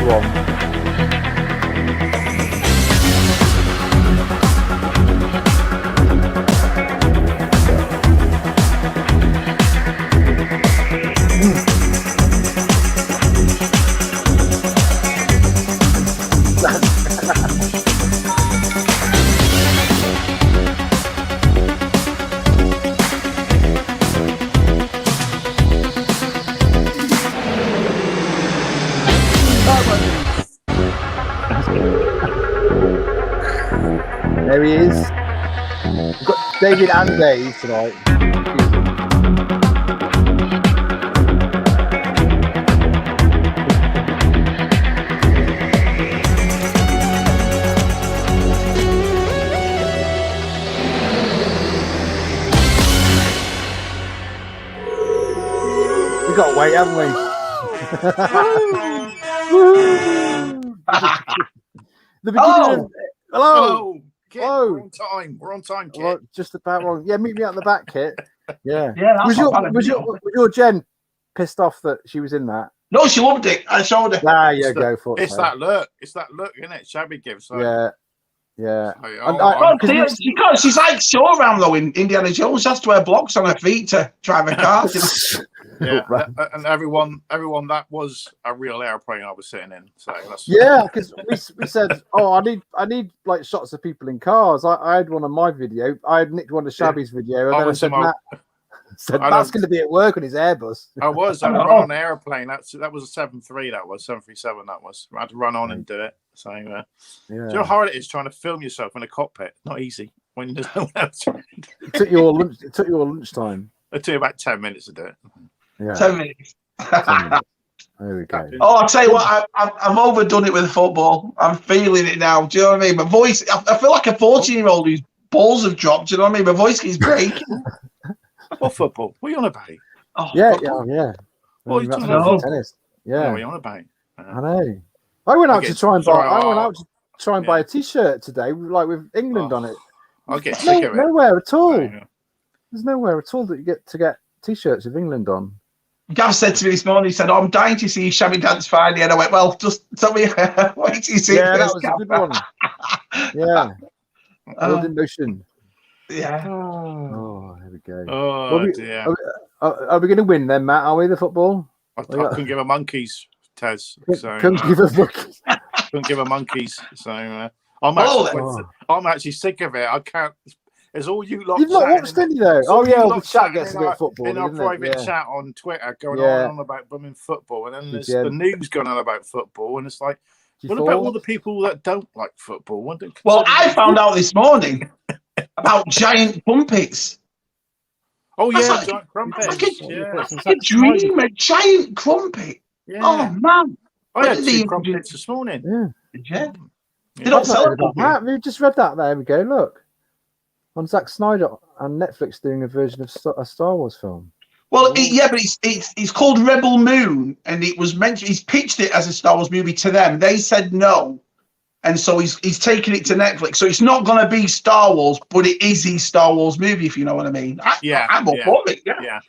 one. There he is. We've got David and Dave tonight. We've got to wait, haven't we? The beginning of, hello. Kit, we're on time, Kit. Well, just about wrong. Yeah, meet me out the back, Kit. Yeah. That's was your Jen pissed off that she was in that? No, she loved it. I showed her. Ah, yeah, go for it. It's that look. It's that look, isn't it? Shabby gives. So. Yeah. Yeah. Because she's like Shaw Rambo in Indiana Jones. She has to wear blocks on her feet to drive a car. Yeah, and everyone, that was a real airplane I was sitting in. So that's... Yeah, because we said, oh, I need like shots of people in cars. I had one on my video. I had nicked one of Shabby's video, and then I said, that's going to be at work on his Airbus. I run on an airplane. That was a 737. That was 737. That was. I had to run on and do it. So, do you know how hard it is trying to film yourself in a cockpit? Not easy when there's no one else. It took you all lunchtime. It took about 10 minutes to do it. Yeah. 10 minutes. 10 minutes. There we go. Oh, I'll tell you what, I've overdone it with football. I'm feeling it now. Do you know what I mean? My voice, I feel like a 14-year-old whose balls have dropped. Do you know what I mean? My voice keeps breaking. What football? What are you on about? Oh, yeah. What are you talking about? Tennis. Yeah. What are you on about? I know. I went out to try and buy a T-shirt today, like with England on it. I'll get sick of it. Nowhere at all. There's nowhere at all that you get to get T-shirts with England on. Gav said to me this morning, he said, I'm dying to see Shabby dance Friday. And I went, well, just tell me, wait till you see it. Yeah, that was a good one. Yeah. World in motion. Yeah. Oh, here we go. Oh, dear. Are we going to win then, Matt? Are we, the football? I couldn't give a monkeys, Tez. Couldn't give a monkeys. Couldn't give a monkeys. So I'm actually sick of it. I can't. It's all you lot. You've not watched any though. Oh yeah, the chat gets a bit of football. In our private chat on Twitter, going on about blooming football, and then there's the news going on about football, and it's like, what about all the people that don't like football? Well, I found out this morning about giant crumpets. Oh yeah, giant crumpets. It's like a dream, a giant crumpet. Yeah. Oh man, I had 2 crumpets this morning. Yeah. They don't sell it. We just read that. There we go. Look. On Zack Snyder and Netflix doing a version of a Star Wars film. Well, but it's called Rebel Moon, and it was mentioned. He's pitched it as a Star Wars movie to them. They said no, and so he's taken it to Netflix. So it's not going to be Star Wars, but it is his Star Wars movie, if you know what I mean. I'm all for it. Yeah.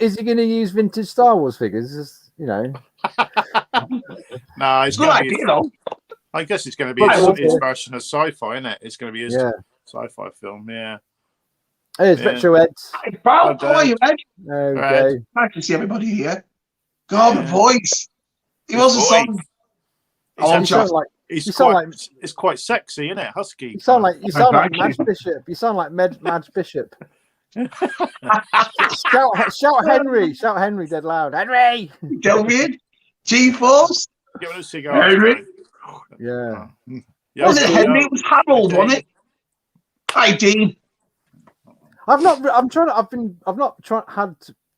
Is he going to use vintage Star Wars figures? You know. No, it's good idea, though. I guess it's going to be his version of sci-fi, isn't it? It's going to be his sci-fi film, yeah. Hey, it's Retro Eds. How are you, Ed? There we go. Nice to see everybody here. God, the voice. He was a song. It's quite sexy, isn't it? Husky. You sound like Madge Bishop. You sound like Madge Bishop. shout Henry. Shout Henry dead loud. Henry! Delvian? G-Force? Give it a cigar. Henry? Yeah. Was it Henry? It was Harold, wasn't it? Hi, Dean. I've not had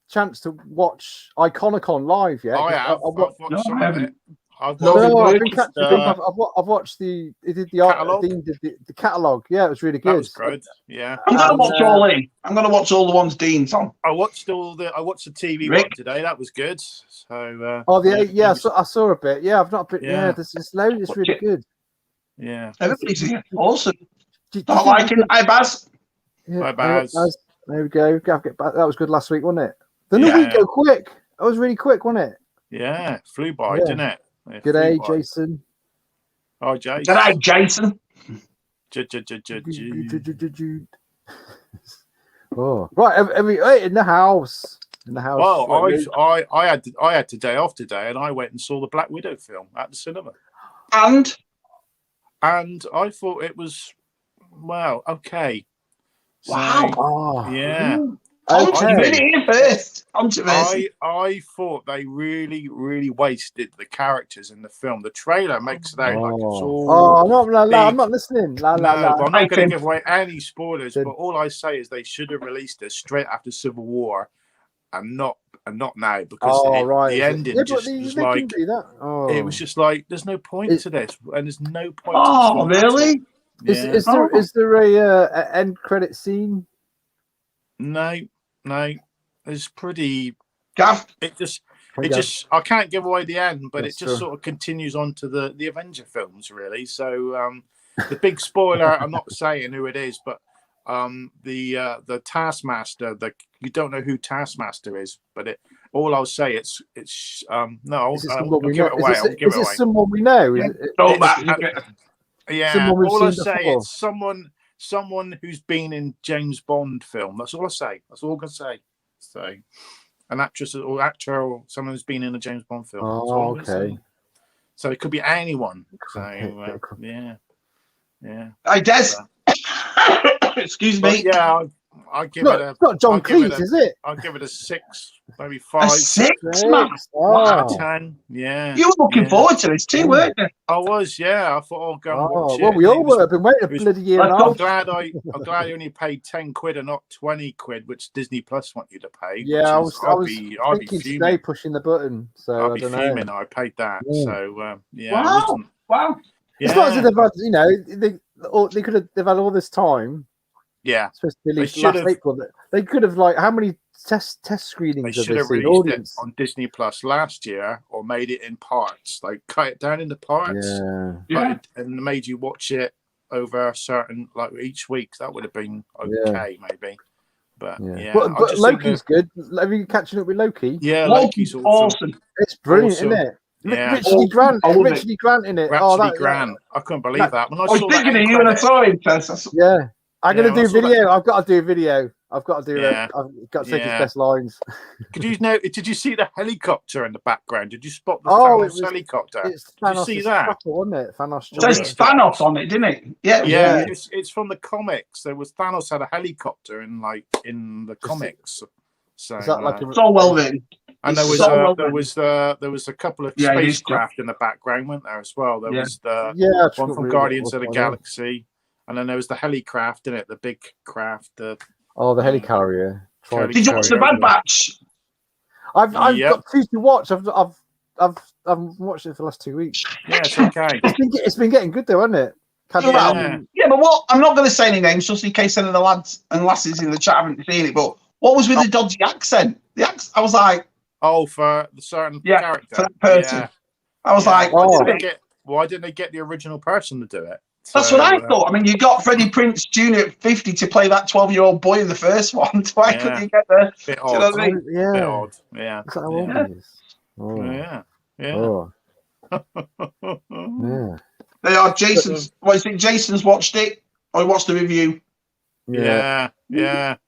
chance to watch Iconicon live yet. I have. I haven't. I've watched the catalog. Dean did the catalog. Yeah, it was really good. That was good. Yeah. I'm gonna watch all in. I'm gonna watch all the ones Dean's on. I watched the TV one today. That was good. So. I saw a bit. Yeah, I've not been. Yeah, this is loud. It's really good. Yeah. Everybody's here. Awesome. Not liking it. Hi, Baz. Hi, Baz. There we go. That was good last week, wasn't it? The new week go quick. That was really quick, wasn't it? Yeah, flew by, didn't it? G'day, Jason. Oh, Jason. G'day, Jason. Oh, right. In the house. Well, I had today off today, and I went and saw the Black Widow film at the cinema. And I thought it was okay. So, wow. Yeah. Controversy. I thought they really, really wasted the characters in the film. The trailer makes it out like it's all. I'm not listening. But I'm not going to give away any spoilers. But all I say is they should have released it straight after Civil War, and not now, because the ending it was just like there's no point to this, and there's no point. Oh, really? Is there a end credit scene? No. It's pretty. Gaff. It just. I can't give away the end, but it just sort of continues on to the Avenger films, really. So the big spoiler. I'm not saying who it is, but the Taskmaster. You don't know who Taskmaster is, but all I'll say it's no. I'll give it away. Is it someone we know? Yeah. All I say is someone who's been in James Bond film. That's all I say. That's all I'm gonna say. So, an actress or actor or someone who's been in a James Bond film. Oh, okay. So it could be anyone. So yeah. Hey, Des. Excuse me. Yeah, I give it a. It's not John Cleese, is it? I'll give it a 6, maybe 5. A 6, man. Wow. 10. Yeah. You were looking forward to this too, weren't you? I was. Yeah. I thought I'll go and watch it. Well, we all were. I've been waiting a bloody year and a half. I'm glad I only paid 10 quid and not 20 quid, which Disney Plus want you to pay. Yeah, I was thinking today pushing the button. So I'd be fuming. I paid that. So yeah. Wow. It's not as if they've had, they've had all this time. Yeah, supposed to be released last April. They could have how many test screenings? They should have released it on Disney Plus last year, or made it in parts. Like cut it down into parts, and made you watch it over a certain each week. That would have been okay, maybe. But but Loki's good. Have you catching up with Loki? Yeah, Loki's awesome. It's brilliant, isn't it? Yeah. Richard Grant in it. Grant. I couldn't believe that. When I was thinking of you when I saw him. Yeah. I'm going to do video. I've got to do a video. I've got to do it. I've got to take his best lines. Did you see the helicopter in the background? Did you spot the Thanos helicopter? Did you see that? Wasn't it? Thanos. It says Thanos on it, didn't it? Yeah. It's from the comics. There was Thanos had a helicopter in the comics. So is that so well written. And there was a couple of spacecraft in the background, weren't there as well? There was the one from Guardians of the Galaxy. And then there was the helicraft in it, the big craft. The helicarrier. Did you watch the Bad Batch? I've got 2 to watch. I've watched it for the last 2 weeks. Yeah, it's okay. It's been getting good though, hasn't it? Yeah, but what? I'm not going to say any names just in case any of the lads and lasses in the chat haven't seen it. But what was with the dodgy accent? I was like, for the certain character, for that person. Yeah. I was like, why didn't they get the original person to do it? That's what I thought. I mean, you got Freddie Prinze Jr. at 50 to play that 12-year-old boy in the first one. Why couldn't you get there? Bit odd. You know what I mean? Bit odd. Yeah. That's how old he is. Yeah. They are Jason's. What do you think? Jason's watched it, or he watched the review? Yeah. It's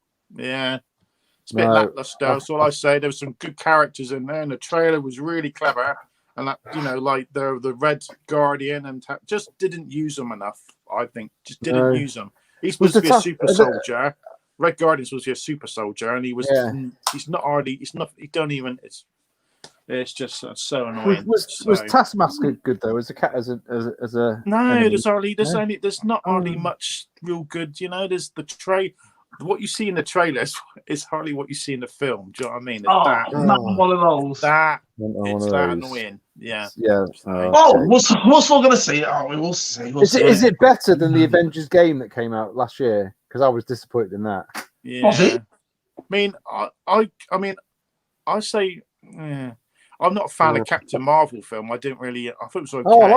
a bit lackluster. That's all I say. There were some good characters in there, and the trailer was really clever. And that, the Red Guardian, and just didn't use them enough. I think just didn't use them. He's supposed to be a super soldier. Red Guardian's supposed to be a super soldier, and he was. He's not hardly. He's not. He don't even. It's just so annoying. Was Taskmaster good though? As a no. Enemy? There's not hardly much real good. There's the trade. What you see in the trailers is hardly what you see in the film. Do you know what I mean? Not one of those. It's that annoying. Yeah. Yeah. We're still going to see it, aren't we? We'll see. Is it better than the Avengers game that came out last year? Because I was disappointed in that. Yeah. Was it? I say. Yeah. I'm not a fan of Captain Marvel film. I didn't really. I thought it was okay. I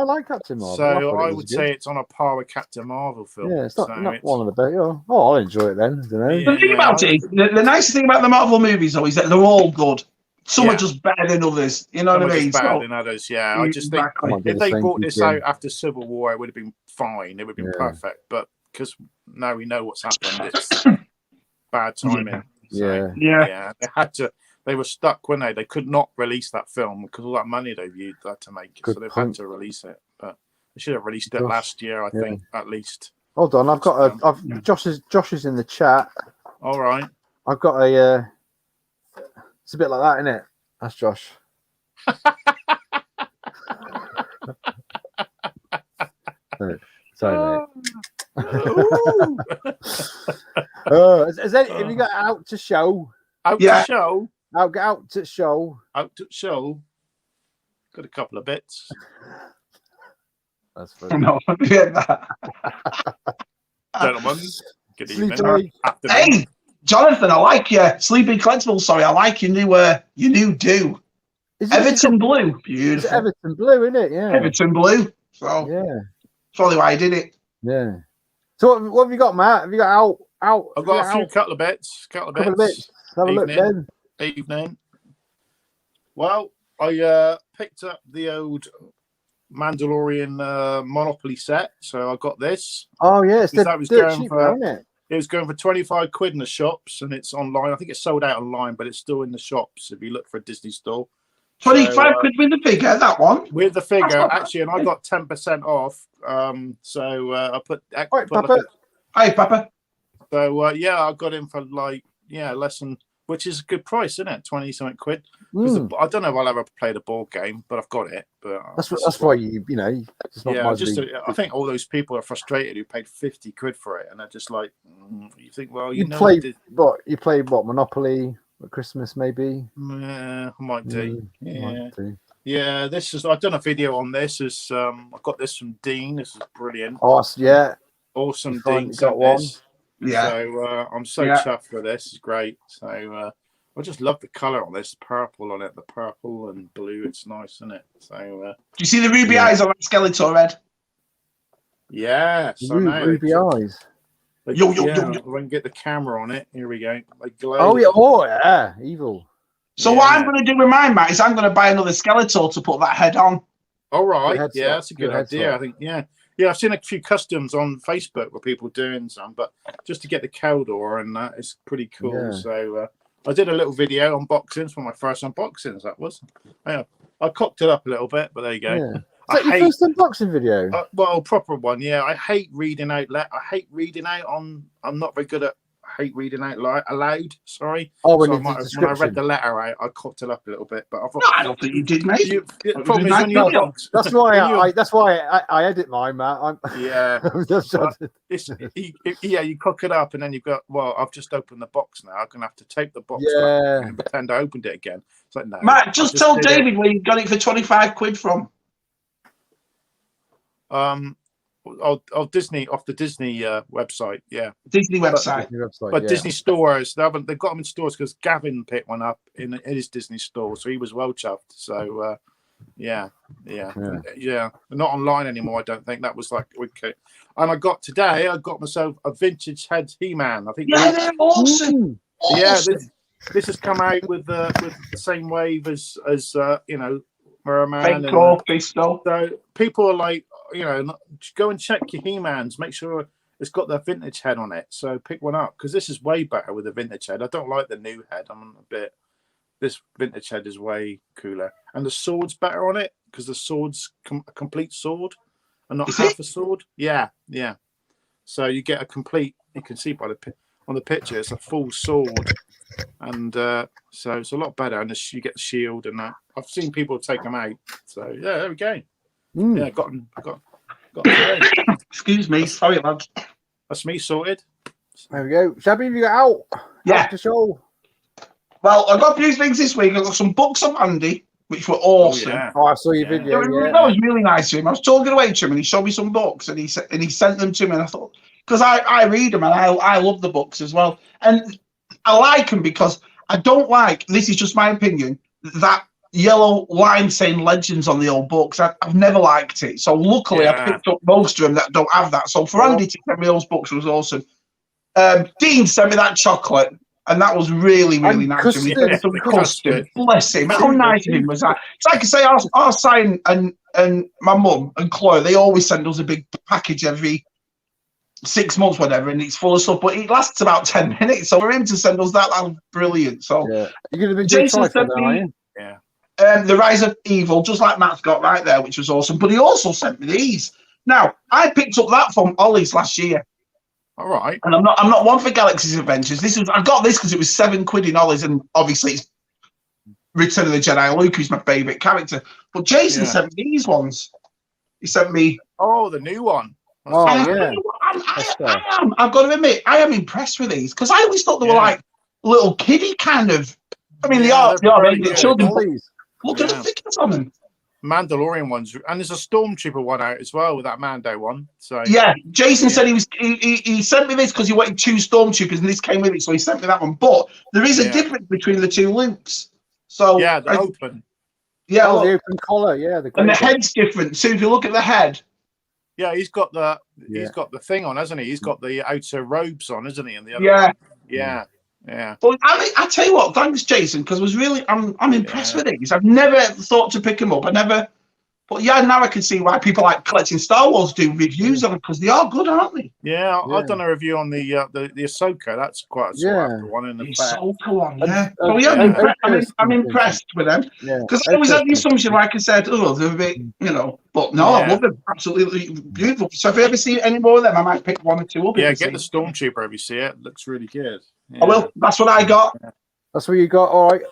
like Captain Marvel. So I would say it's on a par with Captain Marvel film. Yeah, it's not one of the best. I'll enjoy it then. I don't know. The thing about it, the nice thing about the Marvel movies though is that they're all good. some are just better than others. You know some what I mean? Just better than others. Yeah, I just think if they brought this out after Civil War, it would have been fine. It would have been perfect. But because now we know what's happened, it's bad timing. So, yeah. They had to. They were stuck, weren't they? They could not release that film because all that money they've used to make it. So they've had to release it. But they should have released it last year, I think, at least. Hold on, I've got Josh is in the chat. All right. I've got a. It's a bit like that, isn't it? That's Josh. Sorry, mate. Have you got out to show? Out to show? Out to show. Out to show. Got a couple of bits. That's funny. No, that. Gentlemen, good evening. Hey, Jonathan, I like you. Sleeping Collectibles, sorry, I like your new do. Everton Blue. Beautiful. It's Everton Blue, isn't it? Yeah. Everton Blue. So yeah. That's probably why I did it. Yeah. So what have you got, Matt? Have you got out? I've got a couple of bits. Couple of bits. Have a look then. Evening. Well, I picked up the old Mandalorian Monopoly set, so I got this. Oh yes, that was going for, isn't it? It was going for 25 quid in the shops, and it's online. I think it's sold out online, but it's still in the shops if you look for a Disney store. 25 quid with the figure, that one? With the figure, actually, and I got 10% off. So I put. Hey, Papa. So I got him for less than, which is a good price, isn't it? 20-something quid. I don't know if I'll ever play the board game, but I've got it. But that's why you know. It's not I think all those people are frustrated who paid 50 quid for it, and they're just like, you think, well, you play what Monopoly at Christmas maybe? Yeah, I might do. Might do. Yeah, this is. I've done a video on this. I got this from Dean. This is brilliant. Awesome. Dean got one. This. Yeah. So I'm so chuffed for this. It's great. So I just love the color on this, purple on it, the purple and blue. It's nice, isn't it? So do you see the ruby eyes on that Skeletor, Ed? Yes, ruby eyes. Yo. We can get the camera on it. Here we go. Evil. So what I'm going to do with mine, Matt, is I'm going to buy another Skeletor to put that head on. All right. That's a good idea. I think. Yeah, I've seen a few customs on Facebook where people doing some, but just to get the Keldor and that is pretty cool. Yeah. So I did a little video unboxings, one of my first unboxings. That was. I cocked it up a little bit, but there you go. Yeah. Is that your first unboxing video? Well, proper one. Yeah, I hate reading out. I hate reading out on. I'm not very good at. Hate reading out aloud. Sorry. Oh, when I read the letter out, I cocked it up a little bit. But I thought, I don't think you did, mate. That's why I edit mine, Matt. You cock it up, and then you've got. Well, I've just opened the box now. I'm gonna have to tape the box back and pretend I opened it again. It's like no. Matt, just tell David where you got it for 25 quid from. Disney, off the Disney website, Disney website. But Disney stores, they've got them in stores because Gavin picked one up in his Disney store, so he was well chuffed. So yeah, not online anymore. I don't think that was like okay. And I got myself a vintage head He-Man. I think they're awesome. Yeah, this has come out with the same wave as Merman. So people are like, go and check your He-Mans. Make sure it's got the vintage head on it. So pick one up because this is way better with the vintage head. I don't like the new head. This vintage head is way cooler, and the sword's better on it because the sword's a complete sword and not half a sword. Yeah. So you get a complete. You can see on the picture, it's a full sword, and so it's a lot better. And you get the shield and that. I've seen people take them out. So yeah, there we go. Yeah, got. Excuse me, sorry, lads. That's me sorted. There we go. Shabby, you got out? Yeah. To show. Well, I got a few things this week. I got some books on Andy, which were awesome. Oh, I saw your video. That was really nice to him. I was talking away to him, and he showed me some books, and he sent them to me. And I thought, because I read them, and I love the books as well, and I like them because I don't like. This is just my opinion. That yellow line saying Legends on the old books. I've never liked it. So luckily, I picked up most of them that don't have that. So for Andy to send me those books was awesome. Dean sent me that chocolate. And that was really, really nice. Custard. We did some custard. Bless him. How nice of him was that? It's like I say, our sign and my mum and Chloe, they always send us a big package every 6 months, whatever, and it's full of stuff, but it lasts about 10 minutes. So for him to send us that was brilliant. So you're going to be Jason sent me The Rise of Evil, just like Matt's got right there, which was awesome. But he also sent me these. Now, I picked up that from Ollie's last year. All right. And I'm not one for Galaxy's Adventures. I got this because it was £7 in Ollie's, and obviously it's Return of the Jedi Luke, who's my favourite character. But Jason sent me these ones. He sent me the new one. I've got to admit, I am impressed with these because I always thought they were like little kiddie kind of. I mean, they are children. Look at the thickness on them. Mandalorian ones, and there's a Stormtrooper one out as well with that Mando one. So Jason said he sent me this because he wanted 2 Stormtroopers, and this came with it, so he sent me that one. But there is a difference between the 2 Lukes. So they're open. Yeah, the open collar. And the head's different. So if you look at the head. Yeah, he's got the thing on, hasn't he? He's got the outer robes on, isn't he? And the other one. Yeah. Well, I tell you what, thanks, Jason, because I'm impressed with these. I've never thought to pick them up. But now I can see why people like collecting Star Wars do reviews on them because they are good, aren't they? Yeah, I've done a review on the Ahsoka. That's quite a sought after one in the Ahsoka one. I'm impressed with them because I always had the assumption, like I said, they're a bit, But no, I love them. Absolutely beautiful. So if I ever see any more of them, I might pick 1 or 2 up. Yeah, get the Stormtrooper if you see it. Looks really good. Yeah. I will. That's what I got. That's what you got. All right.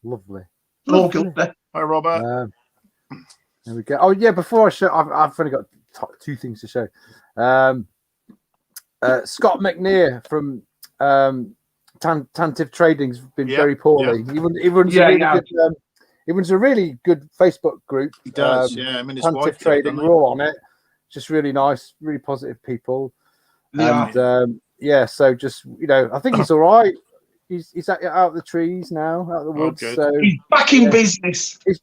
Lovely. Hi, Robert. There we go. Oh yeah, before I show, I've only got 2 things to show. Scott McNear from Tantive Trading's been very poorly. He runs a really good Facebook group. He does. I mean, his Tantive wife Trading. We're all on it. Just really nice, really positive people. So just I think he's all right. He's out of the trees now, out of the woods. So he's back in business. He's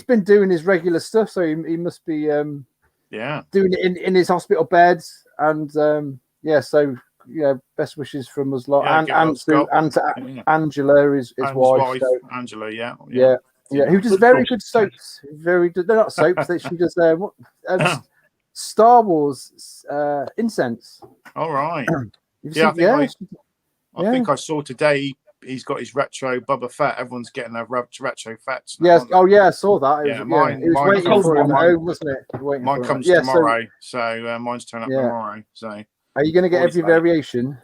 been doing his regular stuff, so he must be doing it in his hospital beds. And so best wishes from us lot, and to Angela, his wife. So, Angela, who does very good soaps. They're not soaps. She does Star Wars incense. All right. I think I saw today he's got his retro Boba Fett. Everyone's getting their retro Fets. Yes. I saw that. Mine. It was waiting for him at home, wasn't it? Mine comes tomorrow. So mine's turning up tomorrow. So are you going to get every variation?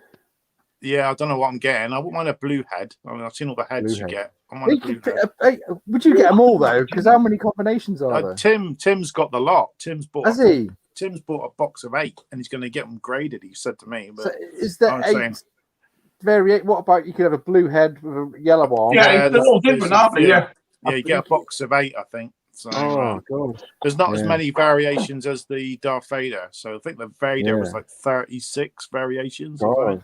Yeah, I don't know what I'm getting. I wouldn't mind a blue head. I mean, I've seen all the heads you get. Would you get them all though? Because how many combinations are there? Tim's got the lot. Tim's bought a box of 8, and he's going to get them graded. He said to me. But so is there 8? Variate. What about you could have a blue head with a yellow arm? Yeah, they're all different, aren't they? Yeah, you get a box of 8, I think. So God. There's not as many variations as the Darth Vader. So I think the Vader was like 36 variations. So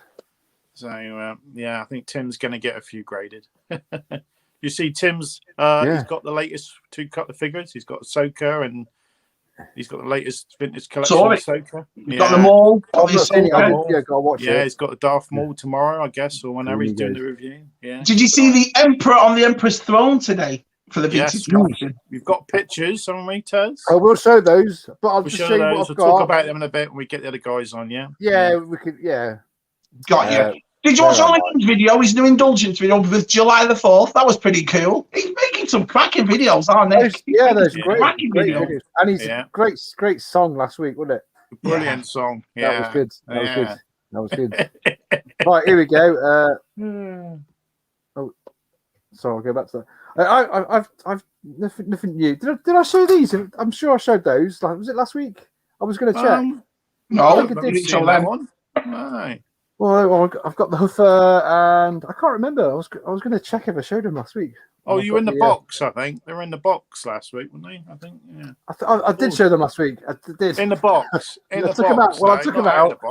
I think Tim's going to get a few graded. You see, Tim's he's got the latest 2 cut figures. He's got Ahsoka and he's got the latest vintage collection of Ahsoka. Got them all. He's got the Darth Maul tomorrow, I guess, or whenever he's doing the review. Yeah. Did you see the Emperor on the Emperor's throne today for the vintage collection? We've got pictures, haven't we, Tez? I will show those, but I'll just show you what I've got. We'll talk about them in a bit when we get the other guys on. Yeah, we could. Yeah. Got you. Did you watch Ollie's video? His new indulgence video with July the 4th. That was pretty cool. He's making some cracking videos, aren't they? There's great videos. And he's great song last week, wasn't it? Brilliant song. Yeah, that was good. That was good. Right, here we go. Sorry, I'll go back to that. I've nothing new. Did I show these? I'm sure I showed those. Was it last week? I was going to check. No, I didn't show that one. No. Well, I've got the Huffer, and I can't remember. I was going to check if I showed them last week. Oh, you were in the box, I think. They were in the box last week, weren't they? I think, yeah. I did show them last week. I did. In the box. I took them out. Well, I took them out.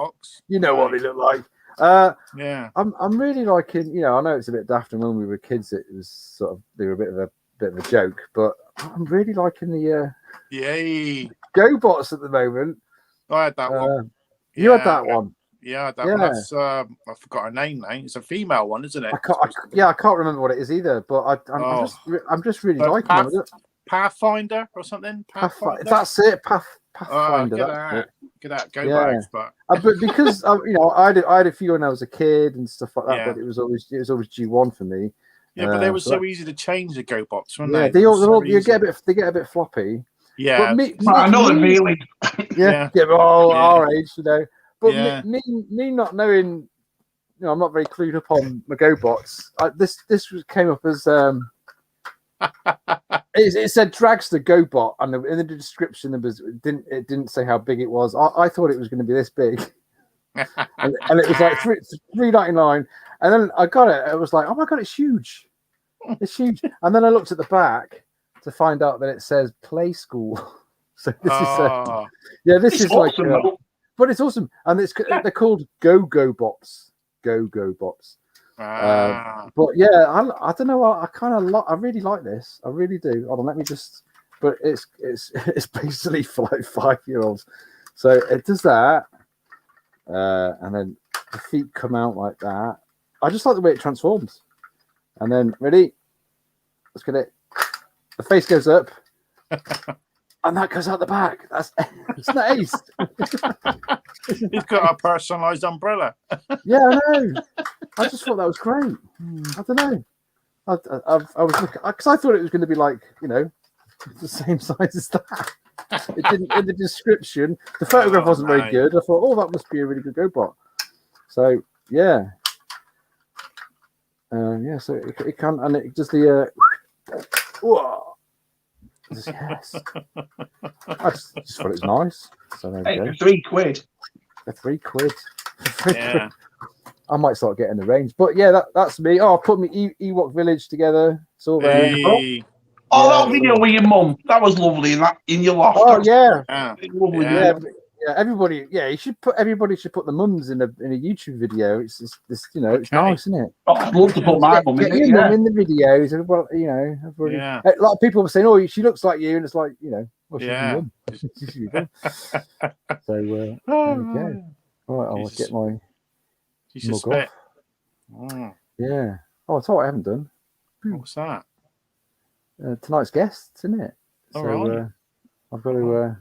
You know what they look like. I'm really liking. I know it's a bit daft, and when we were kids, it was they were a bit of a joke, but I'm really liking the GoBots at the moment. I had that one. You had that one. Yeah, that's I forgot her name now. It's a female one, isn't it? I can't remember what it is either. But I'm just really liking them. Pathfinder or something. Pathfinder. That's it. Pathfinder. Get out. Go back. But because I had a few when I was a kid and stuff like that. But it was always G1 for me. Yeah, but they were so easy to change the Go box, weren't they? They get a bit floppy. Yeah, but I know the feeling. Yeah. Our age, But me not knowing, I'm not very clued up on my Go box. This came up as it said Dragster Go bot, and in the description it didn't say how big it was. I thought it was going to be this big, and it was like $3.99. And then I got it. It was like, oh my god, it's huge. It's huge. And then I looked at the back to find out that it says Play School. So this is awesome, like, but it's awesome, and they're called Go bots. Go bots. But yeah, I don't know. I really like this. I really do. Hold on, let me just. But it's basically for like 5-year-olds. So it does that, and then the feet come out like that. I just like the way it transforms. And then ready, let's get it. The face goes up, and that goes out the back. It's nice. He's got a personalised umbrella. Yeah, I know. I just thought that was great. I don't know. I was looking because I thought it was going to be like the same size as that. It didn't in the description. The photograph wasn't very good. I thought, oh, that must be a really good GoBot. So yeah. So it can, and it does the whoa. Yes. I just thought it was nice. So there we go. £3. £3. Yeah. I might start getting the range, but yeah, that's me. Oh, I put my Ewok village together. It's all there. Hey. That video with your mum, that was lovely. In your loft. Oh yeah, lovely. Yeah. Everybody, everybody should put the mums in a YouTube video. It's it's nice, isn't it? Oh, I'd love to put my mum in it. Get your mum in the videos. Well, everybody. Yeah. A lot of people were saying, "Oh, she looks like you," and it's like, well, she's your mum. So there we go. All right, I'll get my mug off. Oh. Yeah. Oh, I'll tell you what I haven't done. What's that? Tonight's guests, isn't it? All right. I've got to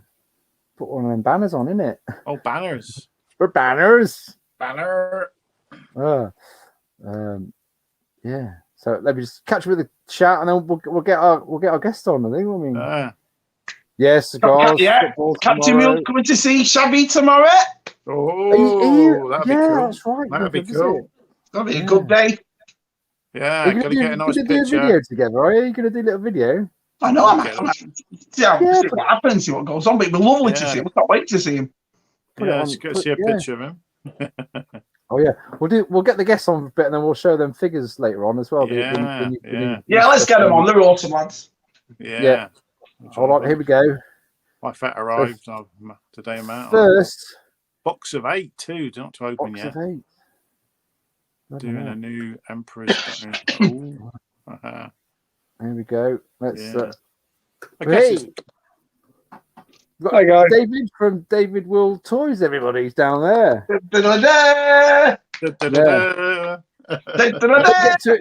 put one of them banners on, innit? Oh, banners. We're banners. Banner. Yeah. So let me just catch up with the chat, and then we'll get our guests on. I think. I mean, yes, cigars. Captain Mule coming to see Shabby tomorrow. Oh, that'd be cool. That's right. That'd be cool. That'll be a good day. Yeah, gotta get a nice picture. Do a video together, are you? Gonna do a little video? I know. See what happens, see what goes on. But it'd be lovely to see him. I can't wait to see him. Let's go see a picture of him. Oh yeah, we'll get the guests on a bit, and then we'll show them figures later on as well. Let's get them on. They're awesome lads. Yeah. All right, here we go. My fat arrived today. I'm out. First box of 8 too. Not to open yet. Doing a new Emperor's. Here we go. Let's. Hi guys. David from David World Toys. Everybody's down there. Don't get too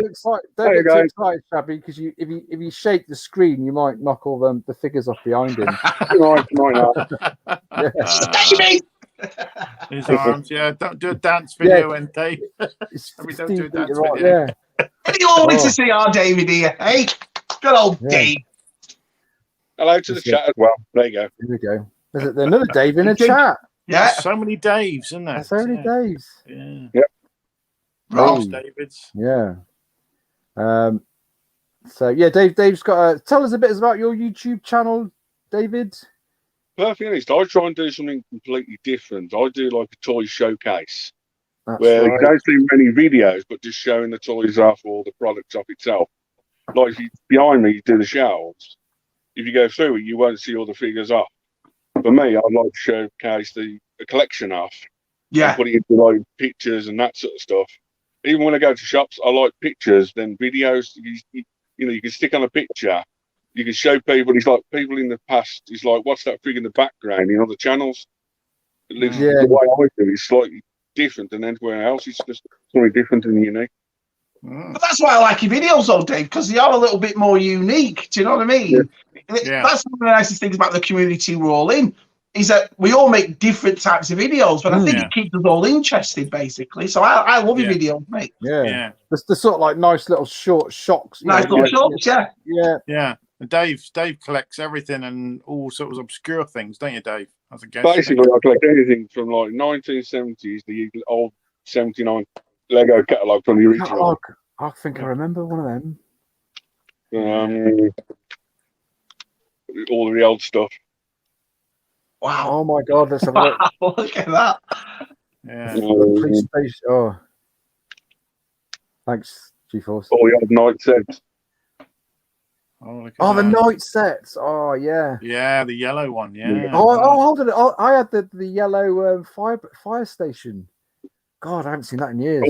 excited, Shabby, because if you shake the screen, you might knock all the figures off behind him. His arms, don't do a dance video, and Dave. Don't do a dance video. You always to see our David here, hey? Good old Dave. Hello to the chat as well. There you go. Here we go. There's another Dave in the chat. Yeah. There's so many Daves, isn't there? So many Daves. Yeah. Yep. Ross Davids. Yeah. So yeah, Dave's got tell us a bit about your YouTube channel, David. Perfectly honest, I try and do something completely different. I do like a toy showcase. That's where right. you don't see many videos, but just showing the toys off or the products off itself. Like behind me, you do the shelves. If you go through it, you won't see all the figures off. For me, I'd like to showcase the collection off. Yeah. Putting into like pictures and that sort of stuff. Even when I go to shops, I like pictures, then videos. You can stick on a picture. You can show people. It's like people in the past. It's like, what's that figure in the background in other channels? At least the way I do it is slightly different than anywhere else. It's just something different and unique. But that's why I like your videos, though, Dave, because they are a little bit more unique. Do you know what I mean? Yeah. That's one of the nicest things about the community we're all in, is that we all make different types of videos, but I think it keeps us all interested, basically. So I love your videos, mate. Yeah. The sort of like nice little short shocks. Nice little shocks, Yeah. And Dave collects everything and all sorts of obscure things, don't you, Dave? As a guest. Basically, I collect anything from like 1970s, the old 79 Lego catalogue from the original. I think I remember one of them. All of the old stuff. Wow. Oh my God, let's have a look. Look at that. Yeah. Police station. Oh. Thanks, G-Force. All the old night sets. Oh, the night sets. Oh, yeah. Yeah, the yellow one. Yeah. Oh, hold on. I had the yellow fire station. God, I haven't seen that in years.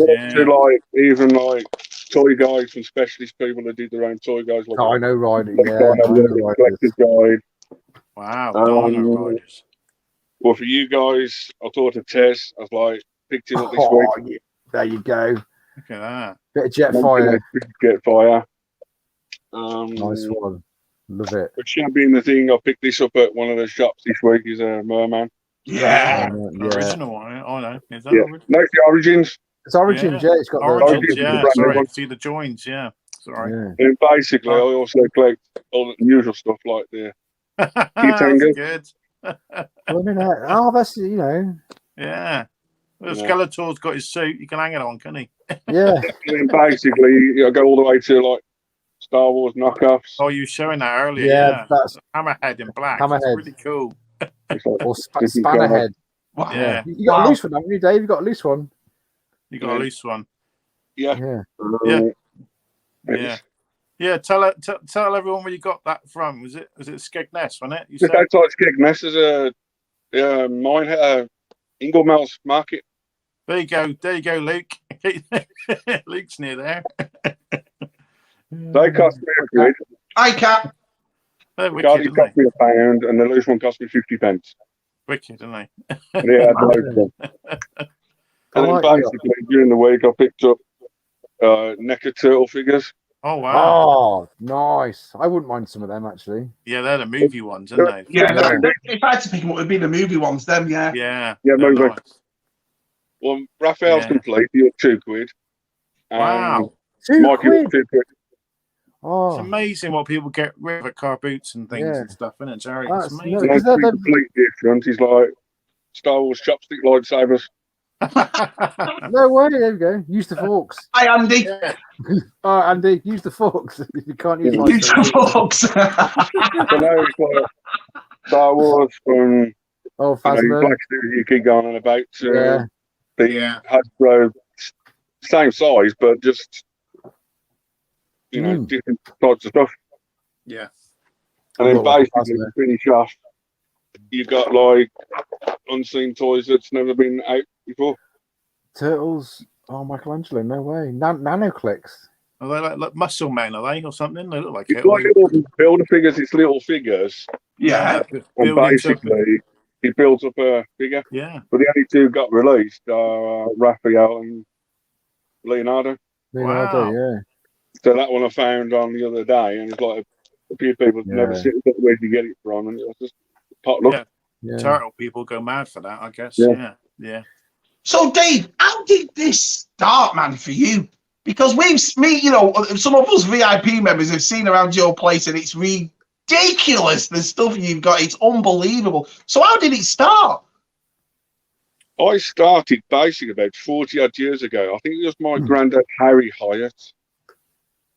Even like toy guys from specialist people that did their own toy guys. Like I know Ryder. Collector's guide. Wow, Dino Riders. Well, for you guys, I thought of Tez. I was like, picked him up this week. Yeah. There you go. Look at that. Bit of Jetfire. Jetfire. Nice one. Love it. But being the thing, I picked this up at one of the shops this week. Is a Merman. Yeah. Original one. Oh no. Is that original? No, it's the Origins. It's Origins, yeah. It's got Origins, Sorry, I can see the joins, Sorry. Yeah. And basically, I also collect all the usual stuff like the That's good. Oh, that's, you know. Yeah. Well, Skeletor's got his suit. You can hang it on, can he? Yeah. And basically, I go all the way to like Star Wars knockoffs. Oh, you were showing that earlier. Yeah, that's Hammerhead in black. Hammerhead. That's really cool. Or Spannerhead. Wow. Yeah. You got a loose one, haven't you, Dave? You got a loose one. You got a loose one. Yeah. Yeah. Tell everyone where you got that from. Was it Skegness, wasn't it? You just outside Skegness is a mine Inglemel's Market. There you go, Luke. Luke's near there. They cost me £1. Hi, Cat. They're wicked, cost me £1, and the loose one cost me 50p. Wicked, isn't they? Yeah, and then basically during the week I picked up NECA turtle figures. Oh wow! Oh, nice. I wouldn't mind some of them actually. Yeah, they're the movie ones, aren't they? Yeah, if I had to pick them up, it'd be the movie ones. Them, yeah, movie. Nice. Well, Raphael's complete. He up £2. Wow, £2. Oh, it's amazing what people get rid of at car boots and things and stuff, isn't it, Jerry? It's amazing. They're completely different. He's like Star Wars chopstick lightsabers. No way, there we go. Use the forks. Hi, Andy. Yeah. All right, Andy, use the forks. You can't use the forks. So now it's like Star Wars from Phasma. Black Studio, you keep going on about the Hasbro, same size, but just different types of stuff. Yeah. And then basically to finish off, you got like unseen toys that's never been out before. Turtles. Oh, Michelangelo, no way. Nano clicks. Are they like muscle men, are they, or something? They look like it's like little builder figures, it's little figures. Yeah. And basically he builds up a figure. Yeah. But the only two got released are Raphael and Leonardo. Wow. Yeah. So that one I found on the other day, and it's like a few people never seen it, where did you get it from? And it was just potluck. Yeah. Turtle people go mad for that, I guess. Yeah. So, Dave, how did this start, man, for you? Because some of us VIP members have seen around your place, and it's ridiculous the stuff you've got. It's unbelievable. So, how did it start? I started basically about 40 odd years ago. I think it was my granddad Harry Hyatt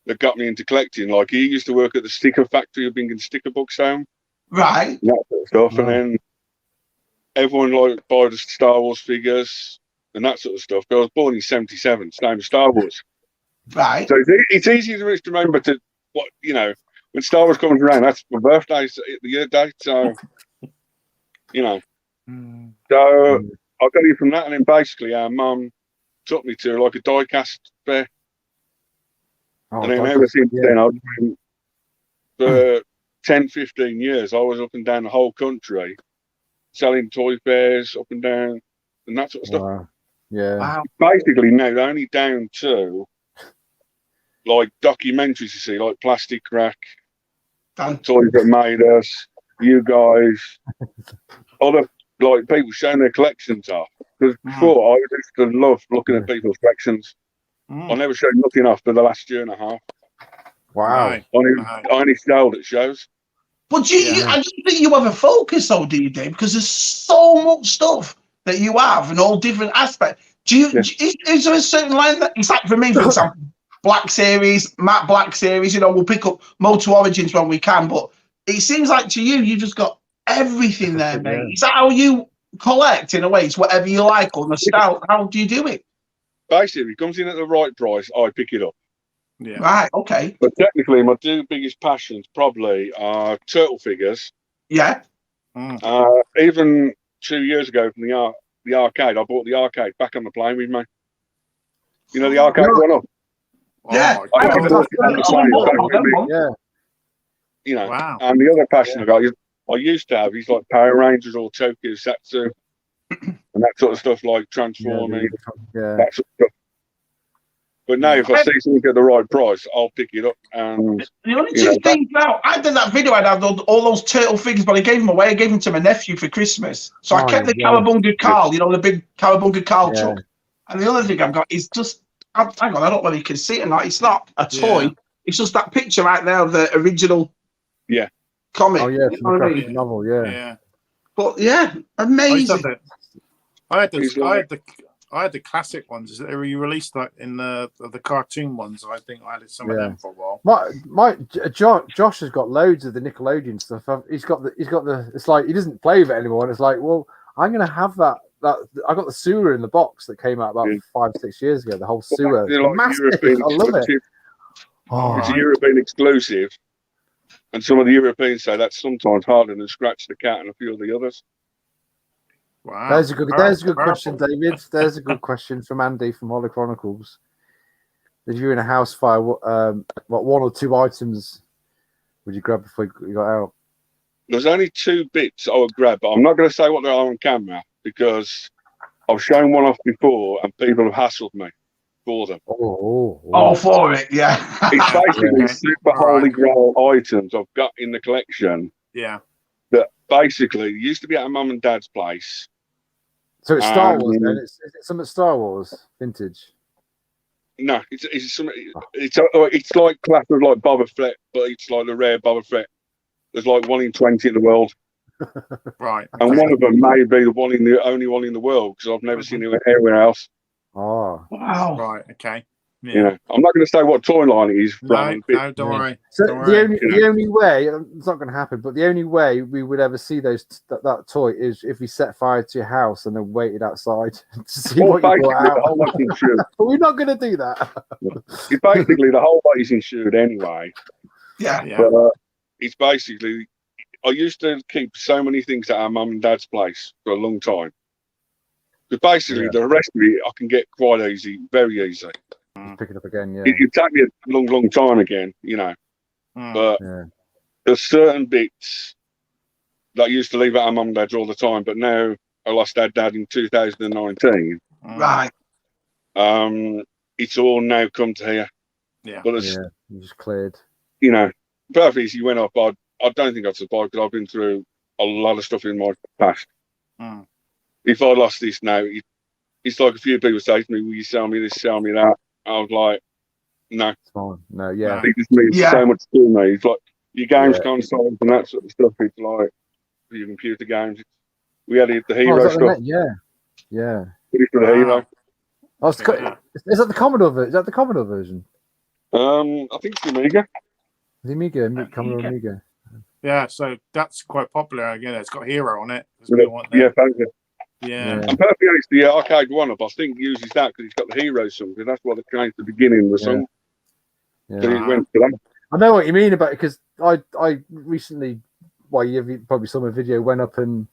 that got me into collecting. Like, he used to work at the sticker factory of bringing sticker books home. Right. That sort of stuff. And then everyone like buy the Star Wars figures and that sort of stuff. But I was born in '77, it's named Star Wars. Right. So it's easy to remember when Star Wars comes around, that's my birthday, the year date. So, So I got it from that, and then basically our mum took me to like a die-cast fair. And then ever since then, I've been for 10, 15 years, I was up and down the whole country selling toy fairs up and down and that sort of stuff. Wow. Yeah. Wow. Basically, now they're only down to like documentaries, you see, like Plastic Crack, Toys That Made Us, you guys, other like people showing their collections off. Because before I used to love looking at people's collections. I never showed nothing off for the last year and a half. Wow. Right. I only sold at shows. But I don't think you have a focus, though, do you, Dave? Because there's so much stuff that you have and all different aspects. Is there a certain line that it's like for me, for example, Black Series, Matt Black Series, we'll pick up Motor Origins when we can, but it seems like to you just got everything there, mate. Yeah. Is that how you collect in a way? It's whatever you like on the style. How do you do it? Basically, if it comes in at the right price, I pick it up. Yeah. Right, okay. But technically, my two biggest passions probably are turtle figures. Yeah. Even 2 years ago from the arcade, I bought the arcade back on the plane with me. You know the arcade one up? Yeah. You know, and the other passion I got, I used to have, he's like Power Rangers or Tokyo Satsu and that sort of stuff, like Transforming, that sort of stuff. But now, if I see something at the right price, I'll pick it up. And the only two things now, I did that video. I had all those turtle figures, but I gave them away. I gave them to my nephew for Christmas. So I kept the Cowabunga Carl, the big Cowabunga Carl truck. And the other thing I've got is just, hang on, I don't know whether you can see it or not. It's not a toy. It's just that picture right there of the original comic. Oh, yeah, from the graphic novel, yeah. But yeah, amazing. I had the classic ones. They released that in the cartoon ones. I think I had some of them for a while. Josh has got loads of the Nickelodeon stuff. He's got the. It's like he doesn't play with it anymore. And it's like, well, I'm gonna have that. I got the sewer in the box that came out about 5-6 years ago. The whole sewer, massive. I love it. It's a European exclusive, and some of the Europeans say that's sometimes harder than Scratch the Cat and a few of the others. Wow. There's a good question, David. There's a good question from Andy from Hollow Chronicles. If you're in a house fire, what one or two items would you grab before you got out? There's only 2 bits I would grab, but I'm not going to say what they are on camera because I've shown one off before and people have hassled me for them. Oh, for it, yeah. It's basically super holy grail items I've got in the collection. Yeah. That basically used to be at a mum and dad's place. So it's Star Wars then? It's some Star Wars vintage? No, it's like class of like Boba Fett, but it's like the rare Boba Fett. There's like 1 in 20 in the world. Right. And one of them may be the only one in the world because I've never seen it anywhere else. Oh. Wow. Right, okay. Yeah. You know, I'm not going to say what toy line it is. No, don't worry. So the only way, it's not going to happen, but the only way we would ever see that toy is if we set fire to your house and then waited outside to see what you brought out. But we're not going to do that. Basically, the whole lot is insured anyway. Yeah. But it's basically, I used to keep so many things at our mum and dad's place for a long time. But basically, the rest of it I can get quite easy, very easy. Pick it up again, It take me a long time again, you know. But there's certain bits that I used to leave at our mum and dad's all the time, but now I lost our dad in 2019. Right. It's all now come to here. Yeah. But you just cleared. You know, perfectly easy went up. I don't think I'd survive because I've been through a lot of stuff in my past. If I lost this now, it's like a few people say to me, will you sell me this, sell me that? I was like, no. It's fine. No, yeah. It just means so much to me. It's like your games consoles and that sort of stuff. It's like your computer games. We had the Hero stuff. Yeah. It's for the Hero. Is that the Commodore version? Is that the Commodore version? I think it's the Amiga. The Amiga, Commodore Amiga. Yeah, so that's quite popular. Again, it's got Hero on it. Thank you. Yeah. I'm perfectly honest, the arcade one-up, I think uses that because it's got the Hero song, because that's why they changed the beginning of the song. Yeah. So it went to that. I know what you mean about it, because I recently, you probably saw my video, went up and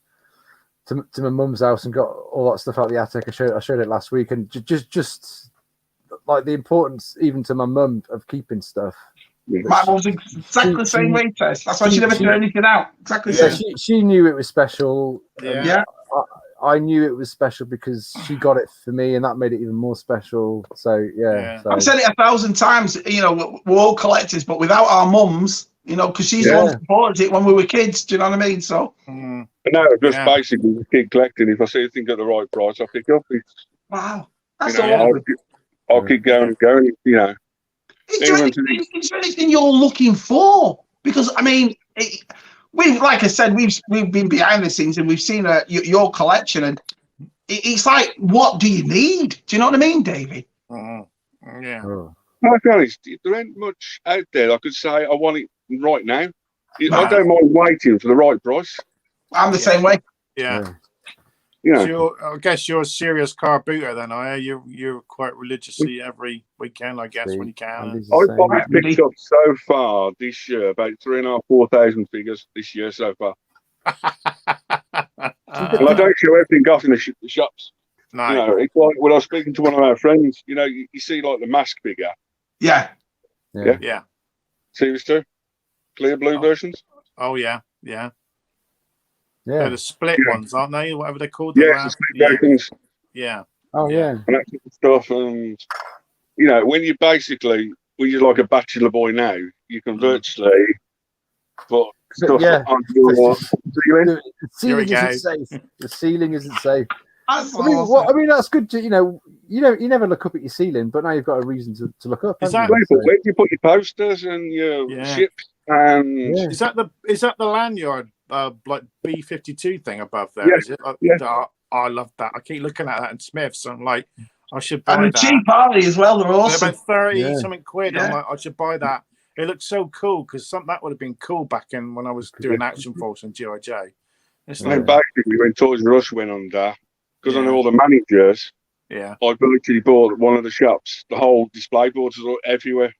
to my mum's house and got all that stuff out of the attic. I showed it last week, and just like the importance, even to my mum, of keeping stuff. My mum's exactly the same way, Tess. That's why she never turned anything out. Exactly the same. She knew it was special. Yeah. I knew it was special because she got it for me, and that made it even more special. So yeah. So. I've said it 1,000 times. You know, we're all collectors, but without our mums, you know, because she's the one who supported it when we were kids. Do you know what I mean? So. No, just basically keep collecting. If I see anything at the right price, I'll pick up. Wow, that's awesome. I'll keep going and going. You know, is there anything you're looking for? Because I mean, like I said, we've been behind the scenes and we've seen your collection, and it's like, what do you need? Do you know what I mean, David? Yeah. I'll be honest, there ain't much out there I could say I want it right now. I don't mind waiting for the right price. I'm the same way. Yeah. Yeah. So I guess you're a serious car booter then, are you? You're quite religiously every weekend, I guess, when you can. I've picked up so far this year about 3,500 to 4,000 figures this year so far. And I don't show everything off in the shops. No. You know, it's like when I was speaking to one of our friends, you know, you see like the mask figure. Yeah. Series 2, clear blue versions. Oh yeah. They're the split ones, aren't they? Whatever they're called. Yeah, the split versions. Yeah. Oh yeah. And that sort of stuff, and you know, when you're like a bachelor boy now, you can virtually put stuff on your ceiling. The ceiling isn't safe. The ceiling isn't safe. I mean, that's good to, you know, you never look up at your ceiling, but now you've got a reason to look up. Exactly. Where do you put your posters and your ships? And is that the lanyard like B52 thing above there? Is it? I love that. I keep looking at that in Smith's. I'm like, I should buy that. And the cheap party as well. They're awesome. They're about 30 something quid. I'm like, I should buy that. It looks so cool because that would have been cool back in when I was doing Action Force and G.I. Joe. And basically, when Toys R Us went under, because I know all the managers, I literally bought one of the shops. The whole display boards are everywhere.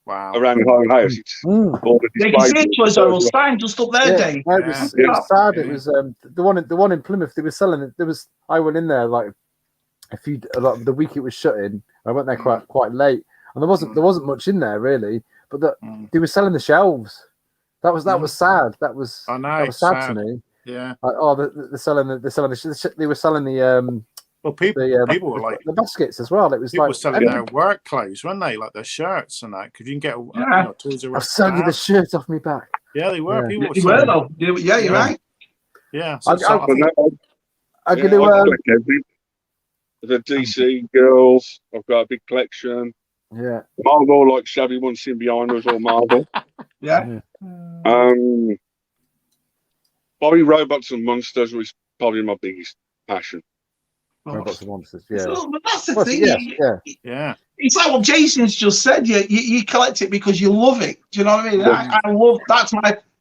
Wow. Around the whole house. It's all the display boards. You can see Toys R Us sign just up there, Dave. It was sad. It was the one in Plymouth. They were selling it. I went in there like the week it was shutting. I went there quite late, and there wasn't much in there really. But they were selling the shelves. That was sad. That was sad to me. Yeah. Like, they're selling the. They were selling the. Well, people were like the baskets as well. It was people like were selling their work clothes, weren't they? Like their shirts and that. Because you can get Toys R Us. I'll sell you the shirt off me back. Yeah, they were. Yeah. People were though. Yeah, you're right. Yeah. I'm going to the DC girls. I've got a big collection. Yeah. Marvel, like Shabby one sitting behind us, all Marvel. Yeah. Probably Robots and Monsters was probably my biggest passion. Robots and Monsters, But that's the thing. Yeah. It's like what Jason's just said. You collect it because you love it. Do you know what I mean? I love. That's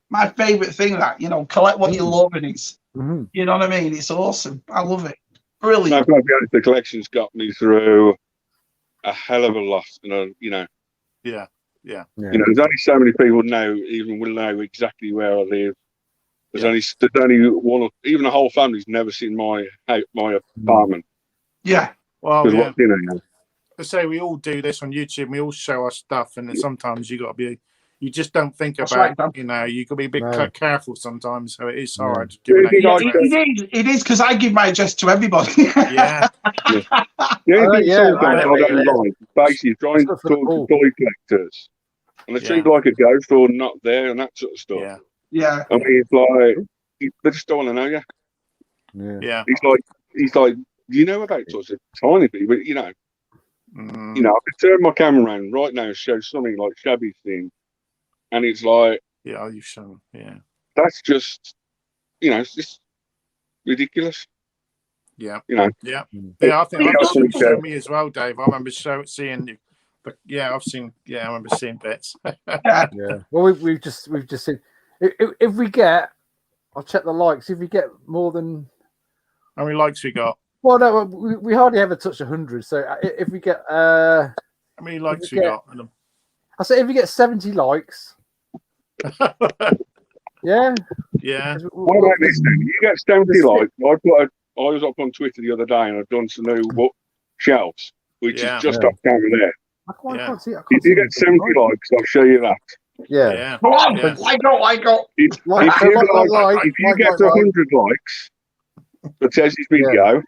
my favorite thing. That collect what you love, and it's you know what I mean. It's awesome. I love it. Brilliant. No, the collection's got me through a hell of a lot. Yeah. You know, there's only so many people will know exactly where I live. There's only one. Even the whole family's never seen my apartment. Yeah. Well, I say we all do this on YouTube. We all show our stuff, and then sometimes you just don't think about. You got to be a bit careful sometimes. So it is hard. It is because I give my address to everybody. The only thing basically trying to talk to toy collectors, and they treat like a ghost or not there and that sort of stuff. Yeah. I mean, it's like they just don't want to know you. Yeah. He's like, you know about such a tiny bit, but I could turn my camera around right now and show something like Shabby's thing, and it's like, you've shown, that's just, it's just ridiculous. Yeah. Yeah. I think I've shown me as well, Dave. I remember seeing you, but I remember seeing bits. Well, we've just seen. If we get, I'll check the likes. If we get more than, how many likes we got? Well, no, we hardly ever touch 100. So if we get, how many likes we got? I say if we get 70 likes. Yeah. What about this then? You get 70 likes. I was up on Twitter the other day and I've done some new shelves, which is just off camera there. can't see. If you get 70 likes, I'll show you that. Yeah. Come on, like go. If you get 100 likes for Tez's video,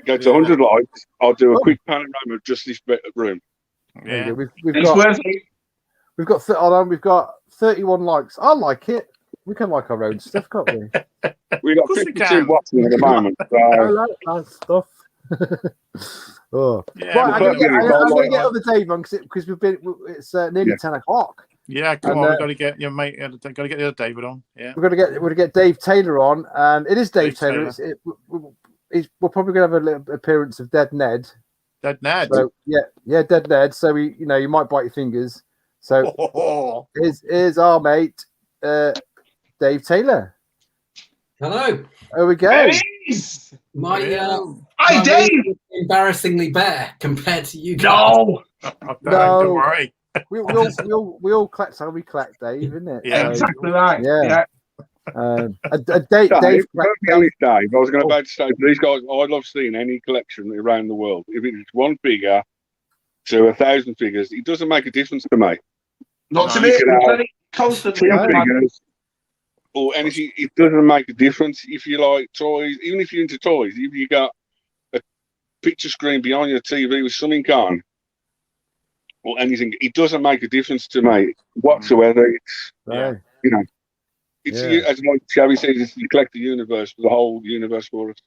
get to 100 likes, I'll do a quick panorama of just this bit of room. Yeah, we've got 31 likes. I like it. We can like our own stuff, can't we? We got 52 watching at the moment. So. I like that stuff. Yeah, right, I'm gonna get other Dave on because it's nearly 10 o'clock. Yeah, come on, we've got to get your mate. Got to get the other David on. Yeah, we're gonna get Dave Taylor on, and it is Dave Taylor. We're probably gonna have a little appearance of Dead Ned. Dead Ned. So, yeah, Dead Ned. So you might bite your fingers. So here's our mate, Dave Taylor. Hello. There we go. Hi, Dave. Embarrassingly better compared to you guys. No. Don't worry. We all collect how we collect, Dave, isn't it? Yeah, exactly right. Yeah. Dave, Dave, I was going to say, for these guys, I love seeing any collection around the world. If it's one figure to 1,000 figures, it doesn't make a difference to me. Not to me. Constantly. Figures or anything, it doesn't make a difference. If you like toys, even if you're into toys, if you got a picture screen behind your TV with something on or anything, it doesn't make a difference to me whatsoever. It's it's as like Shabby says, it's you collect the universe, the whole universe for us.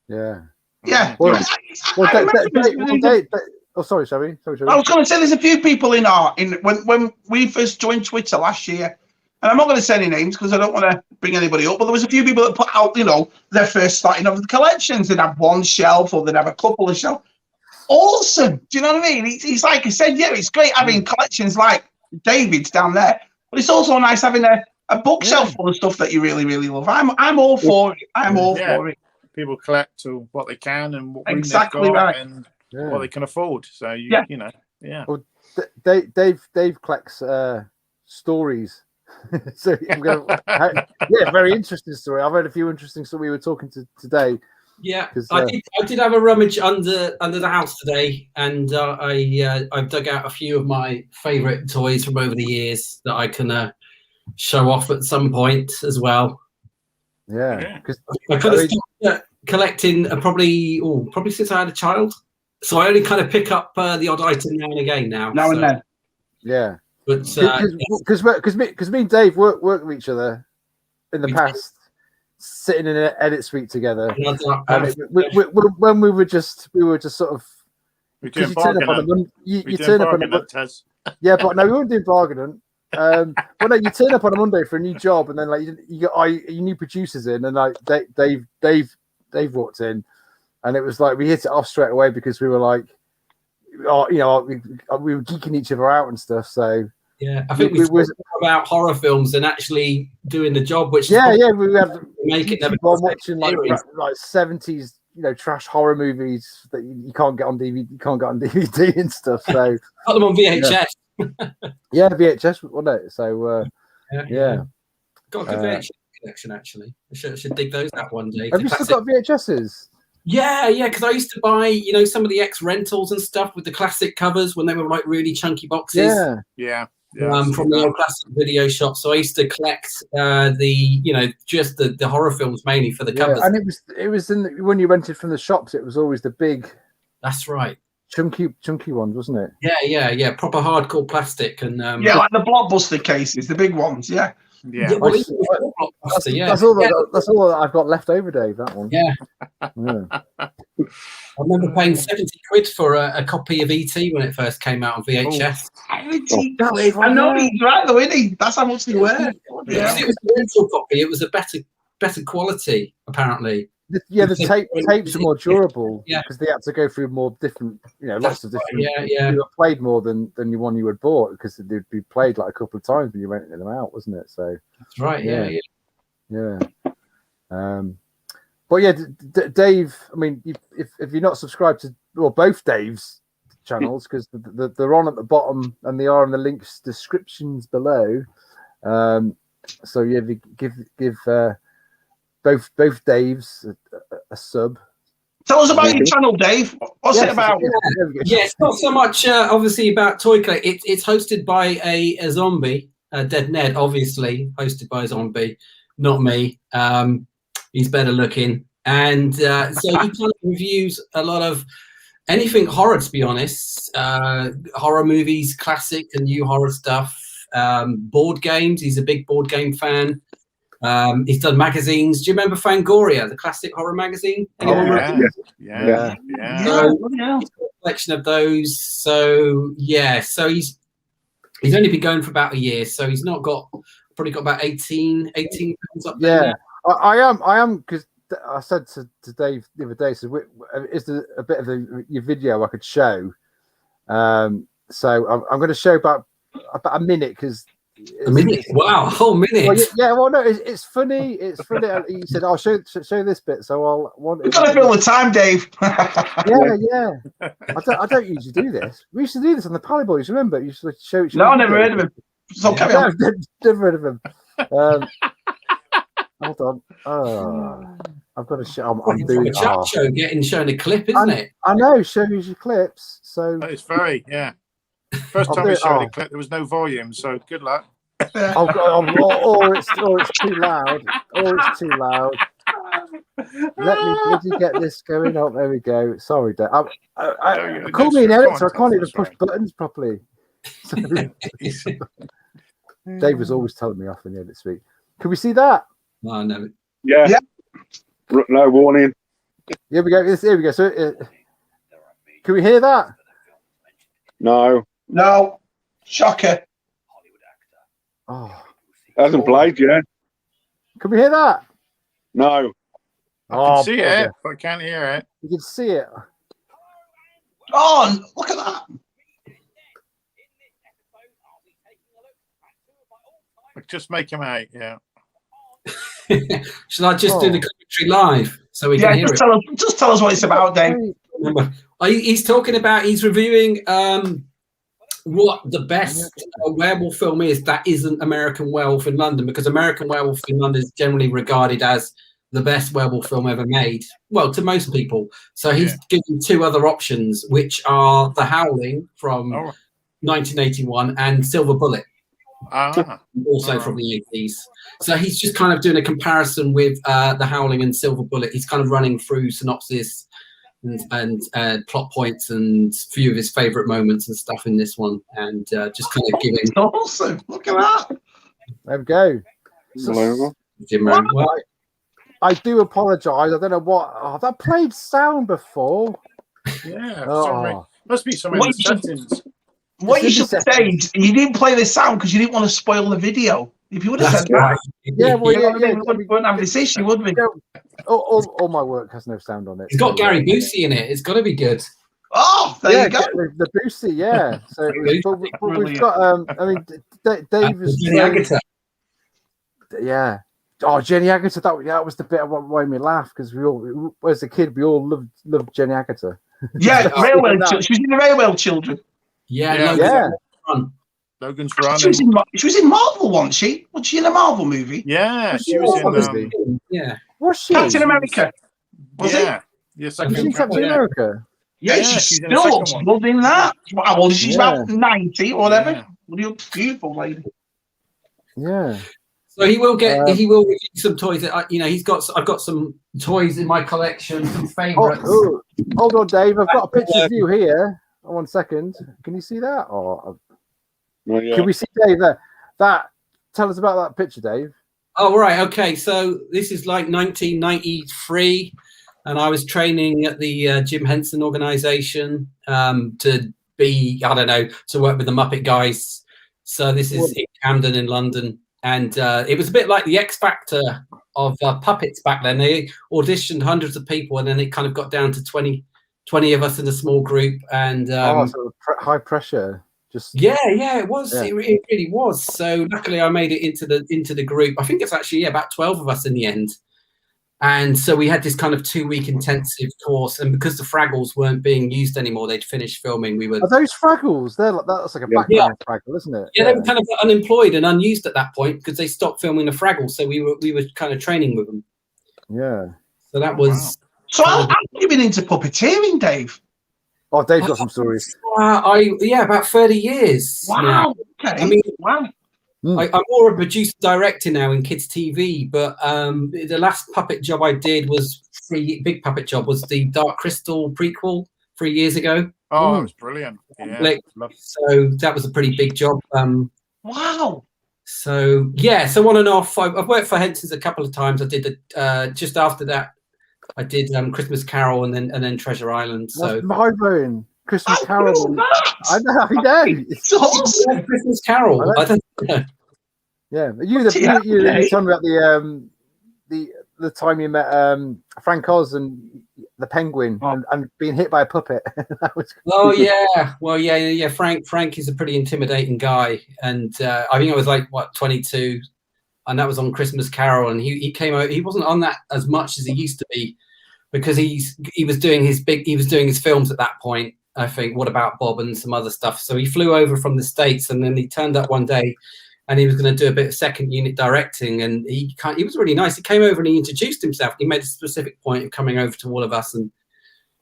Yeah. Sorry, Shabby. I was going to say there's a few people when we first joined Twitter last year. And I'm not going to say any names because I don't want to bring anybody up, but there was a few people that put out, their first starting of the collections. They'd have one shelf or they'd have a couple of shelves. Awesome. Do you know what I mean? It's like I said, it's great having collections like David's down there, but it's also nice having a bookshelf full of stuff that you really, really love. I'm all for it. I'm all for it. People collect to what they can and what exactly right and what they can afford. So Well, Dave collects stories. So I'm gonna, very interesting story. I've heard a few interesting stories. We were talking today. Yeah, I did have a rummage under the house today, and I've dug out a few of my favourite toys from over the years that I can show off at some point as well. Yeah, because I kind of stopped collecting probably since I had a child, so I only kind of pick up the odd item now and again now and then. Yeah. But because me and Dave worked with each other in the past, sitting in an edit suite together. And when we were just sort of you turn up on a Monday. Yeah, but no, we weren't doing bargaining. But no, you turn up on a Monday for a new job, and then like you got your new producers in, and like Dave walked in, and it was like we hit it off straight away because we were like, we were geeking each other out and stuff. So yeah, I think we were about horror films and actually doing the job, which we had make it never watching like 70s, trash horror movies that you can't get on DVD, and stuff. So got them on VHS. Yeah, VHS, wasn't it? So got a good VHS collection actually. I should dig those out one day. Have you still got VHSs? Yeah, because I used to buy, some of the X rentals and stuff with the classic covers when they were like really chunky boxes. Yeah. From the old classic video shop. So I used to collect just the horror films mainly for the covers. And it was when you rented from the shops, it was always the big. That's right. Chunky ones, wasn't it? Yeah. Proper hardcore plastic and like the Blockbuster cases, the big ones. Yeah. That's all that I've got left over, Dave. That one. Yeah. I remember paying 70 quid for a copy of ET when it first came out on VHS. I know he's right though, isn't he? That's how much they were. It was a rental copy. It was a better quality, apparently. The tapes are more durable because they had to go through more different, lots of different. You were played more than the one you had bought because they'd be played like a couple of times when you rented them out, wasn't it? So that's right. Yeah. But yeah, Dave. I mean, if you're not subscribed to both Dave's channels because they're on at the bottom and they are in the links descriptions below. So give both Daves a sub, Tell us about your channel, Dave. What's it about? Yeah, it's not so much obviously about toy collecting. It's hosted by a zombie, Dead Ned, obviously hosted by a zombie, not me. He's better looking, and so he kind of reviews a lot of anything horror, to be honest. Horror movies, classic and new horror stuff. Board games. He's a big board game fan. He's done magazines. Do you remember Fangoria, the classic horror magazine? Anyone Yeah. So he's got a collection of those. So yeah, so he's only been going for about a year, so he's not probably got about 18 films up there. Yeah, I am because I said to Dave the other day, so is there a bit of your video I could show? So I'm going to show about a minute because. A minute? Wow, a whole minute. Well, yeah, well, no, it's funny. It's funny. He said, "I'll show this bit." So I'll want. You've got to fill the time, Dave. yeah. I don't usually do this. We used to do this on the Pally Boys. Remember? You used to show. No, I never heard of him. So carry on. Never heard of him. Hold on. I've got to show. I'm doing a chat show showing a clip, isn't it? I know. Shows your clips. So it's very First time we showed a clip, there was no volume, so good luck. Or it's too loud. Let me bloody get this going up. There we go. Sorry, Dave. Call me an editor. I can't even push buttons properly. Dave was always telling me off in the edit suite. Can we see that? Oh, no. Yeah. No warning. Here we go. So, can we hear that? No. Shocker. Oh, hasn't played yet. Can we hear that? No. I can see it, but I can't hear it. You can see it. Oh, look at that. Just make him out, yeah. Shall I just do the commentary live so we can hear it? Just tell us what it's about, Dave. He's reviewing what the best werewolf film is that isn't American Werewolf in London, because American Werewolf in London is generally regarded as the best werewolf film ever made. Well, to most people. So he's given two other options, which are The Howling from 1981 and Silver Bullet. Also from the 80s. So he's just kind of doing a comparison with The Howling and Silver Bullet. He's kind of running through synopsis and plot points and a few of his favorite moments and stuff in this one, and just kind of giving. Awesome! Look at that. There we go. Well, I do apologise. I don't know what that played sound before. Yeah, must be some in the settings. What you should say, you didn't play the sound because you didn't want to spoil the video. If you would have said that, we wouldn't have this issue, would we? All my work has no sound on it. It's got Gary Busey in it. It's got to be good. Oh, there you go. The Busey, yeah. So we've got. I mean, Dave is. Jenny Agutter. Yeah. Oh, Jenny Agutter. That was the bit that made me laugh because we all, as a kid, we all loved Jenny Agutter. Yeah, Railway. She was in the Railway Children. Yeah. Logan's Run. She was in Marvel, wasn't she? Was she in a Marvel movie? Yeah, she was in. Was she? Captain America. Was it? Yes, Captain America. Yeah, she still looks good in that. How old is she? She's about 90 or whatever. Beautiful lady. Yeah. So he will review some toys that I've got some toys in my collection, some favourites. Hold on, Dave. I've got a picture of you here. 1 second. Can you see that? Can we see Dave there? Tell us about that picture, Dave. Oh, right. Okay. So this is like 1993, and I was training at the Jim Henson organization to work with the Muppet guys. So this is in Camden in London. And it was a bit like the X Factor of puppets back then. They auditioned hundreds of people, and then it kind of got down to 20 of us in a small group. And high pressure. It was. Yeah. It really was. So luckily, I made it into the group. I think it's actually about 12 of us in the end. And so we had this kind of 2-week intensive course. And because the Fraggles weren't being used anymore, they'd finished filming. Are those Fraggles? That's like a background Fraggle, isn't it? Yeah, they were kind of unemployed and unused at that point because they stopped filming the Fraggles. So we were kind of training with them. Yeah. So that was So how have you been into puppeteering, Dave? Oh, Dave's got some stories. About 30 years. Wow. Now. Okay. I mean, wow. I'm more a producer director now in Kids TV, but the last puppet job I did was big puppet job was the Dark Crystal prequel 3 years ago. Oh, it was brilliant. Yeah. So that was a pretty big job. Wow. So on and off. I've worked for Henson's a couple of times. I did just after that. I did Christmas Carol and then Treasure Island. So mind-blowing. Christmas Carol. I know. It's awesome. Christmas Carol. I don't know. Yeah, you talking about the time you met Frank Oz and the Penguin and being hit by a puppet. That was cool. Yeah. Frank is a pretty intimidating guy, and I think I was 22, and that was on Christmas Carol, and he came out. He wasn't on that as much as he used to be because he was doing his films at that point. I think What About Bob and some other stuff. So he flew over from the States, and then he turned up one day. And he was going to do a bit of second unit directing, and he was really nice. He came over and he introduced himself. He made a specific point of coming over to all of us and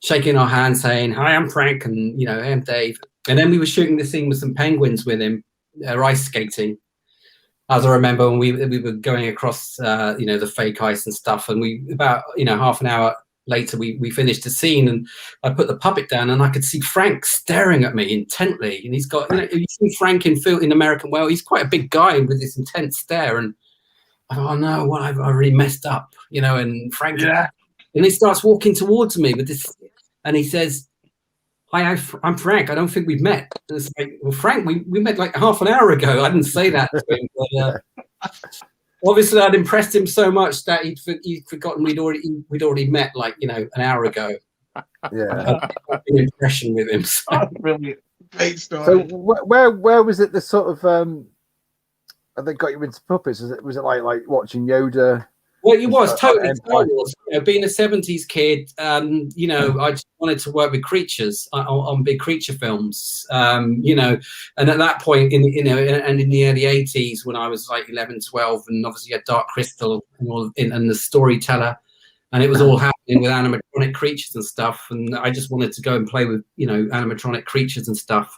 shaking our hands, saying, "Hi, I'm Frank," and "Hey, I'm Dave." And then we were shooting the scene with some penguins with him, ice skating. As I remember, when we were going across, the fake ice and stuff, and we about half an hour later we finished the scene, and I put the puppet down, and I could see Frank staring at me intently, and he's got you see Frank in American Well, he's quite a big guy with this intense stare, and I thought, oh no, well, I really messed up, and Frank and he starts walking towards me with this, and he says, "Hi, I'm Frank. I don't think we've met." And it's like, well, Frank, we met like half an hour ago. I didn't say that to him, but obviously, I'd impressed him so much that he'd forgotten we'd already met an hour ago. Yeah, an impression with him. So. Oh, brilliant, great story. So where was it? The sort of they got you into puppets? Was it like watching Yoda? Well, it was totally Star Wars. Being a 70s kid, I just wanted to work with creatures on big creature films, and at that point, in the early 80s, when I was like 11, 12, and obviously had Dark Crystal and the Storyteller, and it was all happening with animatronic creatures and stuff, and I just wanted to go and play with, animatronic creatures and stuff.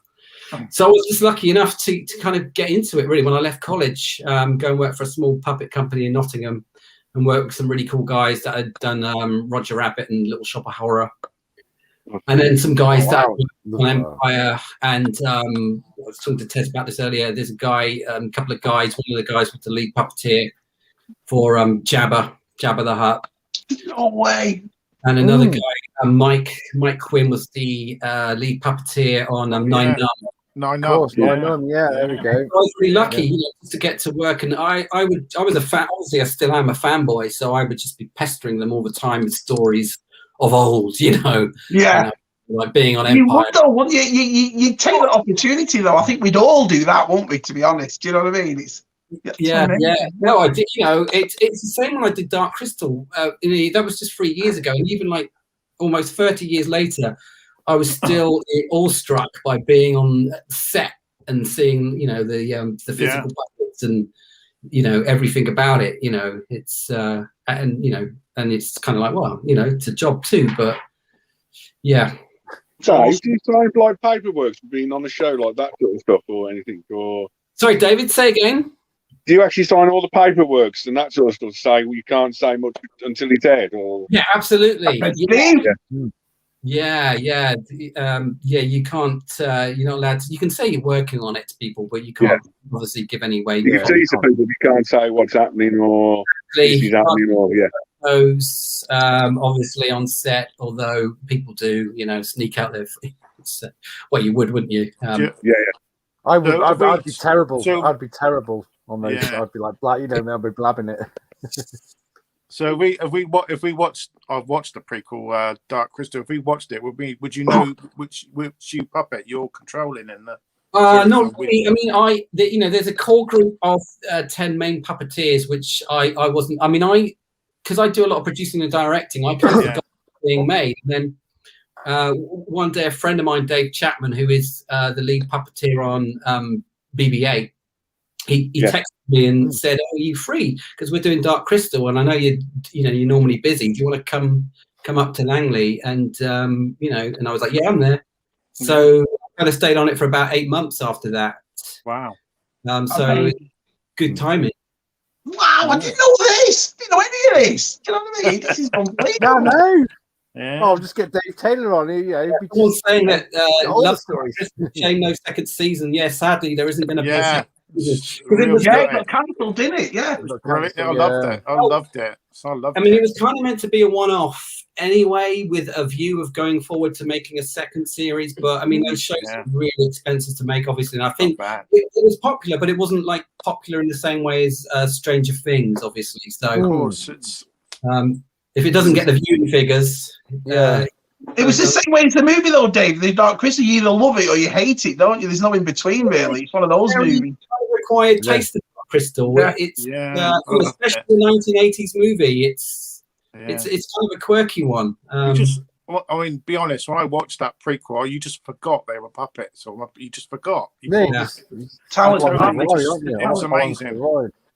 So I was just lucky enough to kind of get into it, really, when I left college, go and work for a small puppet company in Nottingham, and worked with some really cool guys that had done Roger Rabbit and Little Shop of Horror. And then some guys that on Empire. And I was talking to Tess about this earlier. There's a guy, a couple of guys. One of the guys was the lead puppeteer for Jabba the Hutt. No way. And another guy, Mike Quinn, was the lead puppeteer on Nine Num. Nine Num, there we go. I was really lucky to get to work, and I was a fan. Obviously, I still am a fanboy, so I would just be pestering them all the time with stories of old, like being on Empire. You would though, wouldn't you? You'd take that opportunity though. I think we'd all do that, won't we? To be honest, do you know what I mean? Yeah. No, I did. It's the same when I did Dark Crystal. That was just 3 years ago, and even like almost 30 years later, I was still awestruck by being on set and seeing, the physical puppets and, everything about it. It's and it's kind of like, well, it's a job too, but yeah. So, do you sign like paperwork for being on a show like that sort of stuff or anything? Or sorry, David, say again. Do you actually sign all the paperwork and that sort of stuff? Say, well, you can't say much until it's aired, or yeah, absolutely. Yeah, you can't. You're not allowed to. You can say you're working on it to people, but you can't obviously give any way. You can tease people. You can't say what's happening or this is happening, or those obviously on set. Although people do, sneak out there. Well, you would, wouldn't you? I would. I'd be terrible. I'd be terrible on those. I'd be like, I'll be blabbing it. So if we watched, I've watched the prequel Dark Crystal. If we watched it, would you know which puppet you're controlling in the? Not really. I mean, there's a core group of 10 main puppeteers, which I wasn't. I mean, because I do a lot of producing and directing. I kind of got being made. And then one day, a friend of mine, Dave Chapman, who is the lead puppeteer on BB-8, he texted me and said, "Oh, are you free? Because we're doing Dark Crystal, and I know you're normally busy. Do you want to come come up to Langley, and you know, and I was like, yeah, I'm there. So I kind of stayed on it for about 8 months after that. Wow. So good timing. Wow, I didn't know this. Didn't know any of this. Do you know what I mean? This is unbelievable. No. Yeah. Oh, just get Dave Taylor on here. Yeah, I was saying that all stories. Shame no second season. Yeah, sadly there isn't going to be a second season. It got cancelled, didn't it? Yeah. I loved it. I loved it. So I mean, it was kind of meant to be a one-off anyway, with a view of going forward to making a second series. But I mean, those shows are really expensive to make, obviously. And I think it was popular, but it wasn't like popular in the same way as Stranger Things, obviously. So, of course, it's. If it doesn't get the viewing figures, it was the same way as the movie, though, Dave. The Dark Crystal, you either love it or you hate it, don't you? There's no in between, really. It's one of those movies. Required taste of Dark Crystal. It's especially the 1980s movie. It's kind of a quirky one. I mean, be honest. When I watched that prequel, you just forgot they were puppets, or you just forgot. It was amazing.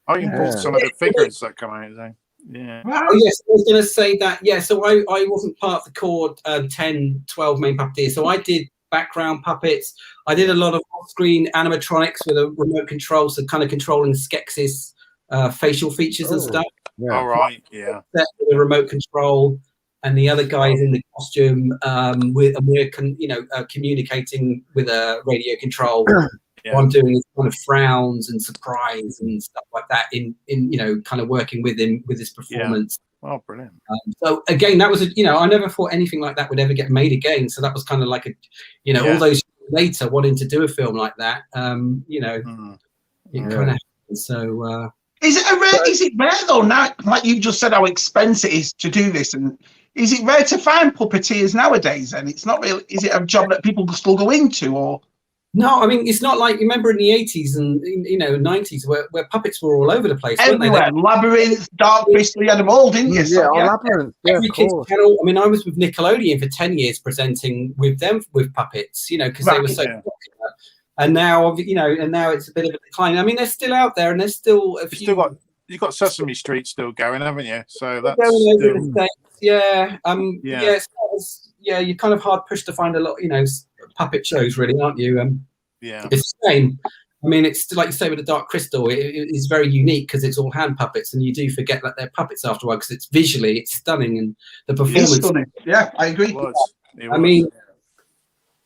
I even bought some of the figures that come out. Yeah. Oh, yes, I was going to say that. Yeah, so I wasn't part of the core 10, 12 main puppeteers. So I did background puppets. I did a lot of off-screen animatronics with a remote control, so kind of controlling Skeksis facial features and stuff. Yeah. All right, yeah. With a remote control, and the other guys in the costume, we're communicating with a radio control. What I'm doing is kind of frowns and surprise and stuff like that in kind of working with him with his performance. Yeah. Oh, brilliant. So again, that was I never thought anything like that would ever get made again. So that was kind of like all those years later wanting to do a film like that. It kind of so. Is it rare though now? Like you just said, how expensive it is to do this, and is it rare to find puppeteers nowadays? And it's not really. Is it a job that people still go into, or? No, I mean, it's not like, remember in the 80s and 90s where puppets were all over the place. Everywhere. Labyrinth, Dark Crystal, you had them all, didn't you? Labyrinth. Every kid's channel. I mean, I was with Nickelodeon for 10 years presenting with them with puppets, because they were so popular. And now, and now it's a bit of a decline. I mean, they're still out there, and there's still a few. You've got Sesame Street still going, haven't you? So that's you're kind of hard pushed to find a lot, puppet shows, really, aren't you? It's the same. I mean, it's like you say with the Dark Crystal, it is very unique because it's all hand puppets, and you do forget that they're puppets after a while because it's visually it's stunning, and the performance. Stunning. Yeah, I agree. I mean,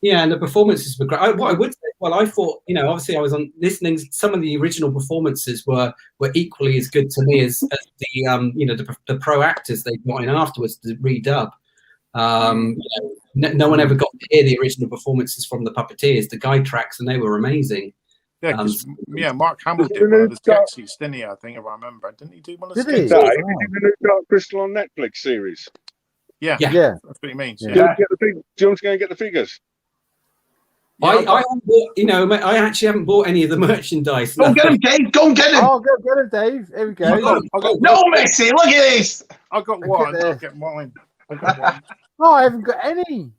and the performances were great. What I would say, I thought, obviously I was listening. Some of the original performances were equally as good to me as the pro actors they got in afterwards to redub. No one ever got to hear the original performances from the puppeteers, the guide tracks, and they were amazing. Yeah, Mark Hamill did one of the Skeksis, didn't he? I think, if I remember. Didn't he do one of the Skeksis? Did he do the new Dark Crystal on Netflix series? Yeah. That's what he means. Do you want to go and get the figures? I actually haven't bought any of the merchandise. Go get him, Dave. Go and get him. Oh, go get him, Dave. Here we go. No, Messi. Look at this. I've got one. I'll get mine. Oh, I haven't got any.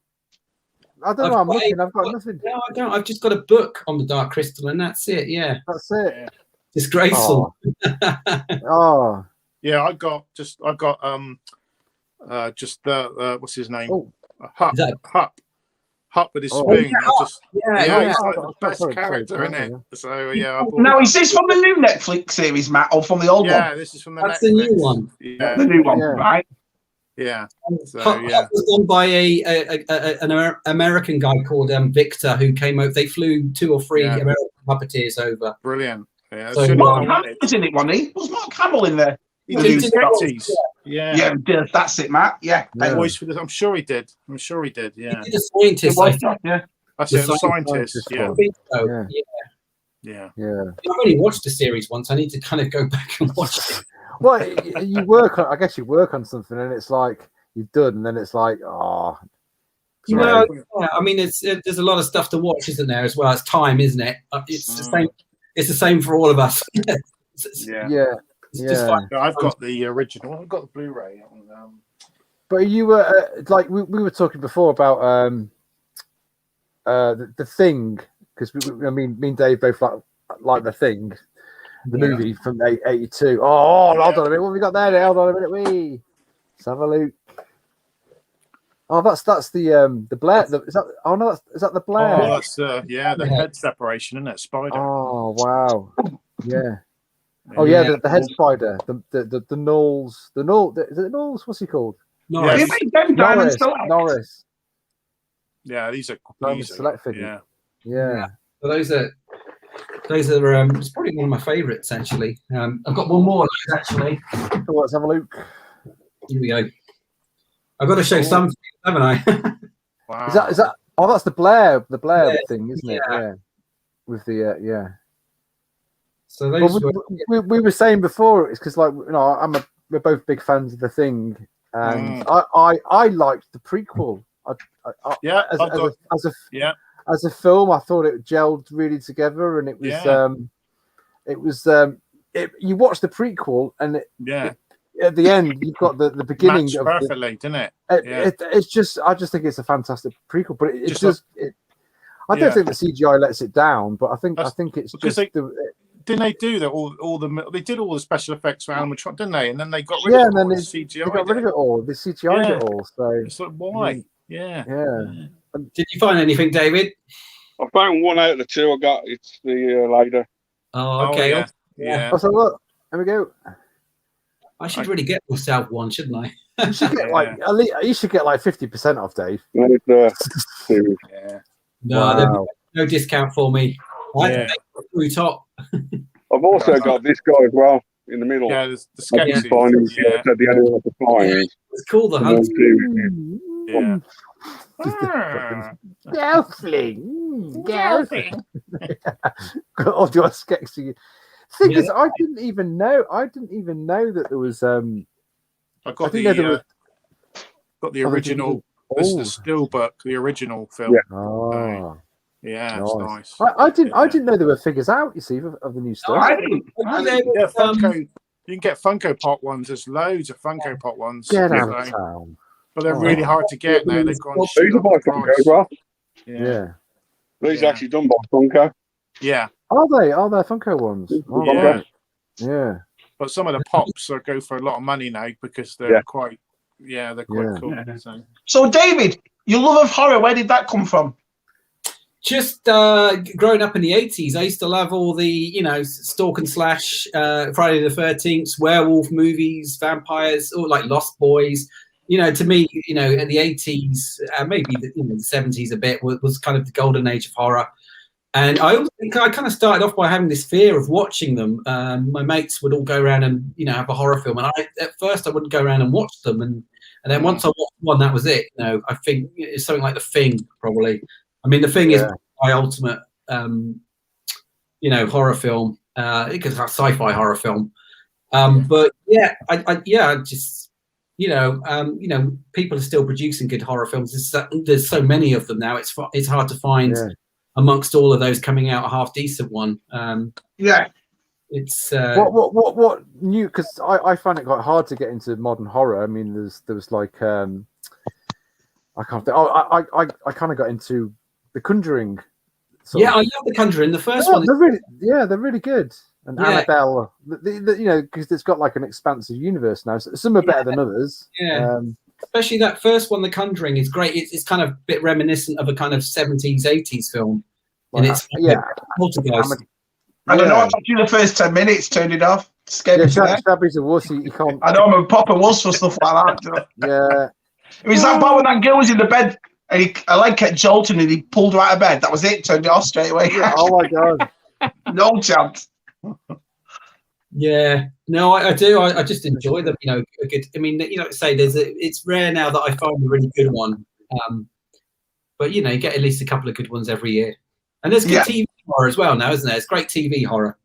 I don't know. I'm looking. I've got nothing. No, I don't. I've just got a book on the Dark Crystal, and that's it. Yeah, that's it. Disgraceful. Oh. Yeah, I got just the what's his name? Hup with his spoon. He's like the best character, isn't it? So now, is this from the new Netflix series, Matt, or from the old one? Yeah, this is from the Netflix. That's the new one. Yeah, the new one, right? Yeah. Hup was done by an American guy called Victor, who came over. They flew 2 or 3 American puppeteers over. Brilliant. Yeah, so Mark Hamill was in it, wasn't he? Was Mark Hamill in there? Yeah, that's it, Matt. Yeah. Voice for this. I'm sure he did. Yeah. He did a scientist. That's a scientist. Yeah. I think so. Yeah. I've only watched the series once. I need to kind of go back and watch it. Well, you work on. I guess you work on something, and it's like you've done, and then it's like, oh. Well, I mean, there's a lot of stuff to watch, isn't there? As well, it's time, isn't it? It's the same. It's the same for all of us. I've got the original. I've got the Blu-ray. But you were like we were talking before about the Thing, because me and Dave both like the Thing, the movie from '82. Oh, hold on a minute. What have we got there? Hold on a minute. Let's have a look. Oh, that's the Blair. Is that? Oh no, is that the Blair? Oh, that's the head separation, isn't it? Spider. Oh wow, yeah. Oh yeah, the head spider, the Knowles, is it Knowles? What's he called? Norris. Norris. Yeah, these are select figures. Yeah. So those are it's probably one of my favourites actually. I've got one more actually. So let's have a look. Here we go. I've got to show something, haven't I? Wow. Is that? Oh, that's the Blair thing, isn't it? Yeah. With the So those we were saying before, it's because we're both big fans of the Thing, and I liked the prequel. As a film, I thought it gelled really together, and it was you watch the prequel and at the end you've got the beginning of perfectly, didn't it? It's just I just think it's a fantastic prequel, but I don't think the CGI lets it down, but I think it's just didn't they do that? They did all the special effects for Animatronic, didn't they? And then they got rid of the CGI. They got rid of it all. They CGI'd it all. So it's like, why? Yeah. Did you find anything, David? I found one out of the two I got. It's the Later. Oh, okay. Yeah. So look, there we go. I should really get myself one, shouldn't I? You should get at least you should get 50% off, Dave. No discount for me. Top. I've also got this guy as well in the middle. Yeah, the Skeksis. At the end of the flying. It's called the Hunt. Gelfling. Oh, do I Skeksis? Thing is, I didn't even know that there was. I got the original. This is the Steelbook, the original film. Yeah, it's nice. I didn't know there were figures out. You see, of the new stuff. Funko. You can get Funko Pop ones. There's loads of Funko Pop ones. Get out of town. But they're really hard to get now. They've gone. These are by Funko as well. Yeah. These are actually done by Funko. Yeah. Are they Funko ones? Yeah. But some of the pops go for a lot of money now because they're quite cool. So David, your love of horror, where did that come from? Just growing up in the 80s, I used to love all the, stalk and slash, Friday the 13th, werewolf movies, vampires, or like Lost Boys. To me, in the 80s, maybe the 70s a bit was kind of the golden age of horror. And I kind of started off by having this fear of watching them. My mates would all go around and, have a horror film. And at first I wouldn't go around and watch them. And then once I watched one, that was it. I think it's something like The Thing, probably. I mean, The Thing is my ultimate, horror film, because it's a sci-fi horror film. But I just, people are still producing good horror films. There's so many of them now. It's hard to find amongst all of those coming out a half decent one. It's what new? Because I find it quite hard to get into modern horror. I mean, there was like I can't think. I kind of got into The Conjuring. I love The Conjuring. The first one. They're really good. And Annabelle, because it's got like an expansive universe now. So some are better than others. Yeah. Especially that first one, The Conjuring, is great. It's kind of a bit reminiscent of a kind of 70s, 80s film. And it's poltergeist. I don't know. I watched you the first 10 minutes, turned it off. Scared me. Shabby's a wuss. You can't. I know, I'm a proper wuss for stuff like that. Yeah. It was that part when that girl was in the bed and I kept jolting and he pulled her out of bed. That was it. Turned it off straight away. Oh my God. No chance. Yeah, no, I do. I just enjoy them. A good. I mean, say it's rare now that I find a really good one. But you get at least a couple of good ones every year. And there's good TV horror as well now, isn't there? It's great TV horror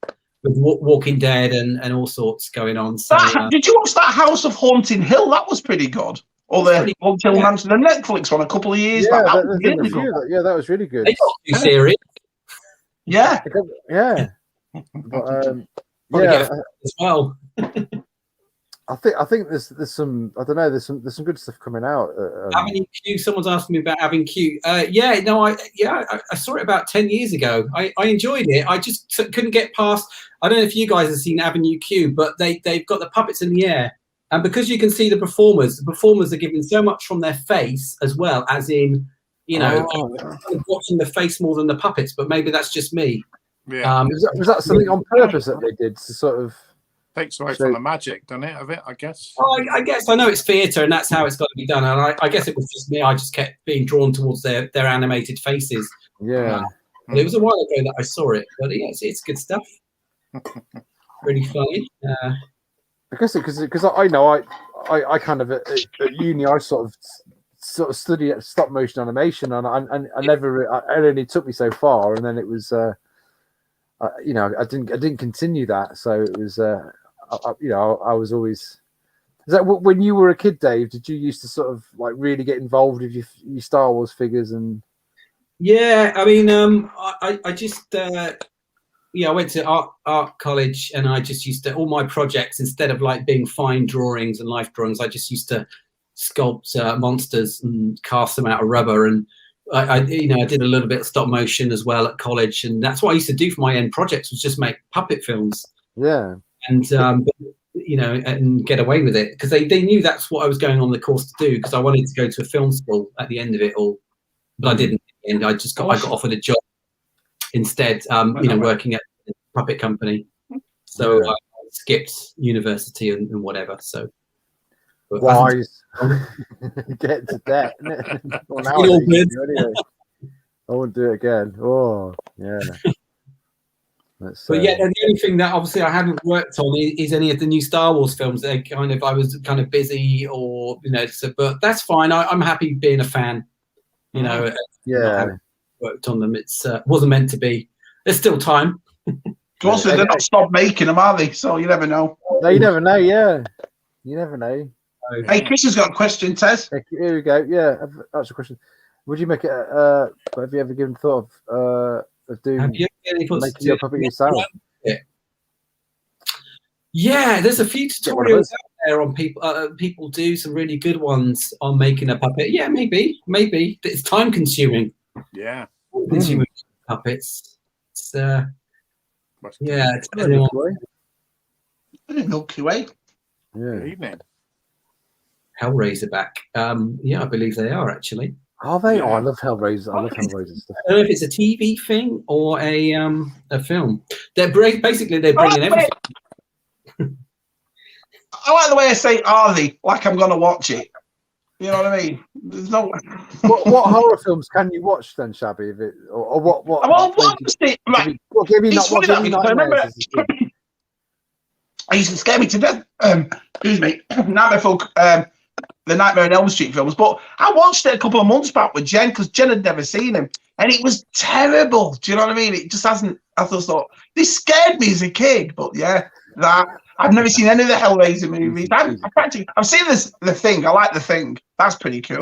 with Walking Dead and all sorts going on. So, did you watch that House of Haunting Hill? That was pretty good. Or the Haunting Mansion, the Netflix one, a couple of years back. That was really good. That was really good. They got a new series. Yeah. But, as well. I think there's some there's some good stuff coming out. Avenue Q. Someone's asking me about Avenue Q. I saw it about 10 years ago. I enjoyed it. I just couldn't get past. I don't know if you guys have seen Avenue Q, but they've got the puppets in the air And because you can see the performers are giving so much from their face as well, as in, watching the face more than the puppets. But maybe that's just me. Yeah. Was that something on purpose that they did to sort of takes away from the magic, doesn't it? Of it, I guess. Well, I guess I know it's theatre, and that's how it's got to be done. And I guess it was just me. I just kept being drawn towards their animated faces. Yeah. But it was a while ago that I saw it, but yeah, it's good stuff. Really funny. I guess because I know I kind of at uni I sort of studied stop motion animation, and I never it only took me so far, and then it was I didn't continue that, so it was I was always. Is that when you were a kid, Dave? Did you used to sort of like really get involved with your Star Wars figures and? Yeah, I mean, I just I went to art college, and I just used to all my projects, instead of like being fine drawings and life drawings, I just used to sculpt monsters and cast them out of rubber. And I did a little bit of stop motion as well at college, and that's what I used to do for my end projects, was just make puppet films. Yeah, and and get away with it, because they knew that's what I was going on the course to do, because I wanted to go to a film school at the end of it all, but I didn't. And I got offered a job instead, working at a puppet company. So I skipped university and whatever. So wise, get to that. Well, anyway. I won't do it again. Oh yeah. But yeah, the only thing that obviously I haven't worked on is any of the new Star Wars films. I was kind of busy, or but that's fine. I'm happy being a fan. Worked on them. It's wasn't meant to be. There's still time. Also, they're not stopped making them, are they? So you never know. No, you never know. Yeah, you never know. Hey, Chris has got a question, Tez. Here we go. Yeah, that's a question. Would you make it? Have you ever given thought of doing making your puppet yourself? Yeah, there's a few tutorials out there on people do some really good ones on making a puppet. Yeah, maybe it's time consuming. Yeah, consuming puppets. It's it's Milky Way. Yeah. Good evening. Hellraiser back. I believe they are actually. Are they? Yeah. Oh, I love Hellraiser. I love Hellraiser stuff. I don't know if it's a TV thing or a film. They're bringing everything. I like the way I say "are they," like I'm going to watch it. You know what I mean? There's no. What horror films can you watch then, Shabby? If it or what? Well, I remember. It used to scare me to death. Excuse me, Nightmare Folk. The Nightmare on Elm Street films, but I watched it a couple of months back with Jen, because Jen had never seen him, and it was terrible. Do you know what I mean? It just hasn't. I just thought this scared me as a kid, but yeah, that I've never seen any of the Hellraiser movies. I've seen the Thing. I like the Thing. That's pretty cool.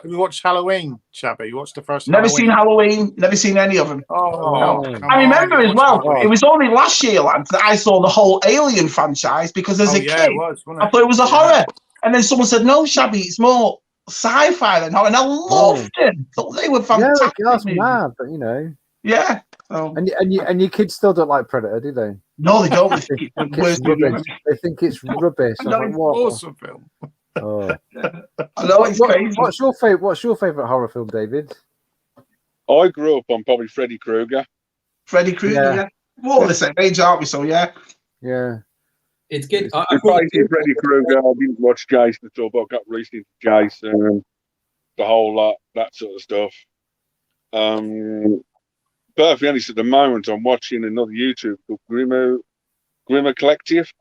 We watched Halloween, Shabby. You watched the first. Never seen Halloween. Never seen any of them. Oh, no. I remember as well. It was only last year, lads, that I saw the whole Alien franchise, because as a kid, I thought it was a horror. And then someone said, "No, Shabby, it's more sci-fi than horror." And I loved them. Thought they were fantastic. Yeah, that's mad, but Yeah. So. And your kids still don't like Predator, do they? No, they don't. They think it's rubbish. Awesome film. Oh. I know it's crazy. What's your favorite horror film, David? I grew up on probably Freddy Krueger. Freddy Krueger, yeah. We're all the same age, aren't we? So yeah. Yeah. It's good. Freddy Krueger. I didn't watch Jason at all, but I got released into Jason, the whole lot, that sort of stuff. Perfectly honest, at the moment, I'm watching another YouTube called Grimmer Collective.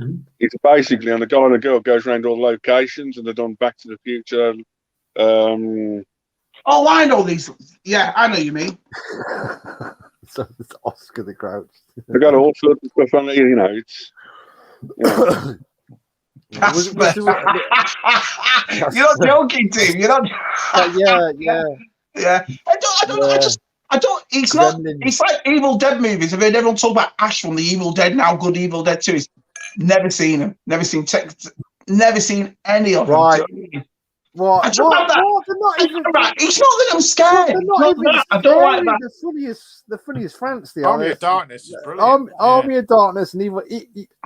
Mm-hmm. It's basically on a guy and a girl goes around all the locations, and they've done Back to the Future. Oh, I know these. Yeah, I know you mean. So it's Oscar the Grouch. They got all sorts of stuff on it, it's. Yeah. You're not joking, Tim. You're not. Yeah. I don't. It's not. It's like Evil Dead movies. I've heard everyone talk about Ash from the Evil Dead. Now, good Evil Dead 2 is. Never seen them. Never seen any of them. Right. What? It's not that I'm scared. I don't like that. The funniest France. The Army of Darkness is brilliant. Army of Darkness and Evil.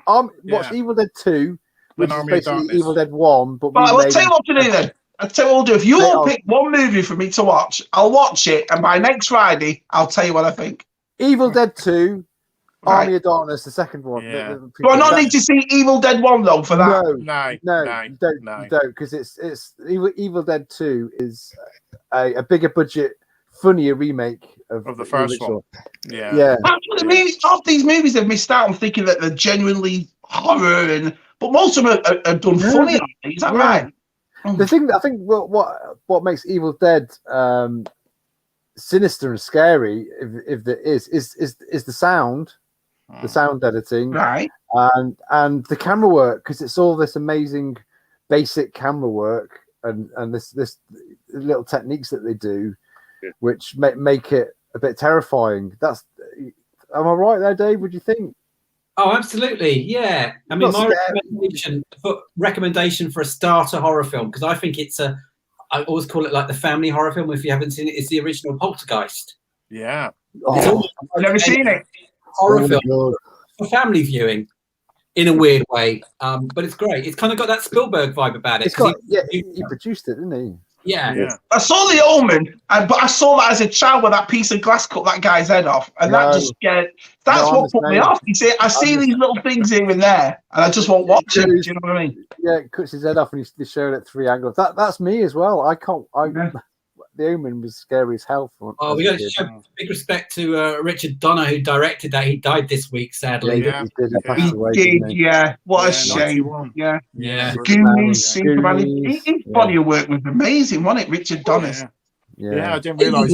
Watch Evil Dead 2, which is basically Evil Dead 1. But I'll tell you what to do then. I'll tell you what we'll do. If you all pick one movie for me to watch, I'll watch it, and by next Friday, I'll tell you what I think. Evil Dead 2, Army of Darkness, the second one. Yeah. Do I not need to see Evil Dead 1 though for that? No, you don't, because it's Evil Dead 2 is a bigger budget, funnier remake of the first one. Yeah. Half these movies have missed out on thinking that they're genuinely horror, but most of them are done funny. Is that right? The thing that I think what makes Evil Dead sinister and scary, if there is the sound, the sound editing, right, and the camera work, because it's all this amazing basic camera work and this little techniques that they do, which make it a bit terrifying. Am I right there, Dave? Would you think? Oh, absolutely, yeah. I mean, my recommendation for a starter horror film, because I think I always call it like the family horror film. If you haven't seen it, it's the original Poltergeist. Yeah, I've never seen it. Horror film for family viewing, in a weird way, but it's great. It's kind of got that Spielberg vibe about it. He produced it, didn't he? Yeah. I saw The Omen, but I saw that as a child where that piece of glass cut that guy's head off, and that just scared. That's what put me off. You see, I see these little things here and there, and I just won't watch it. Do you know what I mean? Yeah, it cuts his head off, and he's showing it 3 angles. That's me as well. I can't. The Omen was scary as hell. We got to show big respect to Richard Donner, who directed that. He died this week, sadly. He did. What a shame. 91. Yeah. Goonies, his body of work was amazing, wasn't it, Richard Donner? Yeah, I didn't realise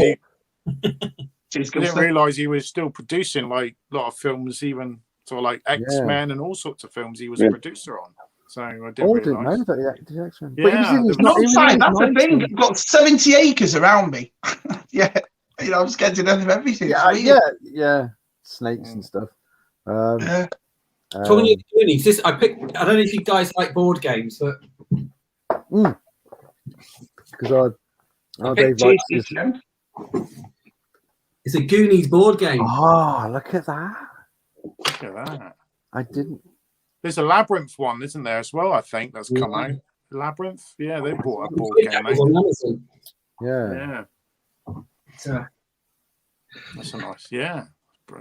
he was still producing like a lot of films, even sort of like X-Men and all sorts of films he was a producer on. So I didn't know that the X-Men. That's the thing. I've got 70 acres around me. I'm scared to death of everything. Yeah. Snakes and stuff. Talking of Goonies, I don't know if you guys like board games, but because Dave likes this. It's a Goonies board game. Oh, look at that! Look at that! I didn't. There's a Labyrinth one, isn't there, as well? I think that's come out. Labyrinth, they bought a board game. Yeah. That's a nice,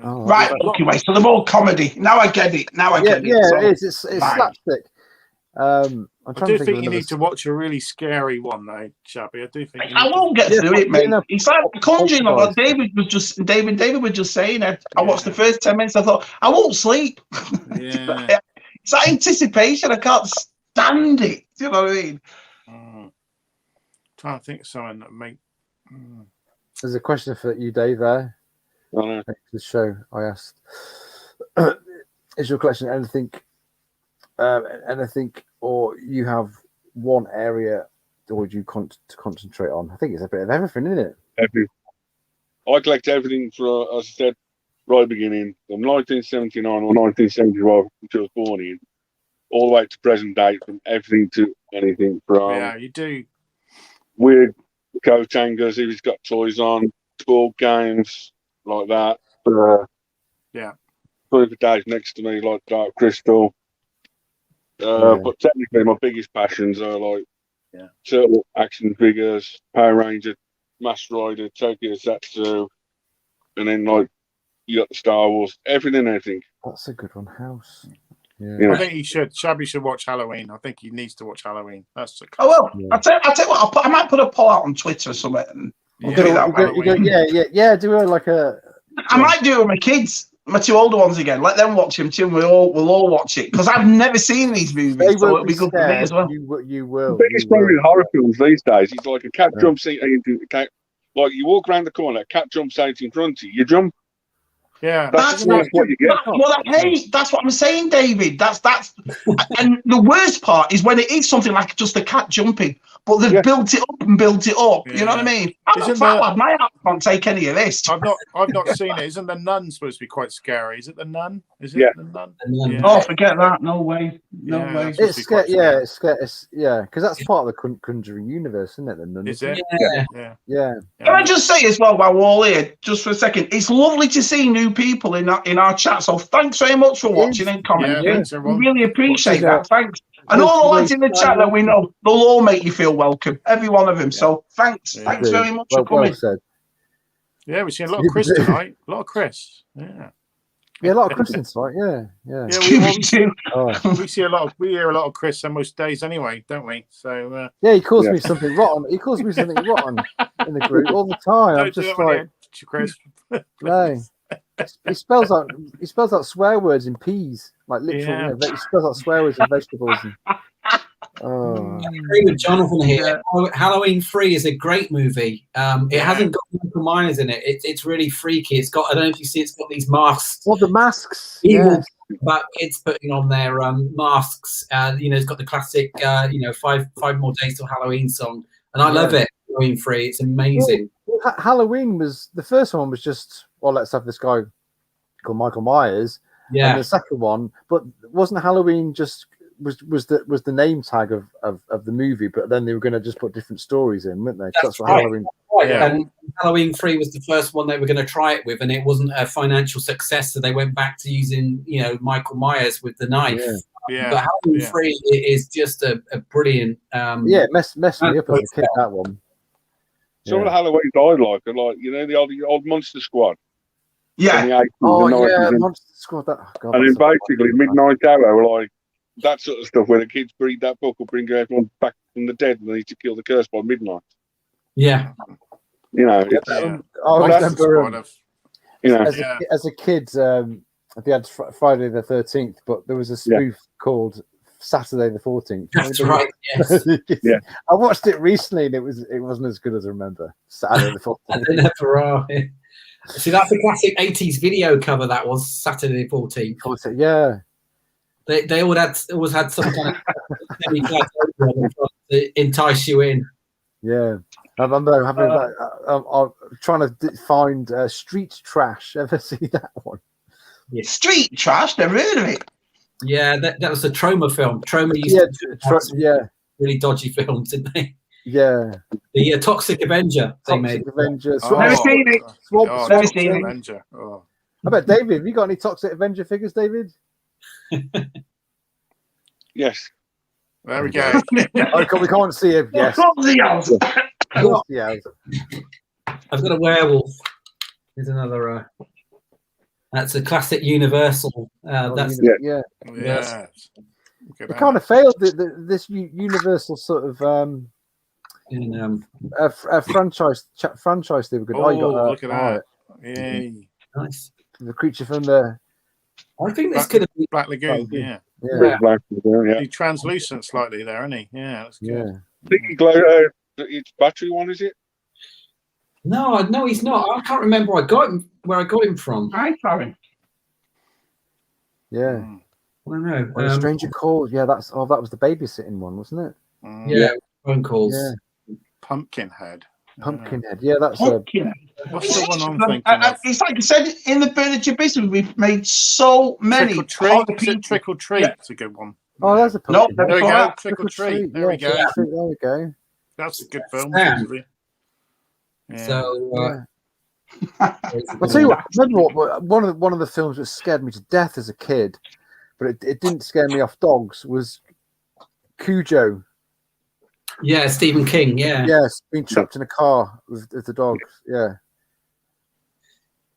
Oh, right, okay, wait. So they're all comedy. Now I get it. It's slapstick. I do think you need to watch a really scary one, though, Shabby. I do think I won't get through it, mate. It's like Conjuring. Like David was just saying. I watched the first 10 minutes. I thought I won't sleep. It's that anticipation. I can't stand it. Do you know what I mean? Trying to think of something that make. There's a question for you, Dave. There. The show I asked. Is your collection anything, or you have one area, or would you to concentrate on? I think it's a bit of everything, isn't it? I collect everything from, as I said, right at the beginning, from 1979 or 1975, which I was born in, all the way to present date, from everything to anything. From you do. Weird coat hangers, if he's got toys on, board games, like that. Put for days next to me, like Dark Crystal. But technically, my biggest passions are like Turtle action figures, Power Ranger, Master Rider, Tokyo Satsu, and then like you got the Star Wars, everything. That's a good one. House. I think Shabby should watch Halloween. I think he needs to watch Halloween. That's I'll tell you what. I might put a poll out on Twitter or something. And we'll do that. Do it like a. I might do it with my kids. My 2 older ones again. Let them watch him too. We'll all watch it because I've never seen these movies, so it'll be good for me as well. You will. The biggest problem with horror films these days is like a cat jumps in, like you walk around the corner, a cat jumps out in front of you, you jump. Yeah, that's what you get. That's what I'm saying, David. That's and the worst part is when it is something like just a cat jumping, but they've built it up and built it up. You know what I mean? I'm a fat lad. My house can't take any of this. I've not seen it. Isn't the Nun supposed to be quite scary? Is it the Nun? Is it the Nun? Yeah. Oh, forget that. No way. No way. It's scary. Yeah, it's scary. Yeah, because that's part of the Conjuring universe, isn't it? The Nun. Is it? Yeah. Can I just say as well, while we're all here, just for a second, it's lovely to see new people in our chat. So thanks very much for watching and commenting. We really appreciate that. Thanks. And all the lads in the chat that we know, they'll all make you feel welcome. Every one of them. Yeah. So thanks very much for coming. Well said. Yeah, we've seen a lot of Chris tonight. A lot of Chris. Yeah. Yeah, a lot of Chris tonight. Yeah. We hear a lot of Chris on most days anyway, don't we? So yeah, he calls me something rotten. He calls me something rotten in the group all the time. I'm just like, Chris. No. He spells out swear words in peas, like literally. He spells out swear words in vegetables. I agree with Jonathan here. Halloween 3 is a great movie. It hasn't got Michael Myers in it. It's really freaky. It's got, I don't know if you see, it's got these masks. Well, the masks. Evil, but it's putting on their masks. It's got the classic, 5 More Days Till Halloween song, and I love it. Halloween 3, it's amazing. Well, Halloween was the first one was just, well, let's have this guy called Michael Myers. Yeah. And the second one, but wasn't Halloween just was the name tag of the movie, but then they were going to just put different stories in, weren't they? That's what Halloween. Right. Yeah. And Halloween 3 was the first one they were going to try it with, and it wasn't a financial success, so they went back to using Michael Myers with the knife. Yeah. But Halloween 3 is just a brilliant. Messed me up as a kid, that one. Some of the Halloweens I like are like the old Monster Squad. Yeah. In the 80s and 90s. Monster Squad. And then basically Midnight Arrow, like that sort of stuff where the kids read that book will bring everyone back from the dead and they need to kill the curse by midnight. Yeah. I remember, as a kid, they had Friday the 13th, but there was a spoof called Saturday the 14th. That's right. Yes. Yeah. I watched it recently and it wasn't as good as I remember. Saturday the 14th. They never are. See, that's a classic 80s video cover. That was Saturday the 14th. Yeah. They always had some kind of to entice you in. Yeah. I remember having I'm trying to find Street Trash. Ever see that one? Yeah. Street Trash? Never heard of it. Yeah, that was a Troma film. Troma used to do really dodgy films, didn't they? Yeah. The Toxic Avenger they made. Avenger. Never seen it. Never seen it. Avenger. Oh. I bet David, have you got any Toxic Avenger figures, David? Yes. There we go. We can't see him. Yes. I've got a werewolf. There's another. That's a classic Universal. That's It kind of failed this Universal sort of franchise they were good. Look at that! Yay! Nice. The creature from the. I think this could have been Black Lagoon. Yeah. He's translucent slightly there, isn't he? Yeah, that's good. Yeah. It's battery one, is it? No, he's not. I can't remember where I got him from. Hi, Karen. Yeah. I don't know. When a Stranger Calls. Yeah, that was the babysitting one, wasn't it? Yeah, phone calls. Yeah. Pumpkinhead. Pumpkinhead. Yeah, that's Pumpkinhead. What's the one I'm thinking of? It's like I said in the furniture business, we've made so many. Trick or Treat. It's a good one. Oh, that's a pumpkin. There we go. Trick or Treat. There we go. There we go. That's a good film. Yeah. So I'll tell you what. Remember one of the films that scared me to death as a kid, but it didn't scare me off dogs, was Cujo. Yeah, Stephen King. Yeah. Yes, being trapped in a car with the dogs. Yeah.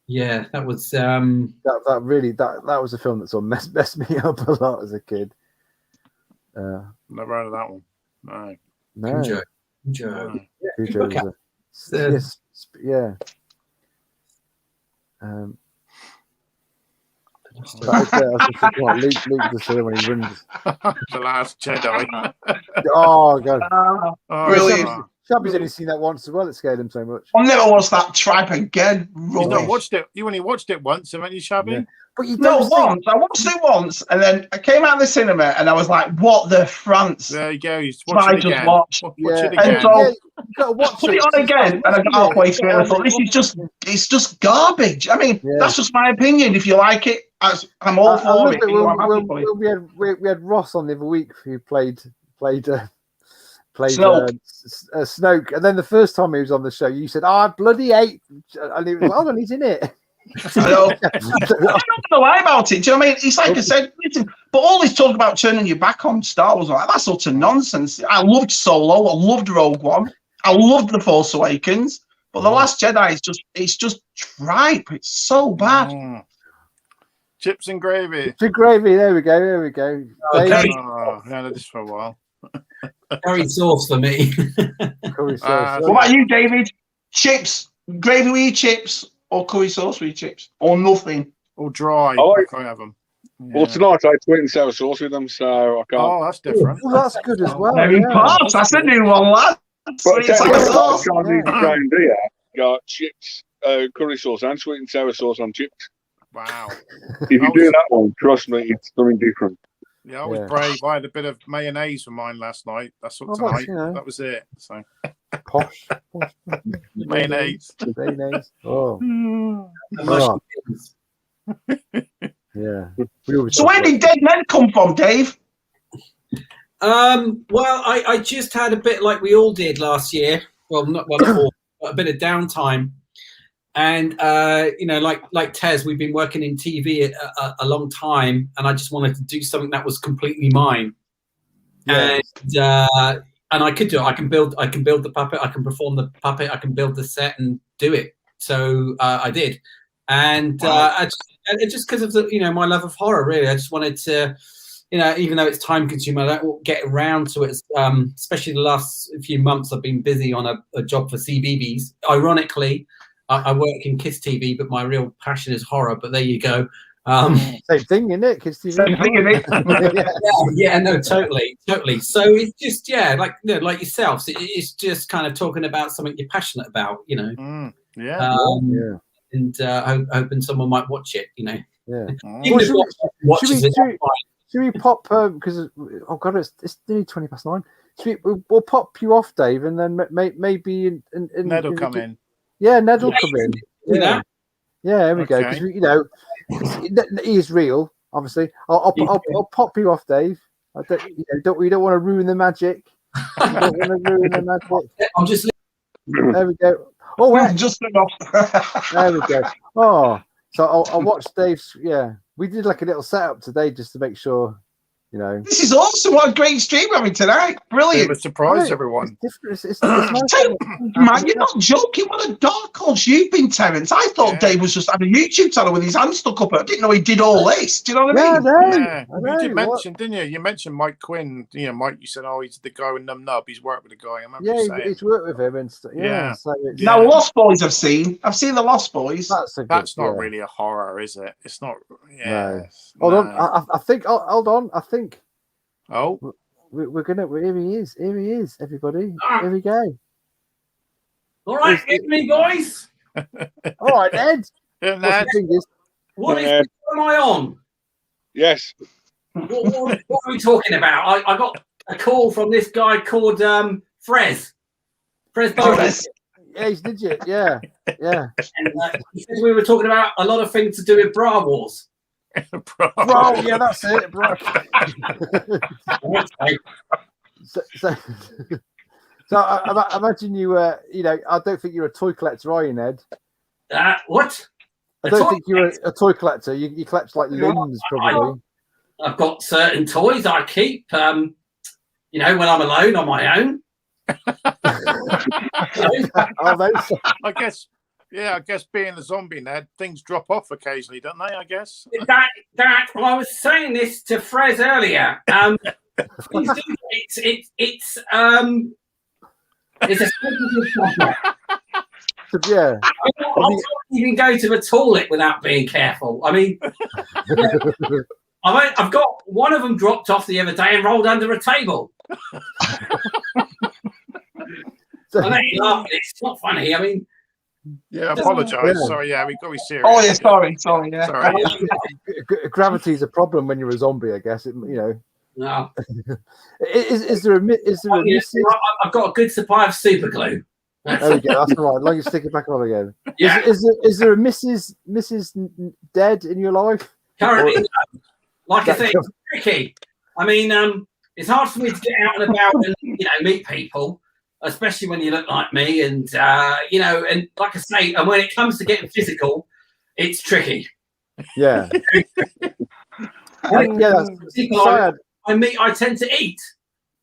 Yeah, that was that was a film that sort of messed me up a lot as a kid. Never heard of that one. No. Cujo. Cujo. Yeah. Luke the scene when he runs. The Last Jedi. Oh god! Brilliant. Shabby's only seen that once as well. It scared him so much. I'll never watch that tripe again. You've not watched it. You only watched it once, haven't you, Shabby? Yeah. But you once. I watched it once, and then I came out of the cinema, and I was like, "What the France?" There you go. You watch it again. Watch it again. And so put it on again, and I got halfway through, and I thought, "It's just garbage." I mean, that's just my opinion. If you like it, I'm all for it. We had Ross on the other week who played Snoke. And then the first time he was on the show, you said, "I bloody hate," and he was like, "Oh, and he's in it." I don't know why about it. Do you know what I mean? It's like I said, listen, But all this talk about turning your back on Star Wars, like, that's utter nonsense. I loved Solo. I loved Rogue One. I loved The Force Awakens. But The Last Jedi it's just tripe. It's so bad. Chips and gravy. Chips and gravy. There we go. Okay. Yeah, this for a while. Curry sauce for me. Curry sauce. What about you, David? Chips, gravy with your chips, or curry sauce with your chips, or nothing, or dry. I can't have them. Yeah. Well, tonight I had sweet and sour sauce with them, so I can't. Oh, that's different. Oh, that's good as well. Very posh. That's a new one, lad. But I can't leave the ground here. Got chips, curry sauce, and sweet and sour sauce on chips. Wow. If you do that one, trust me, it's something different. Yeah, I was brave. I had a bit of mayonnaise for mine last night. That's what tonight. That was it. So posh. Mayonnaise. Oh. Yeah. So where did Dead Ned come from, Dave? Well, I just had a bit like we all did last year. Well, not all, but a bit of downtime. And like Tez, we've been working in TV a long time, and I just wanted to do something that was completely mine. Yes. And I could do it. I can build the puppet. I can perform the puppet. I can build the set and do it. So I did, and just because of my love of horror, really, I just wanted to, even though it's time consuming, I don't get around to it. Especially the last few months, I've been busy on a job for CBeebies. Ironically, I work in KITT TV, but my real passion is horror. But there you go. Same thing, isn't it? KITT TV. Same thing, isn't it? yeah, no, totally. So it's just like yourselves. It's just kind of talking about something you're passionate about, And hoping someone might watch it, Yeah. Should we pop? Because it's nearly 20:09. We'll pop you off, Dave, and then maybe Ned will come in. Yeah, Ned will come in. Yeah, there we go. Because he is real. Obviously, I'll pop you off, Dave. We don't want to ruin the magic. Don't want to ruin the magic. I'm just. There we go. Oh, just enough. There we go. Oh, so I'll watch Dave's. Yeah, we did like a little setup today just to make sure. This is awesome. What a great stream we're having tonight. Brilliant. It surprised everyone. It's man, you're not joking. What a dark horse you've been, Terence. I thought Dave was just having a YouTube channel with his hand stuck up. I didn't know he did all this. Do you know what I mean? You did mention, didn't you? You mentioned Mike Quinn. Mike, you said, he's the guy with Num Nub. He's worked with the guy. I remember you saying. He's worked with him and stuff. Yeah. So now, Lost Boys I've seen. I've seen the Lost Boys. That's not really a horror, is it? It's not. Yeah. No. Hold on. I think. Hold on. I think. Oh, we're gonna. Here he is. Here he is. Everybody. Here we go. All right, me boys. All right, Ned. Ned. What am I on? Yes. What are we talking about? I got a call from this guy called Frez. Frez Bowles. Yeah, he's legit. Yeah. And, he said we were talking about a lot of things to do with Bra Wars. Bro, yeah, that's it, bro. So I imagine you. I don't think you're a toy collector, are you, Ned? What? I don't think you're a toy collector. You collect like limbs, probably. I've got certain toys I keep. When I'm alone on my own. I guess. Yeah, I guess being a zombie, Ned, things drop off occasionally, don't they? I guess. That I was saying this to Frez earlier. It's a sensitive topic. Yeah. I can't even go to the toilet without being careful. I mean, I've got one of them dropped off the other day and rolled under a table. I know you laugh, it's not funny. I mean. Yeah, I apologise. Sorry, we got to be serious. Oh, yeah, sorry, yeah. Sorry. Gravity's a problem when you're a zombie, I guess. No. Is there a Mrs.? I've got a good supply of super glue. There we go. That's all right. As long as you stick it back on again. Yeah. Is there a Mrs. Dead in your life? Currently, like I said, it's tricky. I mean, it's hard for me to get out and about and meet people. Especially when you look like me, and and like I say, and when it comes to getting physical, it's tricky. Yeah. Yeah, I tend to eat.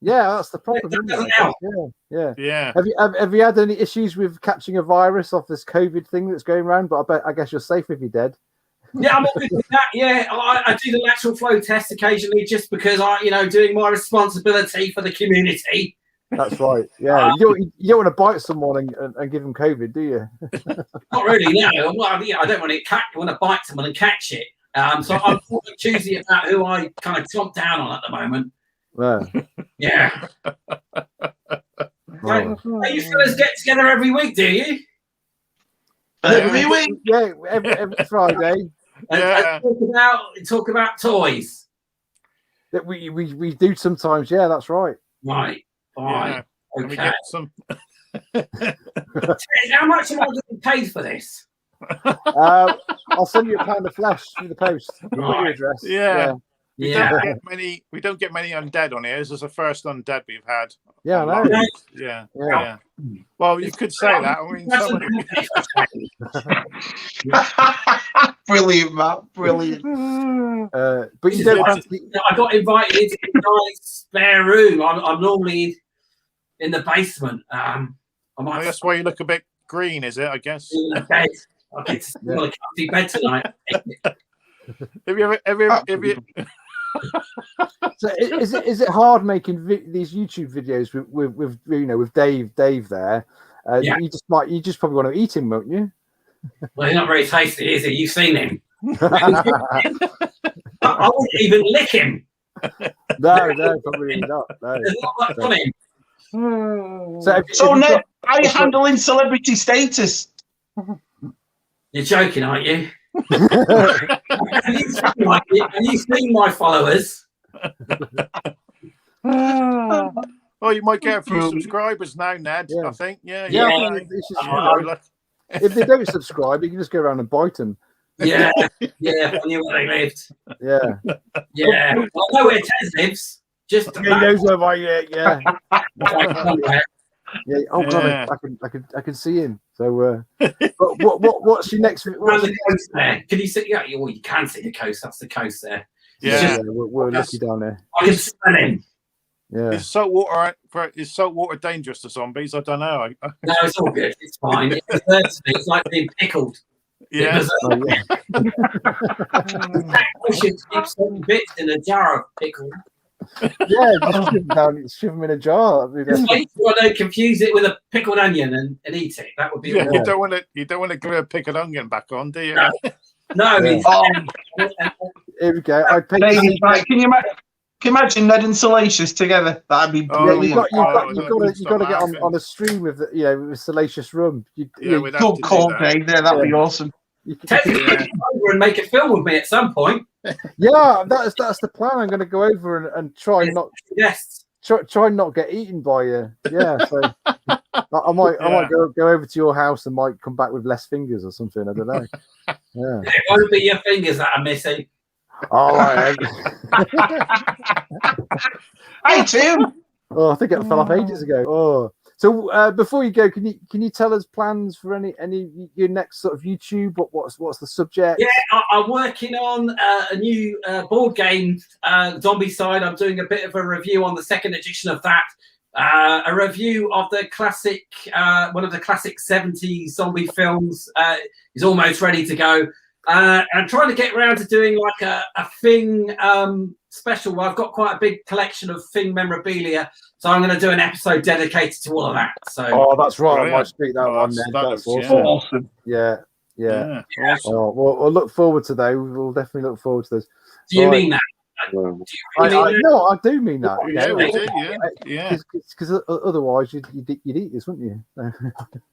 Yeah, that's the problem. That doesn't help. Yeah. Have you had any issues with catching a virus off this COVID thing that's going around? But I guess you're safe if you're dead. Yeah, I'm all good with that. Yeah, I do the lateral flow test occasionally just because doing my responsibility for the community. That's right. Yeah, you don't want to bite someone and give them COVID, do you? Not really. No. Well, yeah, I don't want to bite someone and catch it. So I'm choosy about who I kind of chomp down on at the moment. Yeah. You fellas get together every week, do you? Every week? Yeah, every Friday. And talk about toys. That we do sometimes. Yeah, that's right. Right. Yeah. Okay. We get some... How much am I getting paid for this? I'll send you £1 of flesh through the post. Your address. Yeah. We don't get many undead on here. This is the first undead we've had. Yeah, I know. Yeah. Well, you could say that. I mean, Brilliant, Matt. Brilliant. But you don't I got invited into a nice spare room. I'm normally in the basement. That's why you look a bit green, is it? I guess. In the bed. I get to sleep on a comfy bed tonight. Have you So is it hard making these YouTube videos with Dave there? You just probably want to eat him, won't you? Well, he's not very tasty, is he? You've seen him. I wouldn't even lick him. No, probably not. No. There's not much on him. So Ned, how are you handling celebrity status? You're joking, aren't you? Have you seen my followers? Well, you might get a few subscribers now, Ned. I think. Yeah. If they don't subscribe, you can just go around and bite them. Yeah. I knew where they lived. Yeah. I know where Tez lives. Just he knows where yeah. Yeah. Oh God, Yeah. I can see him. So, what's your next? Around the coast there. Can you see? Yeah, you can see the coast. That's the coast there. Yeah, we're lucky down there. I can smell him. Yeah. Is saltwater dangerous to zombies? I don't know. No, it's all good. It's fine. It's like being pickled. Yeah. We should keep some bits in a jar of pickle. Yeah, just shove them in a jar. I don't confuse it with a pickled onion and eat it. That would be. Yeah, you don't want to glue a pickled onion back on, do you? No. Here we go. Can you imagine Ned and Salacious together? That'd be brilliant. You've got to get on a stream with with Salacious Rum. Good call, Dave. That'd be awesome. Take over and make a film with me at some point. Yeah, that's the plan. I'm going to go over and try not get eaten by you. Yeah, so I might go over to your house and might come back with less fingers or something. I don't know. Yeah, it won't be your fingers that are missing. Oh, right. Hey, Tim. Oh, I think it fell off ages ago. Oh. So before you go, can you tell us plans for any your next sort of YouTube? What's the subject? Yeah, I'm working on a new board game, Zombie Side. I'm doing a bit of a review on the second edition of that. A review of the classic, one of the classic 70s zombie films is almost ready to go. I'm trying to get around to doing like a Thing special where I've got quite a big collection of Thing memorabilia. So I'm going to do an episode dedicated to all of that. So that's right. I might speak that one then. That's awesome. Yeah. Awesome. Oh, we'll look forward to those. We'll definitely look forward to those. Do you mean that? No, I do mean that. Yeah, we do. Yeah. Because otherwise you'd eat this, wouldn't you?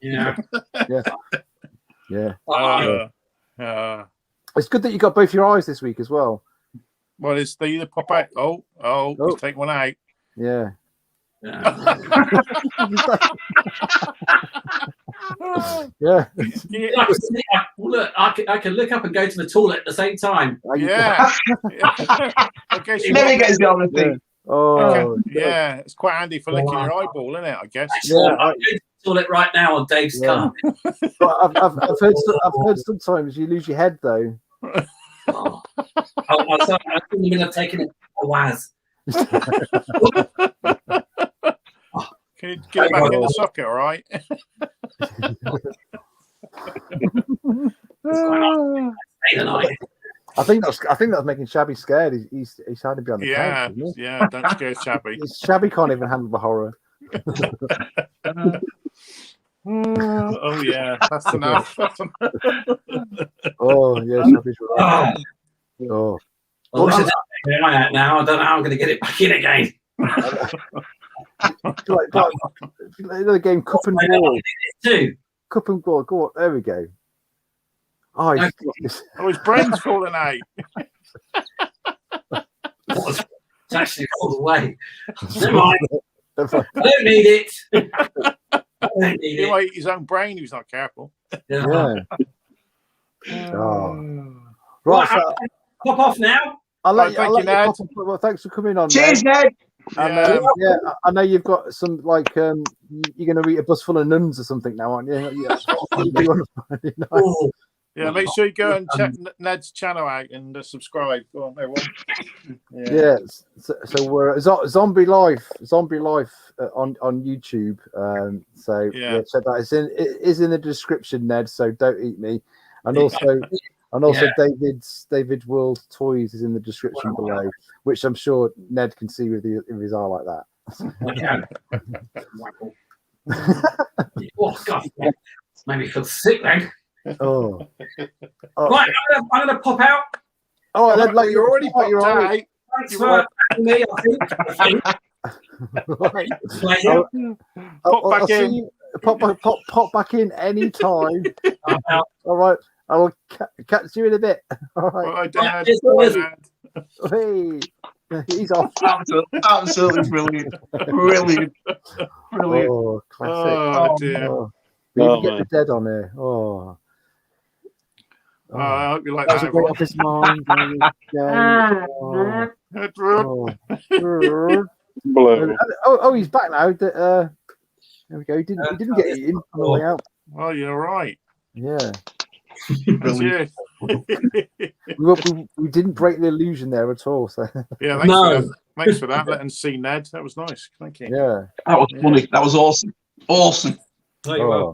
Yeah. Yeah. It's good that you got both your eyes this week as well. Well, it's the pop out. Let's take one out. Yeah. Yeah. Look, I can look up and go to the toilet at the same time. Yeah. Okay. Let me get on the thing. Oh, yeah. It's quite handy for licking your eyeball, isn't it? I guess. Yeah. I'm going to the toilet right now on Dave's car. I've heard sometimes you lose your head though. I'm sorry, I couldn't even have taken it a Waz. Can you get it back in the socket, all right? I think that's making Shabby scared. He's hiding behind the couch. Isn't he? Yeah, don't scare Shabby. Shabby can't even handle the horror. Oh yeah, that's enough. Oh yeah, Shabby's right. Oh. Well, I now. I don't know how I'm going to get it back in again. like the game Cup and Ball. Cup and Ball. Go on, there we go. Oh, his brain's falling out. It's actually all the way. Never mind. I don't need it. He might eat his own brain if he's not careful. Yeah. Right. So, pop off now. I'll let you, Ned. Well, thanks for coming on. Cheers, Ned. And, I know you've got some you're going to eat a bus full of nuns or something now, aren't you? Yeah, make sure you go and check Ned's channel out and subscribe. Go on, everyone. Yeah. So we're Zombie Life on YouTube. So check that. It is in the description, Ned. So don't eat me. And also, David's World Toys is in the description below, which I'm sure Ned can see with his eye like that. Oh God! Made me feel sick then. Oh. Right, I'm gonna pop out. Oh, like you're already popped out. Thanks for having me. I think. Right. Pop back in. Pop back in any time. All right. I will catch you in a bit. All right. Dad. Hey, he's off. Absolutely brilliant. Brilliant. Oh, classic. Oh dear. You get the Dead on here. Oh. I hope you like that. That was off his mind. He's back now. There we go. He didn't get eaten on the way out. Oh, you're right. Yeah. That's we didn't break the illusion there at all. So yeah, thanks for that. Letting see Ned. That was nice. Thank you. Yeah, that was funny. That was awesome. Awesome. Oh.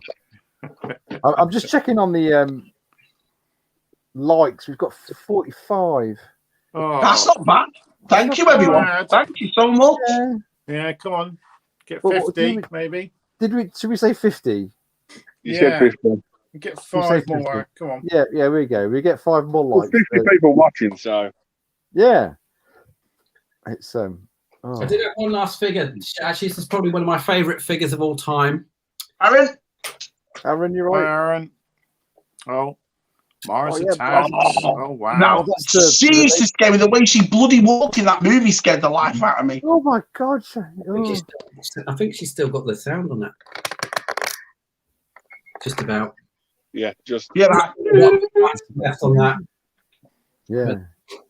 I'm just checking on the likes. We've got 45. Oh, that's not bad. Thank you, everyone. Thank you so much. Yeah, come on. Get 50, maybe. Should we say 50? You said 50. Get 5 more. Come on. Yeah, here we go. We get 5 more likes. 50 people watching, so yeah. It's I did have one last figure. Actually, this is probably one of my favourite figures of all time. Aaron, you're right. Aaron. Oh, Mars Attacks. Oh wow. Now, Jesus, Gary, the way she bloody walked in that movie scared the life out of me. Oh my God. I think she's still got the sound on that. Just about. Yeah, just left on that. Yeah,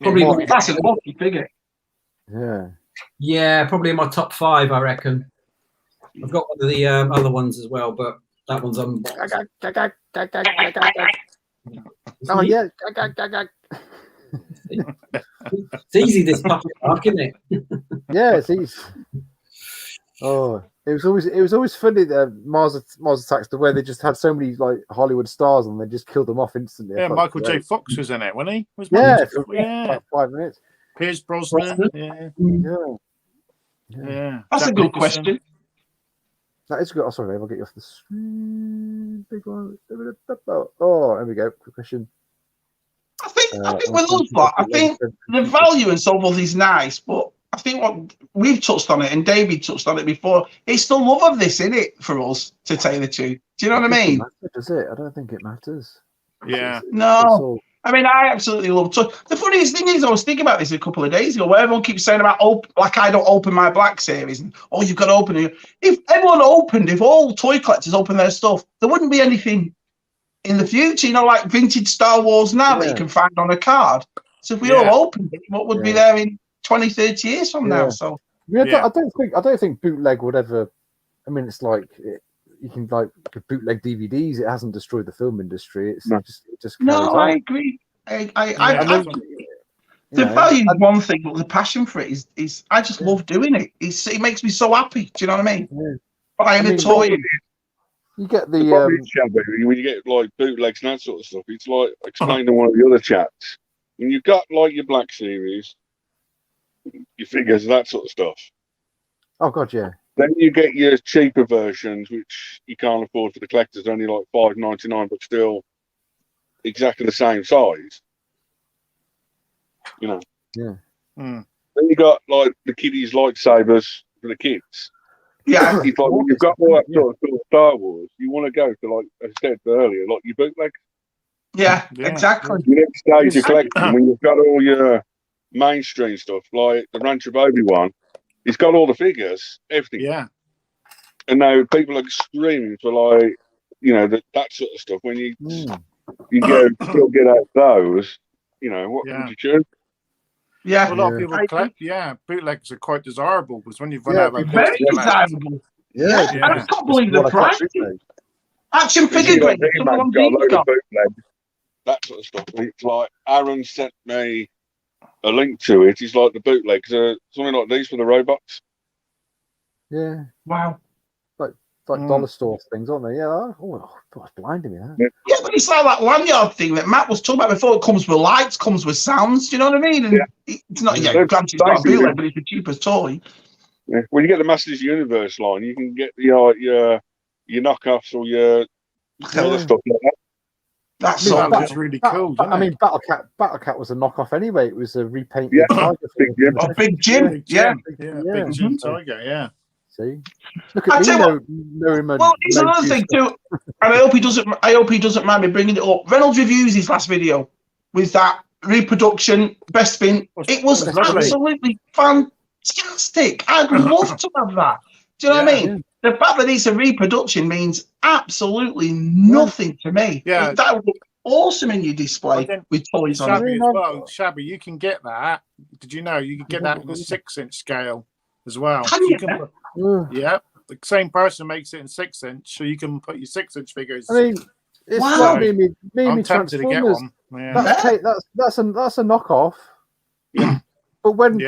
probably that's a lucky figure. Yeah, probably in my top 5, I reckon. I've got one of the other ones as well, but that one's on. Oh yeah. It's easy this puppet mark, isn't it? Yeah, it's easy. Oh. It was always funny that Mars Attacks, the way they just had so many like Hollywood stars and they just killed them off instantly. Yeah, Michael J. Fox was in it, wasn't he? Yeah, about 5 minutes. Pierce Brosnan. Yeah. That's a good question. That is good. Oh, sorry, I'll get you off the screen. Big one. Oh, there we go. Quick question. I think with those, I think the value and so forth is nice, but I think what we've touched on it and David touched on it before, it's the love of this, isn't it, for us, to tell you the truth? Do you know what I mean? Does it? I don't think it matters. Yeah. No. I mean, I absolutely love it. The funniest thing is, I was thinking about this a couple of days ago, where everyone keeps saying about like I don't open my Black series, and you've got to open it. If everyone opened, if all toy collectors open their stuff, there wouldn't be anything in the future, like vintage Star Wars now that you can find on a card. So if we all opened it, what would be there in 20, 30 years from now? So I don't think bootleg would ever. I mean, it's like you can like bootleg DVDs. It hasn't destroyed the film industry. It just no, on. I agree. I The value is one thing, but the passion for it is I just love doing it. It makes me so happy. Do you know what I mean? Yeah. Buying a toy. You get the when you get like bootlegs and that sort of stuff, it's like explaining to one of the other chats. When you've got like your Black Series, your figures, that sort of stuff. Oh god, yeah. Then you get your cheaper versions, which you can't afford for the collectors, only like $5.99, but still exactly the same size. You know. Yeah. Then you got like the kiddies lightsabers for the kids. Yeah. It's like when you've got all that sort of Star Wars, you want to go to, like I said earlier, like your bootlegs. Yeah, exactly. The next stage of collecting, when you've got all your mainstream stuff, like the Ranch of Obi-Wan, it's got all the figures, everything. Yeah. And now people are screaming for like, you know, that sort of stuff. When you go still get out those, you know, what would you choose? Yeah. Well, a lot of people collect. Yeah, bootlegs are quite desirable because when you've run out of very desirable. Yeah. I just can't believe the price. Action figure grade. That sort of stuff. It's like Aaron sent me a link to it. It's like the bootlegs, something like these for the robots. Yeah. Wow. Like dollar store things, aren't they? Yeah. Oh, it's blinding me. That. Yeah, but it's like that lanyard thing that Matt was talking about before. It comes with lights, comes with sounds. Do you know what I mean? And it's not. Yeah, granted, it's not a bootleg, but it's the cheapest toy. Yeah. When you get the Masters Universe line, you can get your knockoffs or your other stuff like that. That's really cool. I mean, Battle Cat was a knockoff anyway. It was a repainted tiger. Big Jim. Big Jim Tiger. Yeah. See, look at me. Well, it's another thing too, and I hope he doesn't mind me bringing it up. Reynolds reviews his last video with that reproduction best spin. It was absolutely fantastic. I'd love to have that. Do you know what I mean? The fact that it's a reproduction means absolutely nothing to me. Yeah, that would look awesome in your display with toys on it. As well. Shabby, you can get that. Did you know you can get that in a 6-inch scale as well? Yeah, the same person makes it in 6-inch, so you can put your 6-inch figures. I mean, it's like me tempted to get one. Yeah. That's a knockoff. Yeah. But when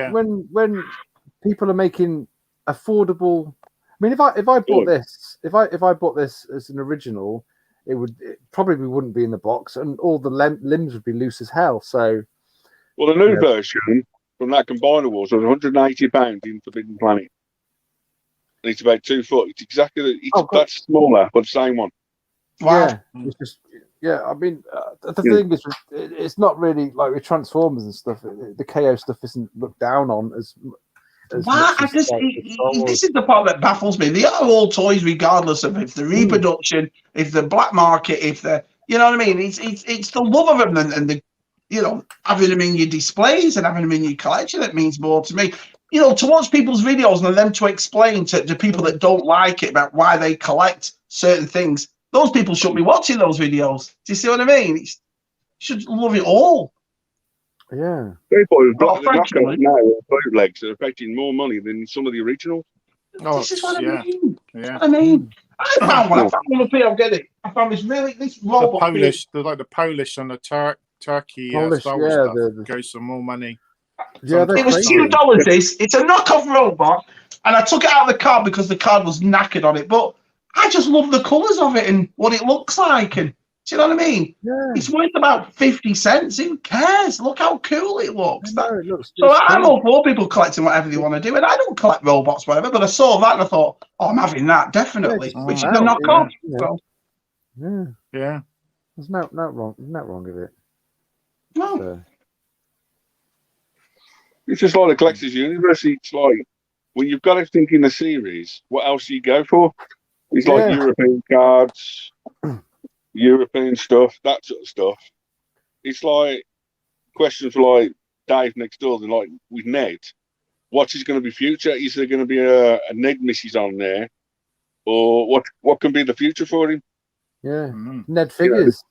people are making affordable, I mean, if I bought this, if I bought this as an original, it probably wouldn't be in the box, and all the limbs would be loose as hell. So, well, the new version from that Combiner Wars was £180 in Forbidden Planet. And it's about 2 foot. It's exactly that's smaller, but the same one. Wow. Yeah, it's just I mean, the thing is, it's not really like with Transformers and stuff. The KO stuff isn't looked down on as wow, this is the part that baffles me. They are all toys, regardless of if the reproduction, if the black market, if the, you know what I mean. It's the love of them and the, you know, having them in your displays and having them in your collection that means more to me. You know, to watch people's videos and them to explain to people that don't like it about why they collect certain things. Those people shouldn't be watching those videos. Do you see what I mean? You should love it all. Yeah. People who've got the knockoffs now bootlegs are fetching more money than some of the originals. Oh, this is what I mean. Yeah. I mean, I found one up here. I'll get it. I found this robot. The Polish and the Turkey Star Wars stuff goes for more money. Yeah, it was $2. It's a knockoff robot, and I took it out of the card because the card was knackered on it. But I just love the colours of it and what it looks like. And do you know what I mean? Yeah. It's worth about 50 cents. Who cares? Look how cool it looks. I'm all for people collecting whatever they want to do, and I don't collect robots, whatever. But I saw that and I thought, I'm having that definitely, which is a knockoff. Yeah. There's no wrong with it. No. So. It's just like the Collector's Universe. It's like when you've got everything in the series, what else do you go for? It's like European cards, European stuff, that sort of stuff. It's like questions for like Dave next door, and like with Ned, what is going to be future? Is there going to be a Ned missus on there, or what can be the future for him? Yeah, Ned figures.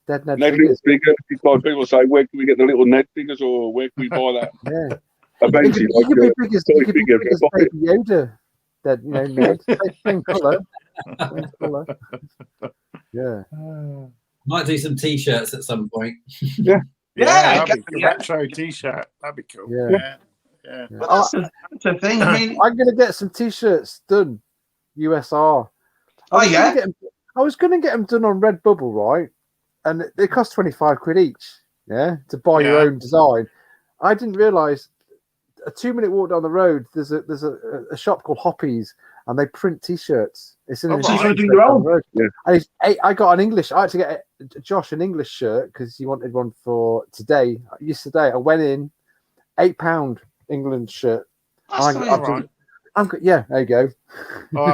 Dead Ned figures. It's like people say, where can we get the little Ned figures, or where can we buy that? Yeah. Eventually, you could be big as Baby Yoda. That, you know, Ned, same colour. Yeah. Might do some T-shirts at some point. Yeah. Yeah, that'd be a retro T-shirt. That'd be cool. Yeah. Well, that's the thing. I mean, I'm gonna get some T-shirts done, USR. I was gonna get them done on Redbubble, right? And they cost £25 each. Yeah, to buy your own design. I didn't realise. A 2-minute walk down the road, there's a shop called Hoppies, and they print T-shirts. It's in And I got an English. I had to get Josh an English shirt because he wanted one for today. Yesterday, I went in, £8 England shirt. Yeah, there you go. Oh,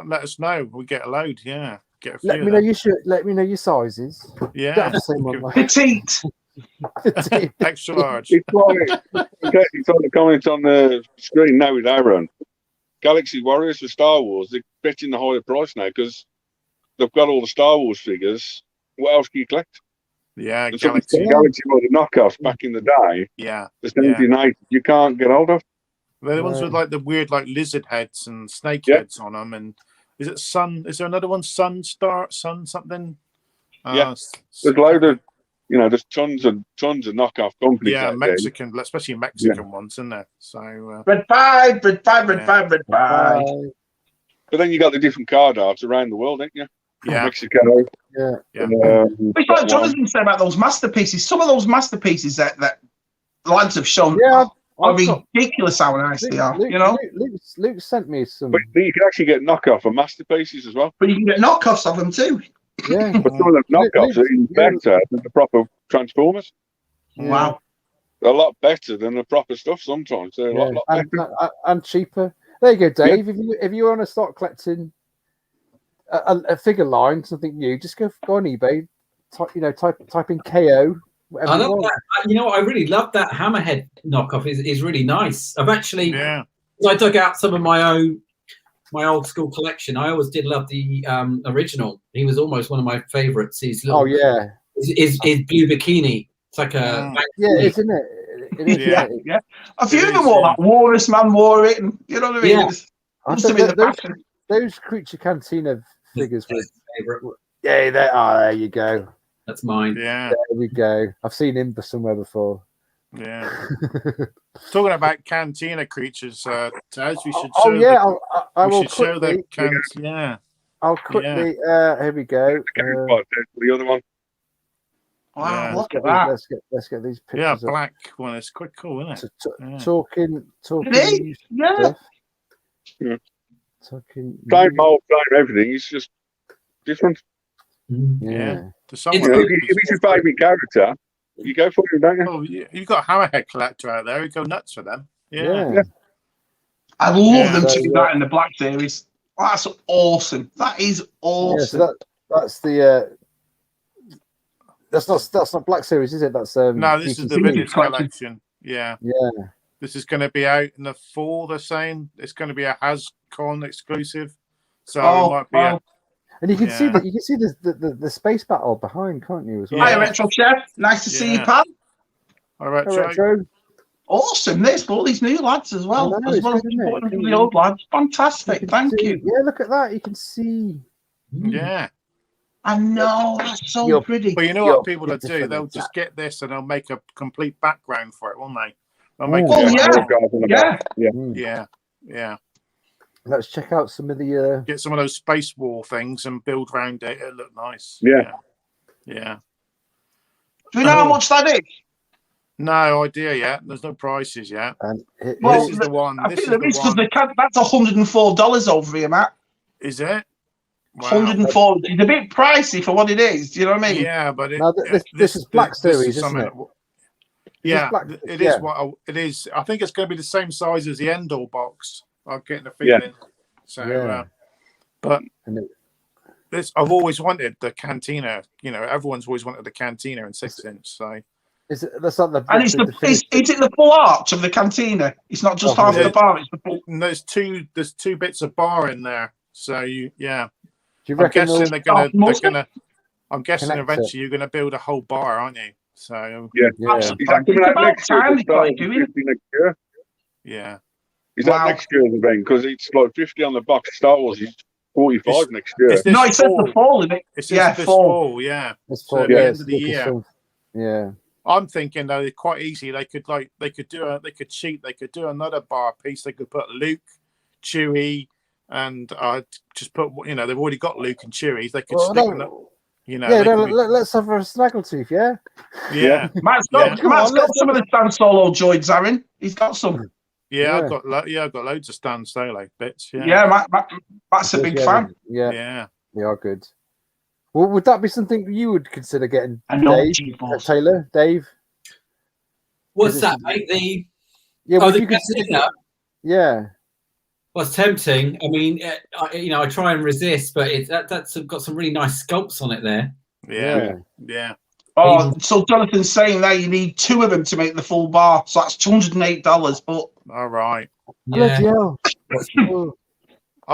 let us know. We get a load. Yeah, get a few. Let me know your shirt. Let me know your sizes. Yeah, petite. Extra large. It's like the comments on the screen now with Aaron. Galaxy Warriors for Star Wars, they're betting the higher price now because they've got all the Star Wars figures. What else can you collect? Yeah, Galaxy were the knockoffs back in the day. Yeah. The 79 you can't get hold of. They're the ones with like the weird like lizard heads and snake heads on them. And is it Sun? Is there another one? Sun something? There's loads of. There's tons of knockoff companies. Yeah, Mexican, especially Mexican ones, isn't there? So Red five. But then you got the different card arts around the world, ain't you? Yeah, Mexico. Yeah. It's like Jonathan said about those masterpieces. Some of those masterpieces that lads have shown are ridiculous how nice they are. Luke sent me some. But you can actually get knockoff of masterpieces as well. But you can get knockoffs of them too. Yeah, but some of them knockoffs are even better than the proper Transformers. Wow, they're a lot better than the proper stuff. Sometimes they're a lot better and cheaper. There you go, Dave. If you want to start collecting a figure line, something new, just go on eBay. Type in KO. I love that. I really love that Hammerhead knockoff. Is really nice. I've actually I dug out some of my old school collection. I always did love the original. He was almost one of my favorites. His little, his blue bikini. It's like a isn't it? It is, yeah. A few of them wore that. Walrus Man wore it, and you know what I mean. Those Creature Cantina figures were favorite. Yeah, there you go. That's mine. Yeah, there we go. I've seen him somewhere before. Yeah. Talking about Cantina creatures, Taz, we should show. I will show them. I'll quickly. Here we go. The other one. Wow, look at that. Let's get these pictures. Yeah, black one. It's quite cool, isn't it? Talking. Yeah. Talking. Same mold, same everything. It's just different. Yeah. If it's your favourite character, you go for him, don't you? Oh, you've got a Hammerhead collector out there. You go nuts for them. Yeah. I love them to do that in the Black Series. That's awesome. That is awesome. Yeah, so that's the. That's not Black Series, is it? That's no. This is the vintage collection. Yeah. Yeah. This is going to be out in the fall. They're saying it's going to be a HasCon exclusive. So it might be. And you can see that the space battle behind, can't you? As well. Hi, Retro Chef. Nice to see you, pal. All right, Retro. Awesome. There's all these new lads as well. As well as the old lads. Fantastic. Thank you. Yeah, look at that. You can see. Yeah. I know. That's so pretty. But you know what people will do? They'll just get this and they'll make a complete background for it, won't they? They'll make Yeah. Let's check out some of the get some of those Space War things and build around it. It'll look nice. Yeah. Do you know how much that is? No idea yet. There's no prices yet. This is the one. This is the one. That's $104 over here, Matt. Is it? Wow. 104. It's a bit pricey for what it is. Do you know what I mean? Yeah, but this is Black Series, isn't it? Yeah, it is what it is. I think it's going to be the same size as the Endor box. I'm getting a feeling. So, but this I've always wanted the Cantina. Everyone's always wanted the Cantina in 6-inch. So is it? That's not the. And is it the full arch of the Cantina? It's not just half the bar. It's the full. There's two bits of bar in there. So Do you I'm guessing they're gonna. I'm guessing eventually you're gonna build a whole bar, aren't you? So Is that next year's event? Because it's like 50 on the box. Star Wars is 45 next year. No, it says the fall, isn't it? It's fall. Yeah. It's fall. The end of the year. Yeah. I'm thinking though, quite easy. They could cheat. They could do another bar piece. They could put Luke, Chewie, and just put. They've already got Luke and Chewie. They could stick them. Let's have a snaggletooth. Yeah. Matt's got some of the Stan Solo droids, Aaron. He's got some. Yeah, I've got loads of Stan Solo bits. Matt's a big fan. Yeah, they are good. Well, would that be something you would consider getting, Taylor? Dave? What's that, mate? You consider that? Yeah. Well, it's tempting. I mean, I try and resist, but that's got some really nice sculpts on it there. Yeah. Oh, so Jonathan's saying there you need 2 of them to make the full bar, so that's $208. But all right. Yeah.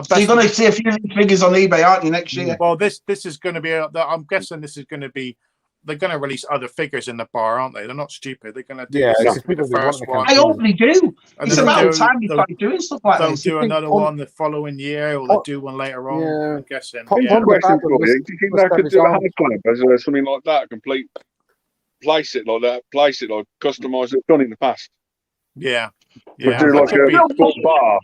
So you're going to see a few figures on eBay, aren't you, next year? Well, this is going to be. I'm guessing this is going to be. They're going to release other figures in the bar, aren't they? They're not stupid. They're going to do the first one. I hope they do. It's about time they start doing stuff like this. They'll do another one the following year, or they'll do one later on. Yeah. I'm guessing. One question for you: do you think they could do a hand clamp as something like that? Complete place it like that. Place it like customised. It's done in the past. Yeah. But do like a full bar.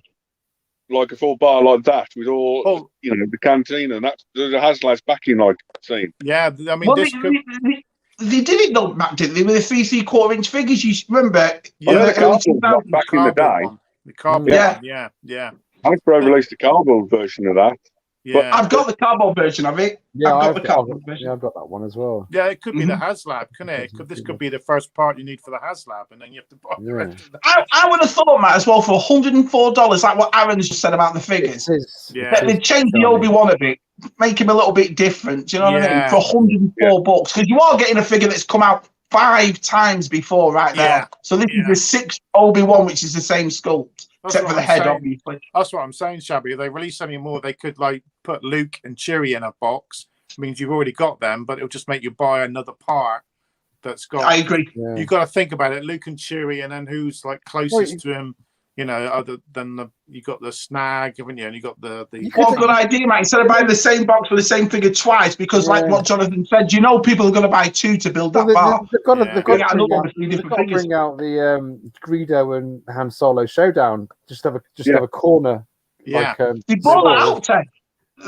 Like a full bar like that with all, the canteen and that. There's a HasLab's backing like scene. Yeah, I mean, they did it though, Matt, didn't they? With the 3 3/4-inch figures, you remember? Yeah, the cardboard back in the day. The cardboard, yeah. Hasbro released a cardboard version of that. Yeah, I've got the cardboard version of it. Yeah, I've got the cardboard version. Yeah, I've got that one as well. Yeah, it could be the HasLab, couldn't it? This could be the first part you need for the HasLab, and then you have to buy the rest of that. I would have thought, Matt, as well, for $104, like what Aaron's just said about the figures. They'd change the Obi-Wan a bit, make him a little bit different. Do you know what I mean? For $104, because you are getting a figure that's come out 5 times before right now. So this is the 6th Obi-Wan, which is the same sculpt. Except for the head, obviously. That's what I'm saying, Shabby. If they release any more, they could put Luke and Chewie in a box. It means you've already got them, but it'll just make you buy another part that's got. I agree. You've got to think about it. Luke and Chewie, and then who's closest to him? Other than you got the snag, haven't you? And you got the. What a good idea, mate! Instead of buying the same box with the same figure twice, because like what Jonathan said, people are going to buy 2 to build that bar. They've got to bring out the Greedo and Han Solo showdown. Just have a corner. Yeah, they brought that out. Ted.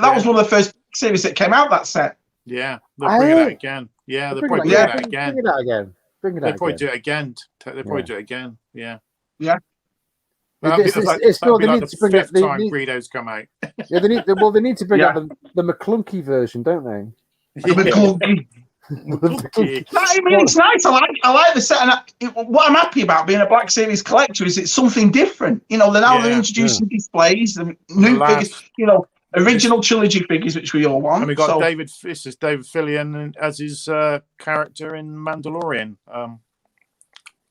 That was one of the first series that came out. That set. Yeah, they'll bring it out again. Yeah, they'll probably bring it out again. Bring it out again. They'll probably do it again. They'll probably do it again. Yeah. Yeah. It's still they need to bring out the Greedos come out. Yeah, they need to bring out the McClunky version, don't they? The McClunky. I mean, it's nice. I like the set, and what I'm happy about being a Black Series collector is it's something different. They're introducing displays, the new figures. Original trilogy figures, which we all want. And we got David Fillion as his character in Mandalorian.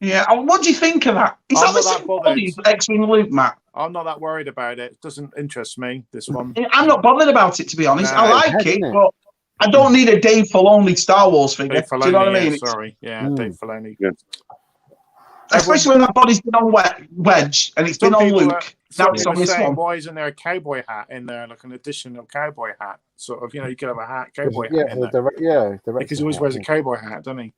Yeah, what do you think of that? Is that the same body as X-Wing Luke, Matt? I'm not that worried about it. It doesn't interest me, this one. I'm not bothered about it, to be honest. I like it, but I don't need a Dave Filoni Star Wars figure. Filoni, do you know what I mean? Sorry. Dave Filoni. Yeah. Especially when that body's been on Wedge and it's been on Luke. Now it's on this one. Why isn't there a cowboy hat in there, like an additional cowboy hat? Sort of, you could have a cowboy hat in there. Because he always wears a cowboy hat, doesn't he?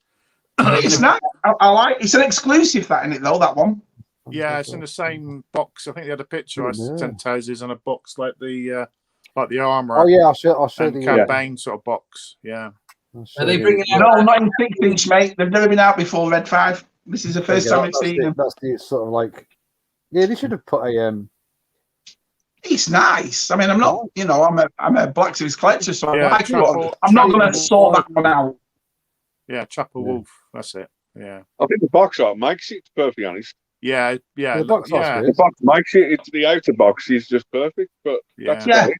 It's not. I like. It's an exclusive that in it though. That one. Yeah, it's in the same box. I think they had a picture I sent Tazes in a box like the armor. Oh yeah, I'll show the campaign sort of box. Yeah. Are they bringing out? No, not in 6-inch, mate. They've never been out before. Red 5. This is the first time I've seen them. That's the sort of like. Yeah, they should have put a. It's nice. I mean, I'm not. I'm a Black Series collector, so I like it. I'm not going to sort that one out. Yeah, Chopper Wolf. That's it. Yeah. I think the box art makes it, to be perfectly honest. Yeah. The box makes it. It's the outer box is just perfect, but that's I mean,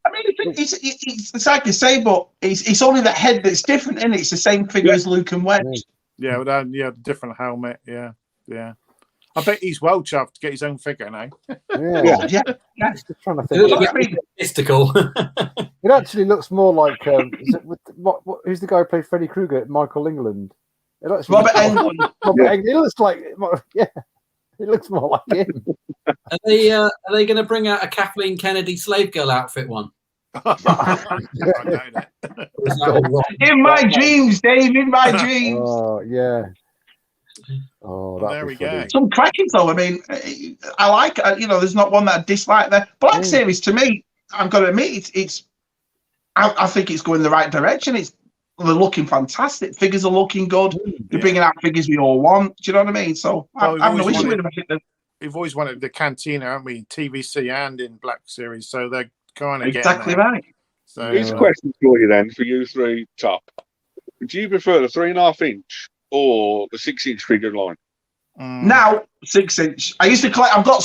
it's like you say, but it's only the head that's different, isn't it? It's the same figure as Luke and Wedge. Yeah, with different helmet. Yeah. I bet he's well chuffed to get his own figure now. Yeah. Just trying to think. Mystical. It actually looks more like who's the guy who played Freddy Krueger? Michael England. Robert Englund. It looks like it looks more like him. Are they going to bring out a Kathleen Kennedy slave girl outfit one? In my dreams, Dave. In my dreams. Oh yeah. Oh, there we go. Some cracking though. I mean, I like. There's not one that I dislike there. Black Series to me, I've got to admit, I think it's going the right direction. They're looking fantastic. Figures are looking good. They're bringing out figures we all want. Do you know what I mean? So I've no issue with them. We've always wanted the Cantina, haven't we? In TVC and in Black Series, so they're kind of exactly right. So here's a question for you then, for you three top. Do you prefer the 3.5 inch or the 6 inch figure line? Now 6 inch. I used to collect. I've got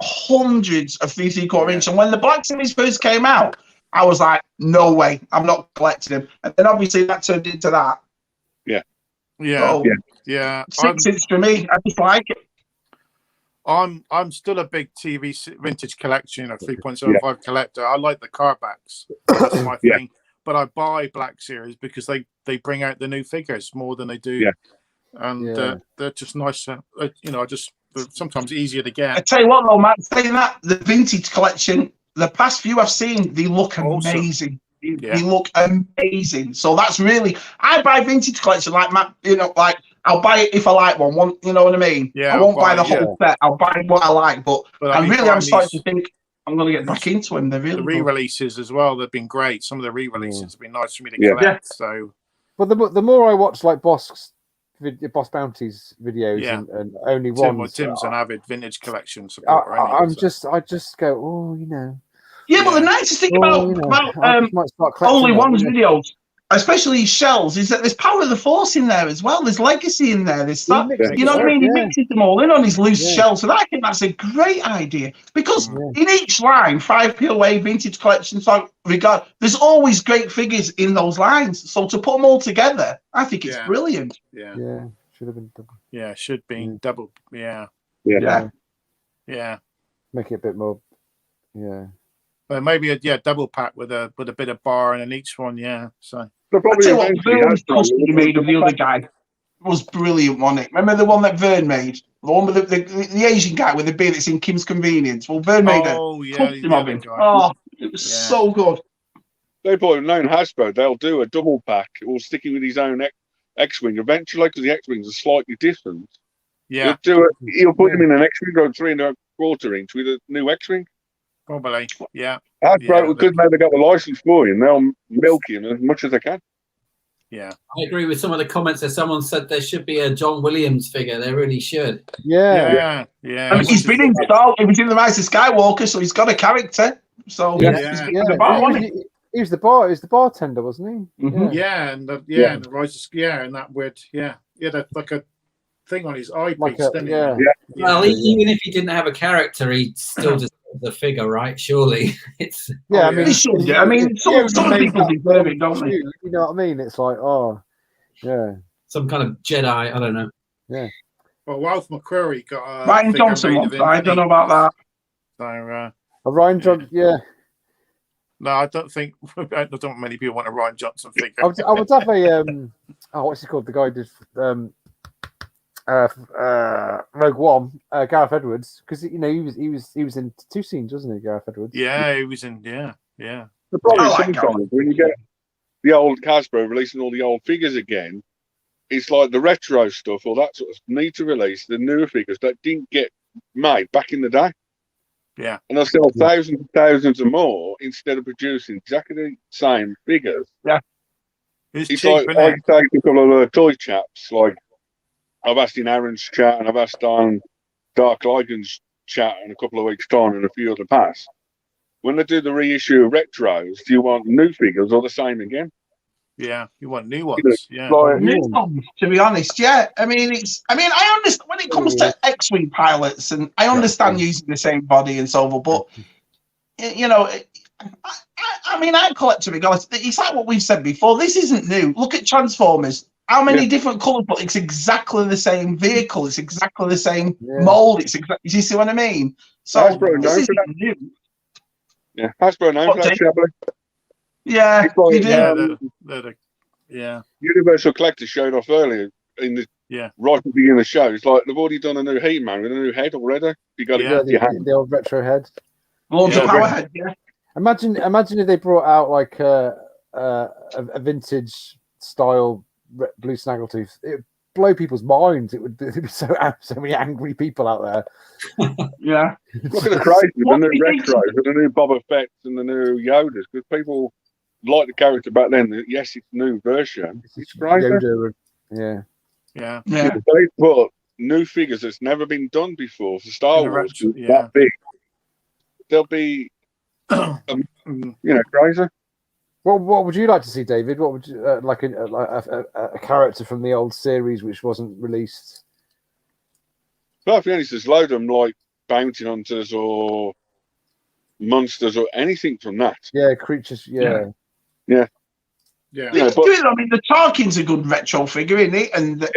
hundreds of 3/4 inch, and when the Black Series first came out, I was like, no way, I'm not collecting them. And then obviously that turned into that. Yeah. So, 6 inch for me. I just like it. I'm still a big TV vintage collection, 3.75 collector. I like the car backs. That's my thing. But I buy Black Series because they bring out the new figures more than they do. Yeah. And they're just nice. They're sometimes easier to get. I tell you what though, Matt, saying that, the vintage collection, the past few I've seen, they look amazing. They look amazing. So that's really, I buy vintage collection like Matt, like I'll buy it if I like one, you know what I mean? Yeah, I won't buy the whole set. I'll buy what I like, but I'm starting to think I'm going to get back into them. They're really the re-releases as well. They've been great. Some of the re-releases have been nice for me to collect. Yeah. So, but the more I watch like Boss Bounty's videos and only one. Tim's an avid vintage collection supporter. I just go, oh, Yeah, but the nicest thing about only one's videos, especially shells, is that there's power of the force in there as well. There's legacy in there. There's that, you know what I mean? He mixes them all in on his loose shells. So I think that's a great idea because in each line, 5 POA vintage collections, there's always great figures in those lines. So to put them all together, I think it's brilliant. Yeah, should have been double. Yeah, should be double. Yeah. Make it a bit more. Yeah. Well, maybe a double pack with a bit of bar in each one. Yeah. So. Probably what Vern's custom he made of the other guy was brilliant, wasn't it? Remember the one that Vern made? The one with the Asian guy with the beard that's in Kim's Convenience. Well, Vern made a custom of him. Oh, it was so good. They bought known Hasbro. They'll do a double pack or sticking with his own X-wing eventually because the X-wings are slightly different. Yeah. He'll put them in an X-wing on 3.25 inch with a new X-wing. Probably, yeah. Hasbro, because now they've got the license for you, and they'll milk you as much as they can. Yeah. I agree with some of the comments that someone said there should be a John Williams figure. They really should. Yeah. I mean, he's been installed. He was in the Rise of Skywalker, so he's got a character. So he was the bartender, wasn't he? Mm-hmm. And the Rise of and that weird, he had like a thing on his eyepiece, didn't he? Well, even if he didn't have a character, he'd still just the figure, right? Surely it's I mean, some people deserve it, don't they? You know what I mean? It's like, some kind of Jedi. I don't know. Yeah. Well, Ralph McQuarrie got Ryan Johnson. I don't know about that. So Ryan Johnson, No, I don't think many people want a Ryan Johnson figure. I would have a what's he called? The guy who did Rogue One, Gareth Edwards, because he was in 2 scenes, wasn't he, Gareth Edwards? Yeah, he was in. Yeah. The problem is sometimes when you get the old Hasbro releasing all the old figures again, it's like the retro stuff or that sort of need to release the newer figures that didn't get made back in the day. Yeah, and they'll sell thousands and thousands of more instead of producing exactly the same figures. Yeah, it's cheap, like I take a couple of the toy chaps like. I've asked in Aaron's chat and I've asked on Dark Ligon's chat in a couple of weeks' time and a few other past. When they do the reissue of retros, do you want new figures or the same again? Yeah, you want new ones. New ones, to be honest. Yeah, I mean, I understand when it comes to X-wing pilots, and I understand using the same body and so on, but I collect them regardless. It's like what we've said before. This isn't new. Look at Transformers. How many different colours, but it's exactly the same vehicle. It's exactly the same mold. It's exactly. You see what I mean? So Hasbro this isn't new. Yeah, Hasbro known for that, Shabby. Yeah, you do. Universal Collector showed off earlier in the right at the beginning of the show. It's like they've already done a new He-Man with a new head already. You got to get your hand. The old retro head. The power head. Yeah. Imagine if they brought out like a vintage style blue snaggletooth. blow people's minds. There'd be so many angry people out there. Yeah. Look at the crazy, the new retros, and the new Boba Fett's and the new Yodas, because people like the character back then. Yes, it's a new version. It's crazy. Yoda, yeah. They put new figures that's never been done before for Star Wars. That big. They'll be, crazy. Well, what would you like to see, David? What would you like a character from the old series which wasn't released? Perfectly honest, there's a load of them like bounty hunters or monsters or anything from that. Yeah, creatures. Yeah. I mean, the Tarkin's a good retro figure, isn't it? And the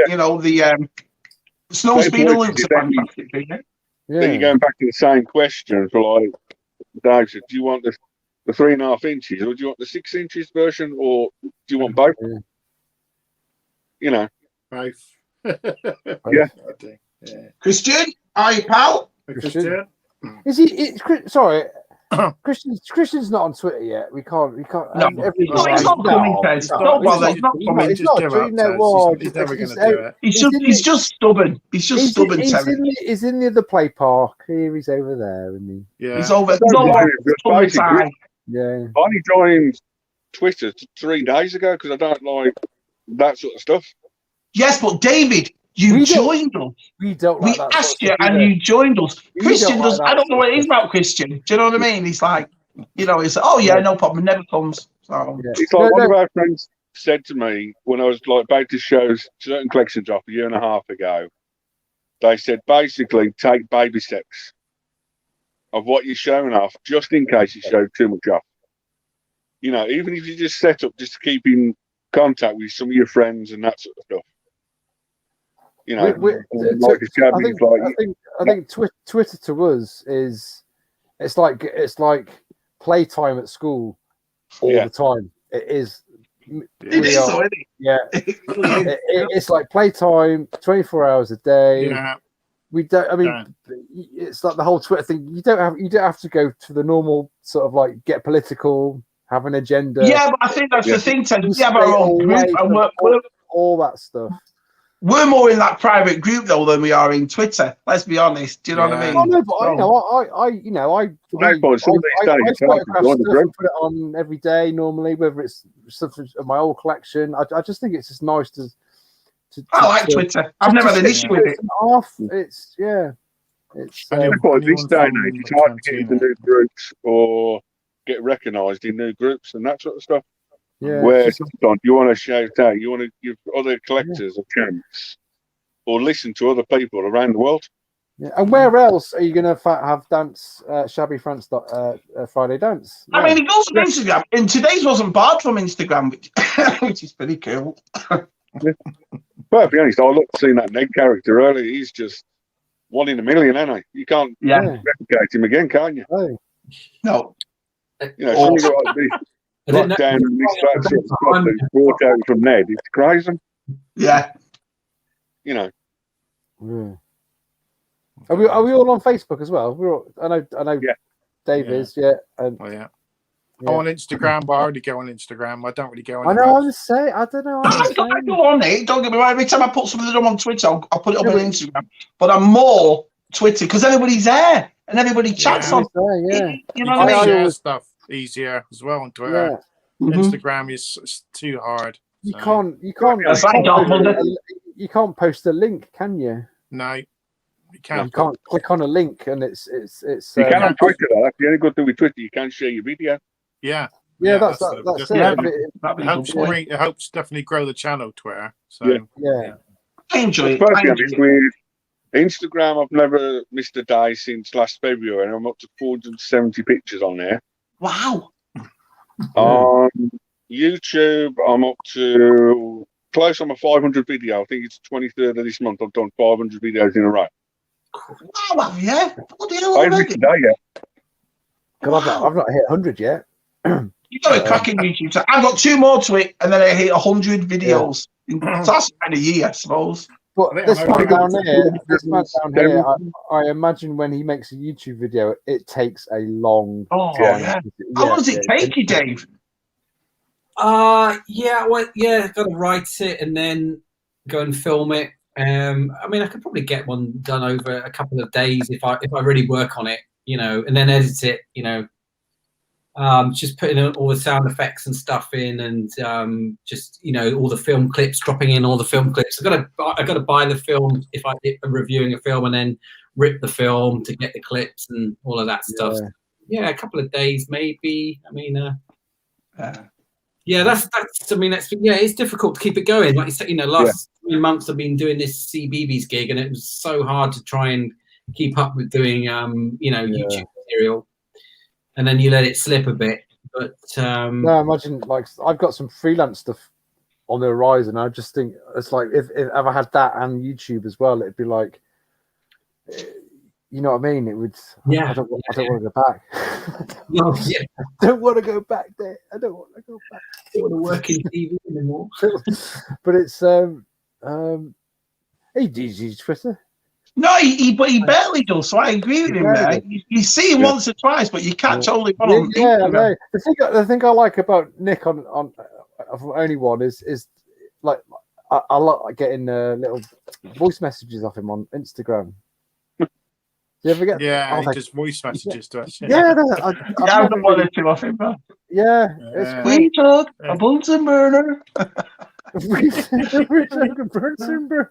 Snowspeeder Luke's a fantastic figure. Yeah. Then you're going back to the same question for like Dave said, do you want the 3.5 inches or do you want the 6 inches version or do you want both? Both. Yeah. Christian, hi pal. Christian. Is he? Sorry, Christian's not on Twitter yet. We can't. No, he's not coming. Don't bother. He's not coming. He's never going to do it. He's just stubborn. He's just stubborn. He's in the other play park. He's over there, isn't he? Yeah. He's over. Yeah. I only joined Twitter 3 days ago because I don't like that sort of stuff. Yes, but David, you joined us. We don't. We asked you, and you joined us. Christian does. I don't know what it is about Christian. Do you know what I mean? He's like, he's like, no problem, never comes. So it's like one of our friends said to me when I was like about to show certain collections off a year and a half ago. They said basically take baby steps of what you're showing off, just in case you show too much off. Even if you just set up just to keep in contact with some of your friends and that sort of stuff. I think Twitter to us is it's like playtime at school all the time. It is. Yeah, it's like playtime 24 hours a day. Yeah. We don't. I mean, it's like the whole Twitter thing. You don't have to go to the normal sort of like get political, have an agenda. Yeah, but I think that's the thing. We have our own group and all that stuff. We're more in that private group though than we are in Twitter. Let's be honest. Do you know what I mean? Oh, no, but I put it on every day normally, whether it's stuff of my old collection. I just think it's just nice to I like Twitter. I've never had an issue with it. It's this day and age, it's hard to get into new groups or get recognised in new groups and that sort of stuff. Yeah, where sometimes you want to shout out, you want to give other collectors a chance, or listen to other people around the world. Yeah, and where else are you going to have dance Shabby France Friday dance? I mean, it goes on Instagram, and today's wasn't barred from Instagram, which is pretty cool. Perfectly honest, I looked seeing that Ned character earlier. He's just 1 in a million, ain't he? You can't replicate him again, can you? Oh. No. Something like this. Lockdown and this that sort of stuff that's brought out from Ned. It's crazy. Yeah. Yeah. Are we all on Facebook as well? I know. Dave is. Yeah. And, I'm on Instagram, but I already go on Instagram. I don't really go on. I know. I don't know. I go on it. Don't get me wrong. Every time I put something on Twitter, I'll put it up on Instagram. But I'm more Twitter because everybody's there and everybody chats on. Yeah. You know what I mean? Share stuff easier as well on Twitter. Yeah. Instagram is too hard. You can't post a link, can you? No, you can't. You can't click on a link, and it's. You can on Twitter. That's the only good thing with Twitter. You can share your video. Yeah. That's it. It helps definitely grow the channel, Twitter. So yeah. I enjoy it. With Instagram, I've never missed a day since last February, and I'm up to 470 pictures on there. Wow. On YouTube, I'm up to close on my 500 video. I think it's the 23rd of this month. I've done 500 videos in a row. Wow, yeah. I haven't today yet. God, I've not hit 100 yet. You've got a cracking YouTube. So I've got 2 more to it, and then I hit 100 videos. So that's kind of year, I suppose. But this man down here, I imagine when he makes a YouTube video, it takes a long time. Yeah. How long does it take you, Dave? Got to write it, and then go and film it. I mean, I could probably get one done over a couple of days if I really work on it, and then edit it, just putting all the sound effects and stuff in, and just all the film clips, dropping in all the film clips. I got to buy the film if I'm reviewing a film, and then rip the film to get the clips and all of that stuff. Yeah, a couple of days maybe. I mean, that's. I mean, it's difficult to keep it going. Like you said, last 3 months I've been doing this CBeebies gig, and it was so hard to try and keep up with doing YouTube material. And then you let it slip a bit. But no, imagine like I've got some freelance stuff on the horizon. I just think it's like if I had that and YouTube as well, it'd be like, you know what I mean? It would. Yeah. I don't want to go back. No, yeah. I don't want to go back there. I don't want to go back. I don't want to work in TV anymore. But it's he uses Twitter. No, he barely does. So I agree with him there. You see him once or twice, but you catch only one on Instagram. No. The thing I like about Nick on Only One is like I like getting little voice messages off him on Instagram. Do you ever get? Yeah, he just voice messages to us. Yeah, I don't want to off him, bro. Yeah, it's we talk a Bunsen burner. We talk a Bunsen burner.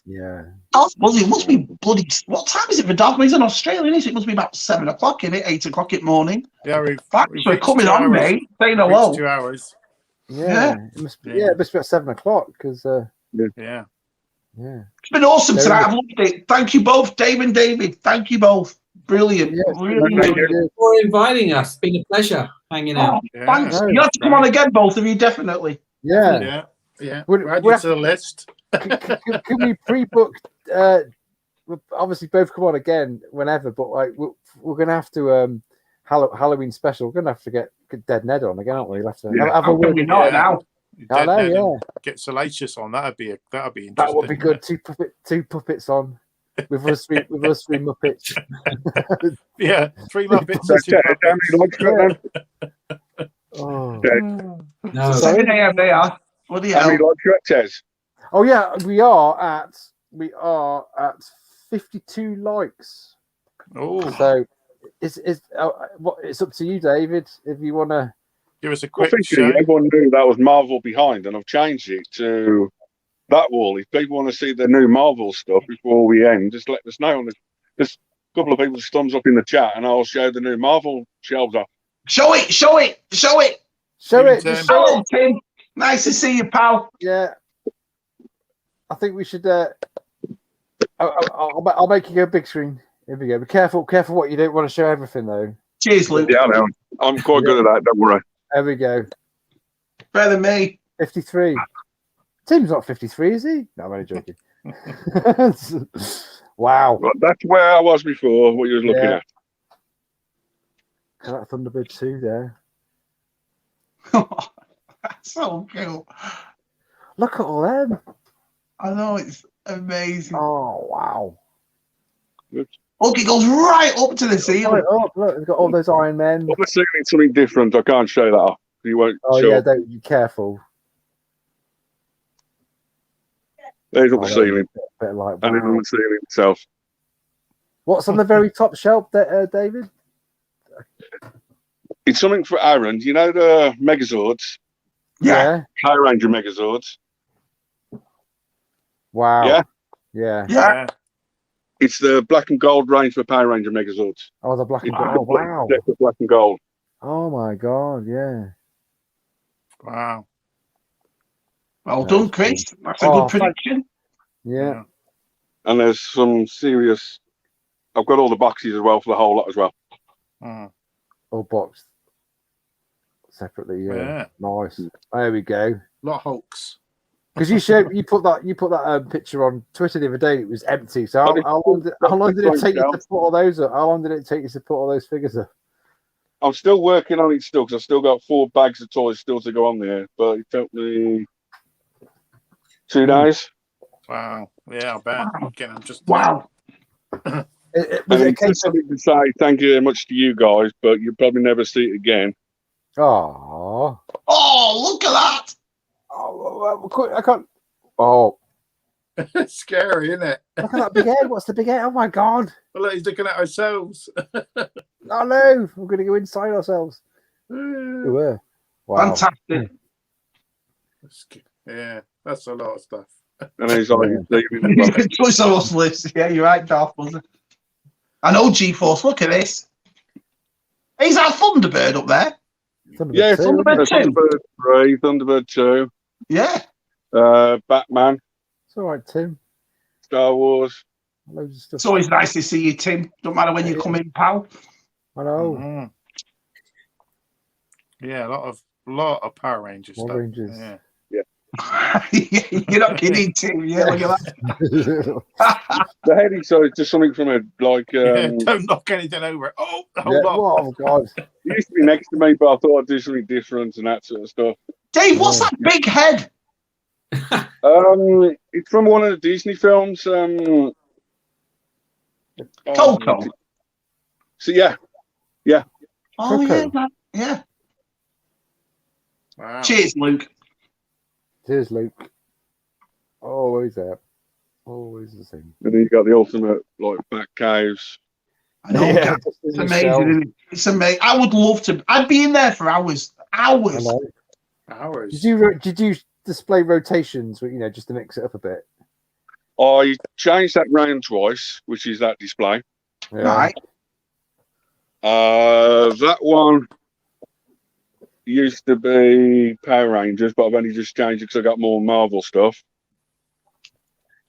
Yeah. Oh, well, it must be bloody. What time is it for Dog? He's in Australia, isn't it? It must be about 7 o'clock, isn't it? 8 o'clock in the morning. Yeah, Thanks for coming on, mate. Say hello. 2 hours. Yeah. It must be. Yeah, it must be at 7 o'clock because. Yeah. It's been awesome tonight. I've loved it. Thank you both, Dave and David. Thank you both. Brilliant. Yeah, really thank you for inviting us. It's been a pleasure hanging out. Thanks. You have to come on again, both of you, definitely. Yeah. We're adding to the list. Can we pre-book? We'll obviously both come on again whenever, but like we're gonna have to Halloween special. We're gonna have to get Dead Ned on again, aren't we? We'll have to have a word. Now. I know, Get Salacious on. That'd be interesting. That would be good. Two puppets on with us three Muppets. Yeah, 3 Muppets. No. 7 a.m. they are. What the hell? Oh yeah, we are at 52 likes. Oh, so it's up to you, David, if you want to. Give us a quick everyone knew that was Marvel behind, and I've changed it to that wall. If people want to see the new Marvel stuff before we end, just let us know. There's a couple of people's thumbs up in the chat, and I'll show the new Marvel shelves off. Show it. Hello, Tim. Nice to see you, pal. Yeah. I think we should. I'll make you go big screen. Here we go. Be careful what you don't want to show everything though. Cheers, Luke. Yeah, I know. I'm quite good at that. Don't worry. There we go. Better than me. 53. Tim's not 53, is he? No, I'm only joking. Wow. Well, that's where I was before. What you was looking at. That Thunderbird 2 there. That's so cool. Look at all them. I know, it's amazing. Oh, wow. Look, it goes right up to the ceiling. Right up. Look, it's got all those Iron Men. Well, the ceiling's something different. I can't show that off. You won't. Oh, yeah, don't be careful. There's up the ceiling. Bit like, and it's on the ceiling itself. What's on the very top shelf, David? It's something for Aaron. You know the Megazords? Yeah. Power Ranger Megazords. Wow. Yeah. It's the black and gold range for Power Ranger Megazords. Oh, the black and gold. Oh, wow. The black and gold. Oh, my God. Yeah. Wow. Well done, Chris. That's a good prediction. Yeah. And there's some serious. I've got all the boxes as well for the whole lot as well. All boxed separately. Yeah. Nice. There we go. A lot of Hulks. Because you put that picture on Twitter the other day. It was empty. So how long did it take you to put all those up? How long did it take you to put all those figures up? I'm still working on it still because I've still got 4 bags of toys still to go on there. But it took me 2 days. Wow. Yeah, I bet. Again, I'm just wow. Was it a case of to say thank you very much to you guys, but you'll probably never see it again. Oh, look at that! I can't. Oh, It's scary, isn't it? look at that big head. What's the big head? Oh my god! Well, look, he's looking at ourselves. Oh no, we're going to go inside ourselves. Wow. Fantastic. Yeah, that's a lot of stuff. And he's like, Choice of us list. Yeah, you're right, Darth Buzzer. I know G-Force. Look at this. Is that Thunderbird up there? yeah, Thunderbird 2. Thunderbird 3, Thunderbird 2. Yeah. Batman. It's all right, Tim. Star Wars. Loads of stuff. It's always nice to see you, Tim. Don't matter when you come in, pal. I know. Mm-hmm. Yeah, a lot of Power Rangers stuff. Rangers. Yeah. You're not kidding, Tim. Yeah, look at that. The heading, so it's just something from a don't knock anything over. Oh, hold on. Oh god. It used to be next to me, but I thought I'd do something different and that sort of stuff. Dave, what's that big head? It's from one of the Disney films. Coco. So yeah. Oh Coco. yeah. Wow. Cheers, Luke. Cheers, Luke. Always there. Always the same. And then you got the ultimate like back caves. I know. Yeah, It's amazing, isn't it? It's amazing. I would love to. I'd be in there for hours. Hours. Hours. Did you display rotations? Just to mix it up a bit. I changed that round twice, which is that display. Yeah. Right. That one used to be Power Rangers, but I've only just changed it because I got more Marvel stuff.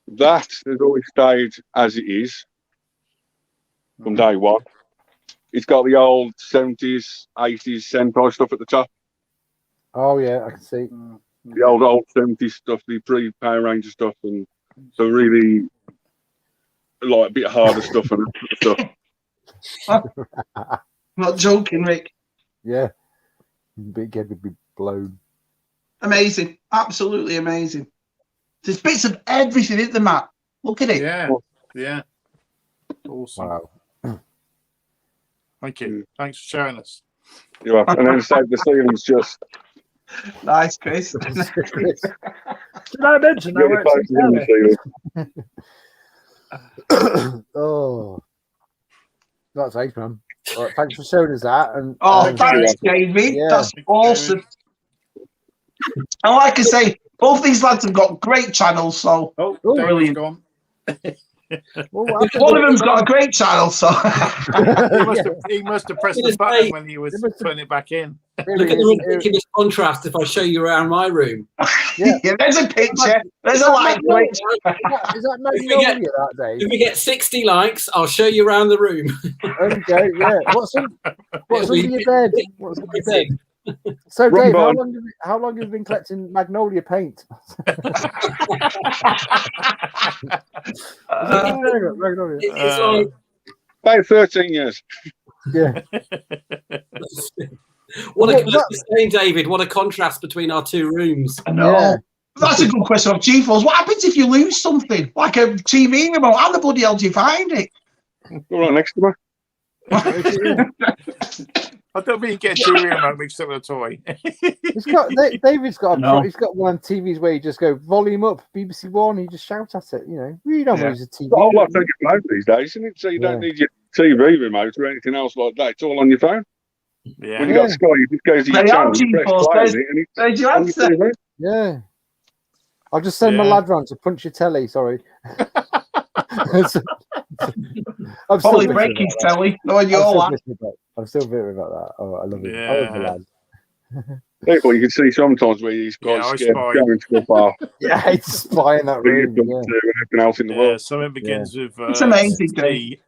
That has always stayed as it is from day one. It's got the old 70s, 80s Sentai stuff at the top. Oh yeah, I can see. The old 70s stuff, the pre-Power Ranger stuff, and the really like a bit harder stuff and that stuff. Not joking, Rick. Yeah. Big head would be blown. Amazing. Absolutely amazing. There's bits of everything in the map. Look at it. Yeah. Awesome. Wow. Thank you. Thanks for showing us. You're welcome. And then the ceiling's just Nice, Chris. Did I mention that? Oh, that's nice, man. All right, thanks for showing us that. And thanks, David. Yeah. That's awesome. And like I say, both these lads have got great channels, so Brilliant. Gone. One of them's got a great channel, so he must have pressed the button when he was putting it back in. Look at the ridiculous contrast if I show you around my room. Yeah, there's a picture. There's a like. Is that Magnolia that day? If we get 60 likes, I'll show you around the room. Okay, yeah. What's under your bed? What's under your bed? So, Dave, how long have you been collecting Magnolia paint? It's like about 13 years. Yeah. David, what a contrast between our two rooms. I know. Yeah. That's a good question of G-Force. What happens if you lose something? Like a TV remote? How the bloody hell do you find it? All right, next to me. I don't think you get a TV remote mixed up with a toy. David's got one of TVs where you just go volume up, BBC One, and you just shout at it. You don't use a TV. It's a whole lot to get remote these days, isn't it? So you don't need your TV remote or anything else like that. It's all on your phone. Yeah. When you got Sky, you just go to your channel, you press play on it, and it's on your TV. Yeah. I'll just send my lad round to punch your telly. Sorry. I'm probably break his telly. I'm still bitter about that. Oh, I love it. Yeah. I love the lad. People, you can see sometimes where he's quite scared of going to the bar. Yeah, he's spying that room. And everything else in the world. Something begins with. It's amazing, Dave.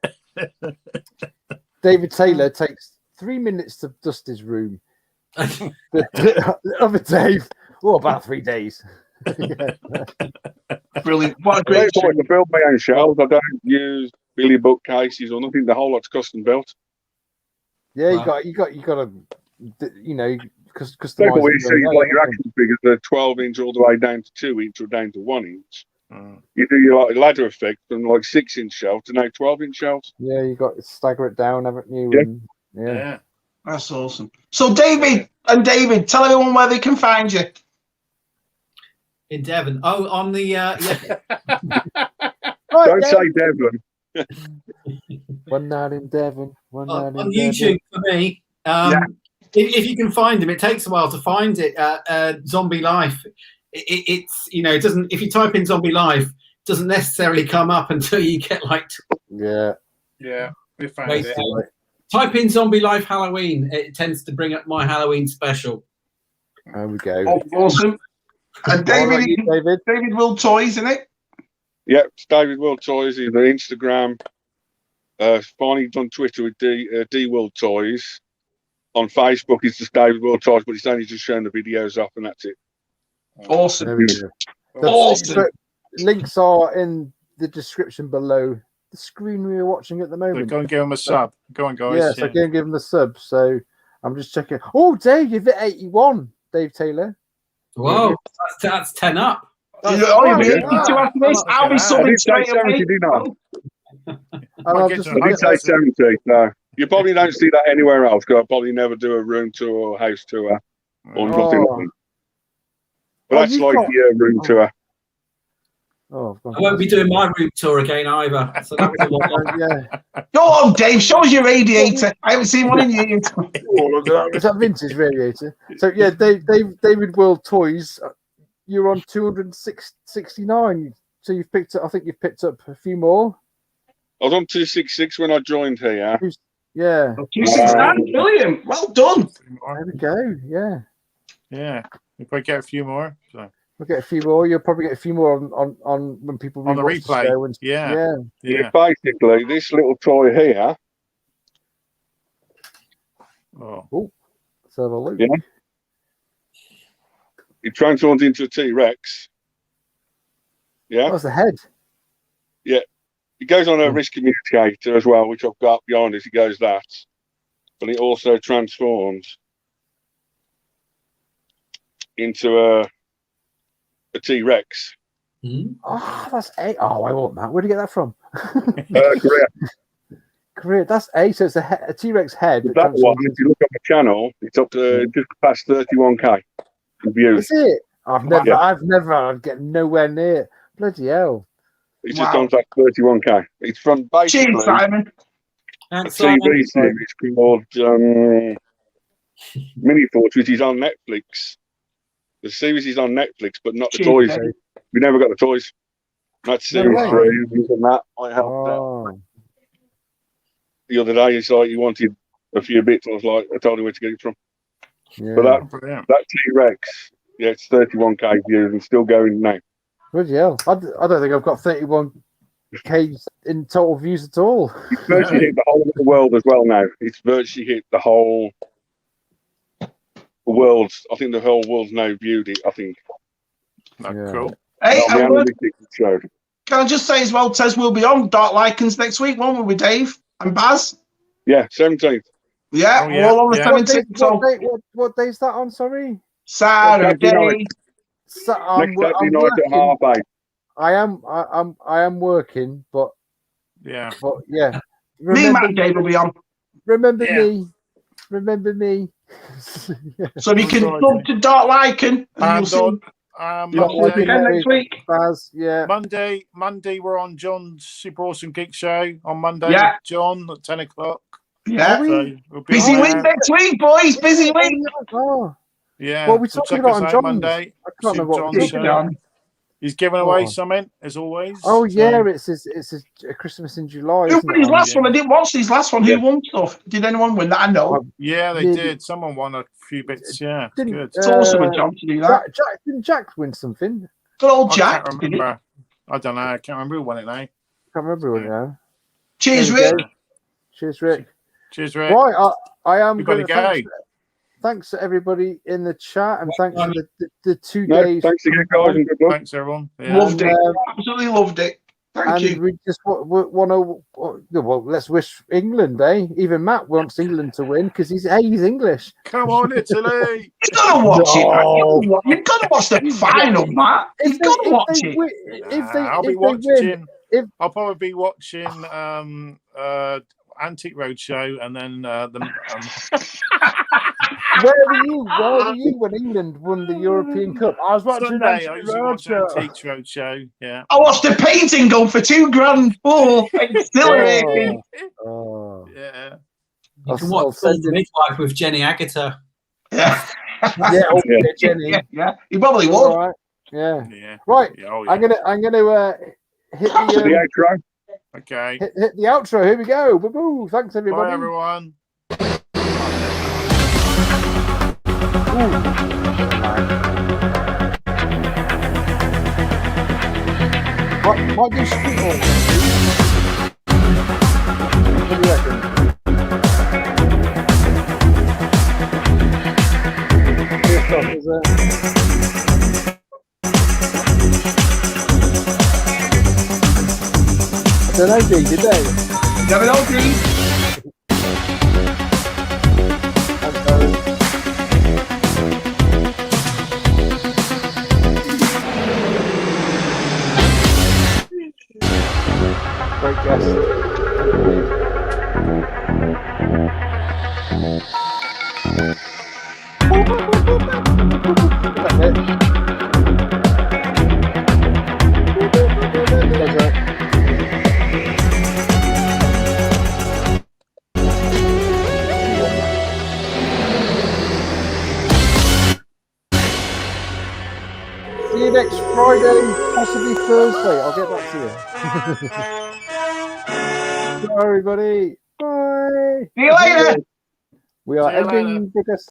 David Taylor takes 3 minutes to dust his room. The other Dave, about 3 days. Brilliant. What a great I can build my own shelves. I don't use Billy bookcases or nothing. The whole lot's custom built. Yeah, you got to, customize. People, you see like your action figures, they're 12-inch all the way down to 2-inch or down to 1 inch. You do your ladder effect from 6-inch shelves to now 12-inch shelves. Yeah, you got to stagger it down, haven't you? Yeah. That's awesome. So, David, tell everyone where they can find you. In Devon. Oh, on the yeah. Don't say Devon. One night in Devon. On YouTube for me. If you can find him, it takes a while to find it. Zombie Life. It's it doesn't. If you type in Zombie Life, it doesn't necessarily come up until you get like. Yeah. We found it. Type in Zombie Life Halloween. It tends to bring up my Halloween special. There we go. Oh, awesome. And David Will Toys, isn't it? Yeah, it's David Will Toys. He's on Instagram. Finally on Twitter with D Will Toys. On Facebook, it's just David Will Toys, but it's only just showing the videos off, and that's it. Awesome. There we go. Awesome. Links are in the description below the screen we are watching at the moment. So go and give him a sub. Go on, guys. Yeah, so go and give him a sub. So I'm just checking. Oh, Dave, you've hit 81, Dave Taylor. Whoa, that's 10 up. I'll be subbing straight away. I did say 70. No, you probably don't see that anywhere else because I probably never do a room tour or house tour or nothing like that. But that's like your room tour. I won't be doing my room tour again either. So that was a lot. Go on, Dave. Show us your radiator. I haven't seen one in years. Is that vintage radiator? So yeah, David World Toys. You're on 269. So you've picked up. I think you've picked up a few more. I was on 266 when I joined here. Yeah. 269, brilliant. Well done. There we go. Yeah. Yeah. We probably get a few more. So. We'll get a few more. You'll probably get a few more on when people on the replay. Yeah. Basically, this little toy here. Oh. Let's have a look. Yeah. It transforms into a T-Rex. Yeah. That's the head. Yeah. It goes on a wrist communicator as well, which I've got behind it. It goes that. But it also transforms into a T-Rex. Oh, that's A. Oh, I want that. Where'd you get that from? Korea. That's A. So it's a T-Rex head. That one, if you look on the channel, it's up to just past 31k views. Is it? I've never get nowhere near. Bloody hell. It's just on like 31k. It's from basically Simon. a TV series called Mini Thoughts, which is on Netflix. The series is on Netflix, but not the toys. We never got the toys. That's series 3. Using that, I helped out. The other day, it's like he wanted a few bits. I was like, I told him where to get it from. Yeah. But that T-Rex, yeah, it's 31k views and still going now. Bloody hell. I don't think I've got 31k in total views at all. It's virtually hit the whole of the world as well now. It's virtually hit the whole world. I think the whole world's now viewed it, I think. Cool. Hey, can I just say as well, Tez will be on Dark Lycans next week, won't we, with Dave and Baz? Yeah, 17th. Yeah, we're all on the 17th. What day is that on, sorry? Saturday. Next Saturday night at 8:30. I am working, but yeah. Me and Matt Dave will be on. Remember me. So you can come to Dark Lycan and you'll see next week. Baz, yeah. Monday we're on John's Super Awesome Geek Show on Monday. Yeah. With John at 10 o'clock. Yeah. So we'll be busy week next week, boys. Busy week. Oh. Yeah. What are we talking about on John? Monday. I can't remember what we're talking about. He's giving away something, as always. Oh, yeah, it's his Christmas in July. Who won his last one? I didn't watch his last one. Who won stuff? Did anyone win that? I know. Yeah, they did. Someone won a few bits. Yeah, good. It's awesome of John to do that. Didn't Jack win something? Good old Jack. I can't remember. I don't know. I can't remember who won it now. Can't remember who won it now. Cheers, Rick. Cheers, Rick. Cheers, Rick. Right, I am going to go. Thanks to everybody in the chat, and thanks for the 2 days. Thanks again, guys, and good luck. Thanks, everyone. Yeah. Loved it. Absolutely loved it. Thank you. We just want to, let's wish England, eh? Even Matt wants England to win because he's English. Come on, Italy! You've got to watch it. You've got to watch the final, Matt. You've got to watch it. I'll be watching. I'll probably be watching. Antique Roadshow, and then Where were you? Where were you when England won the European Cup? I was watching Sunday. I Antique usually watch Roadshow. Antique Roadshow. Yeah. I watched a painting go for £2,000. Oh, exhilarating. Oh. Yeah. You can watch the Midwife with Jenny Agutter. Yeah. Jenny. Yeah. He probably would. All right. Yeah. Right. Yeah, oh, yeah. I'm gonna hit the outro. Okay. Hit the outro. Here we go. Boo-boo. Thanks everybody. Bye everyone. Might do Speedball. What do you reckon? Christoph is I don't know, did they? Never know, Dean. Great guess. That's it. See you next Friday, possibly Thursday. I'll get back to you. Bye, everybody. Bye. See you later. We are ending.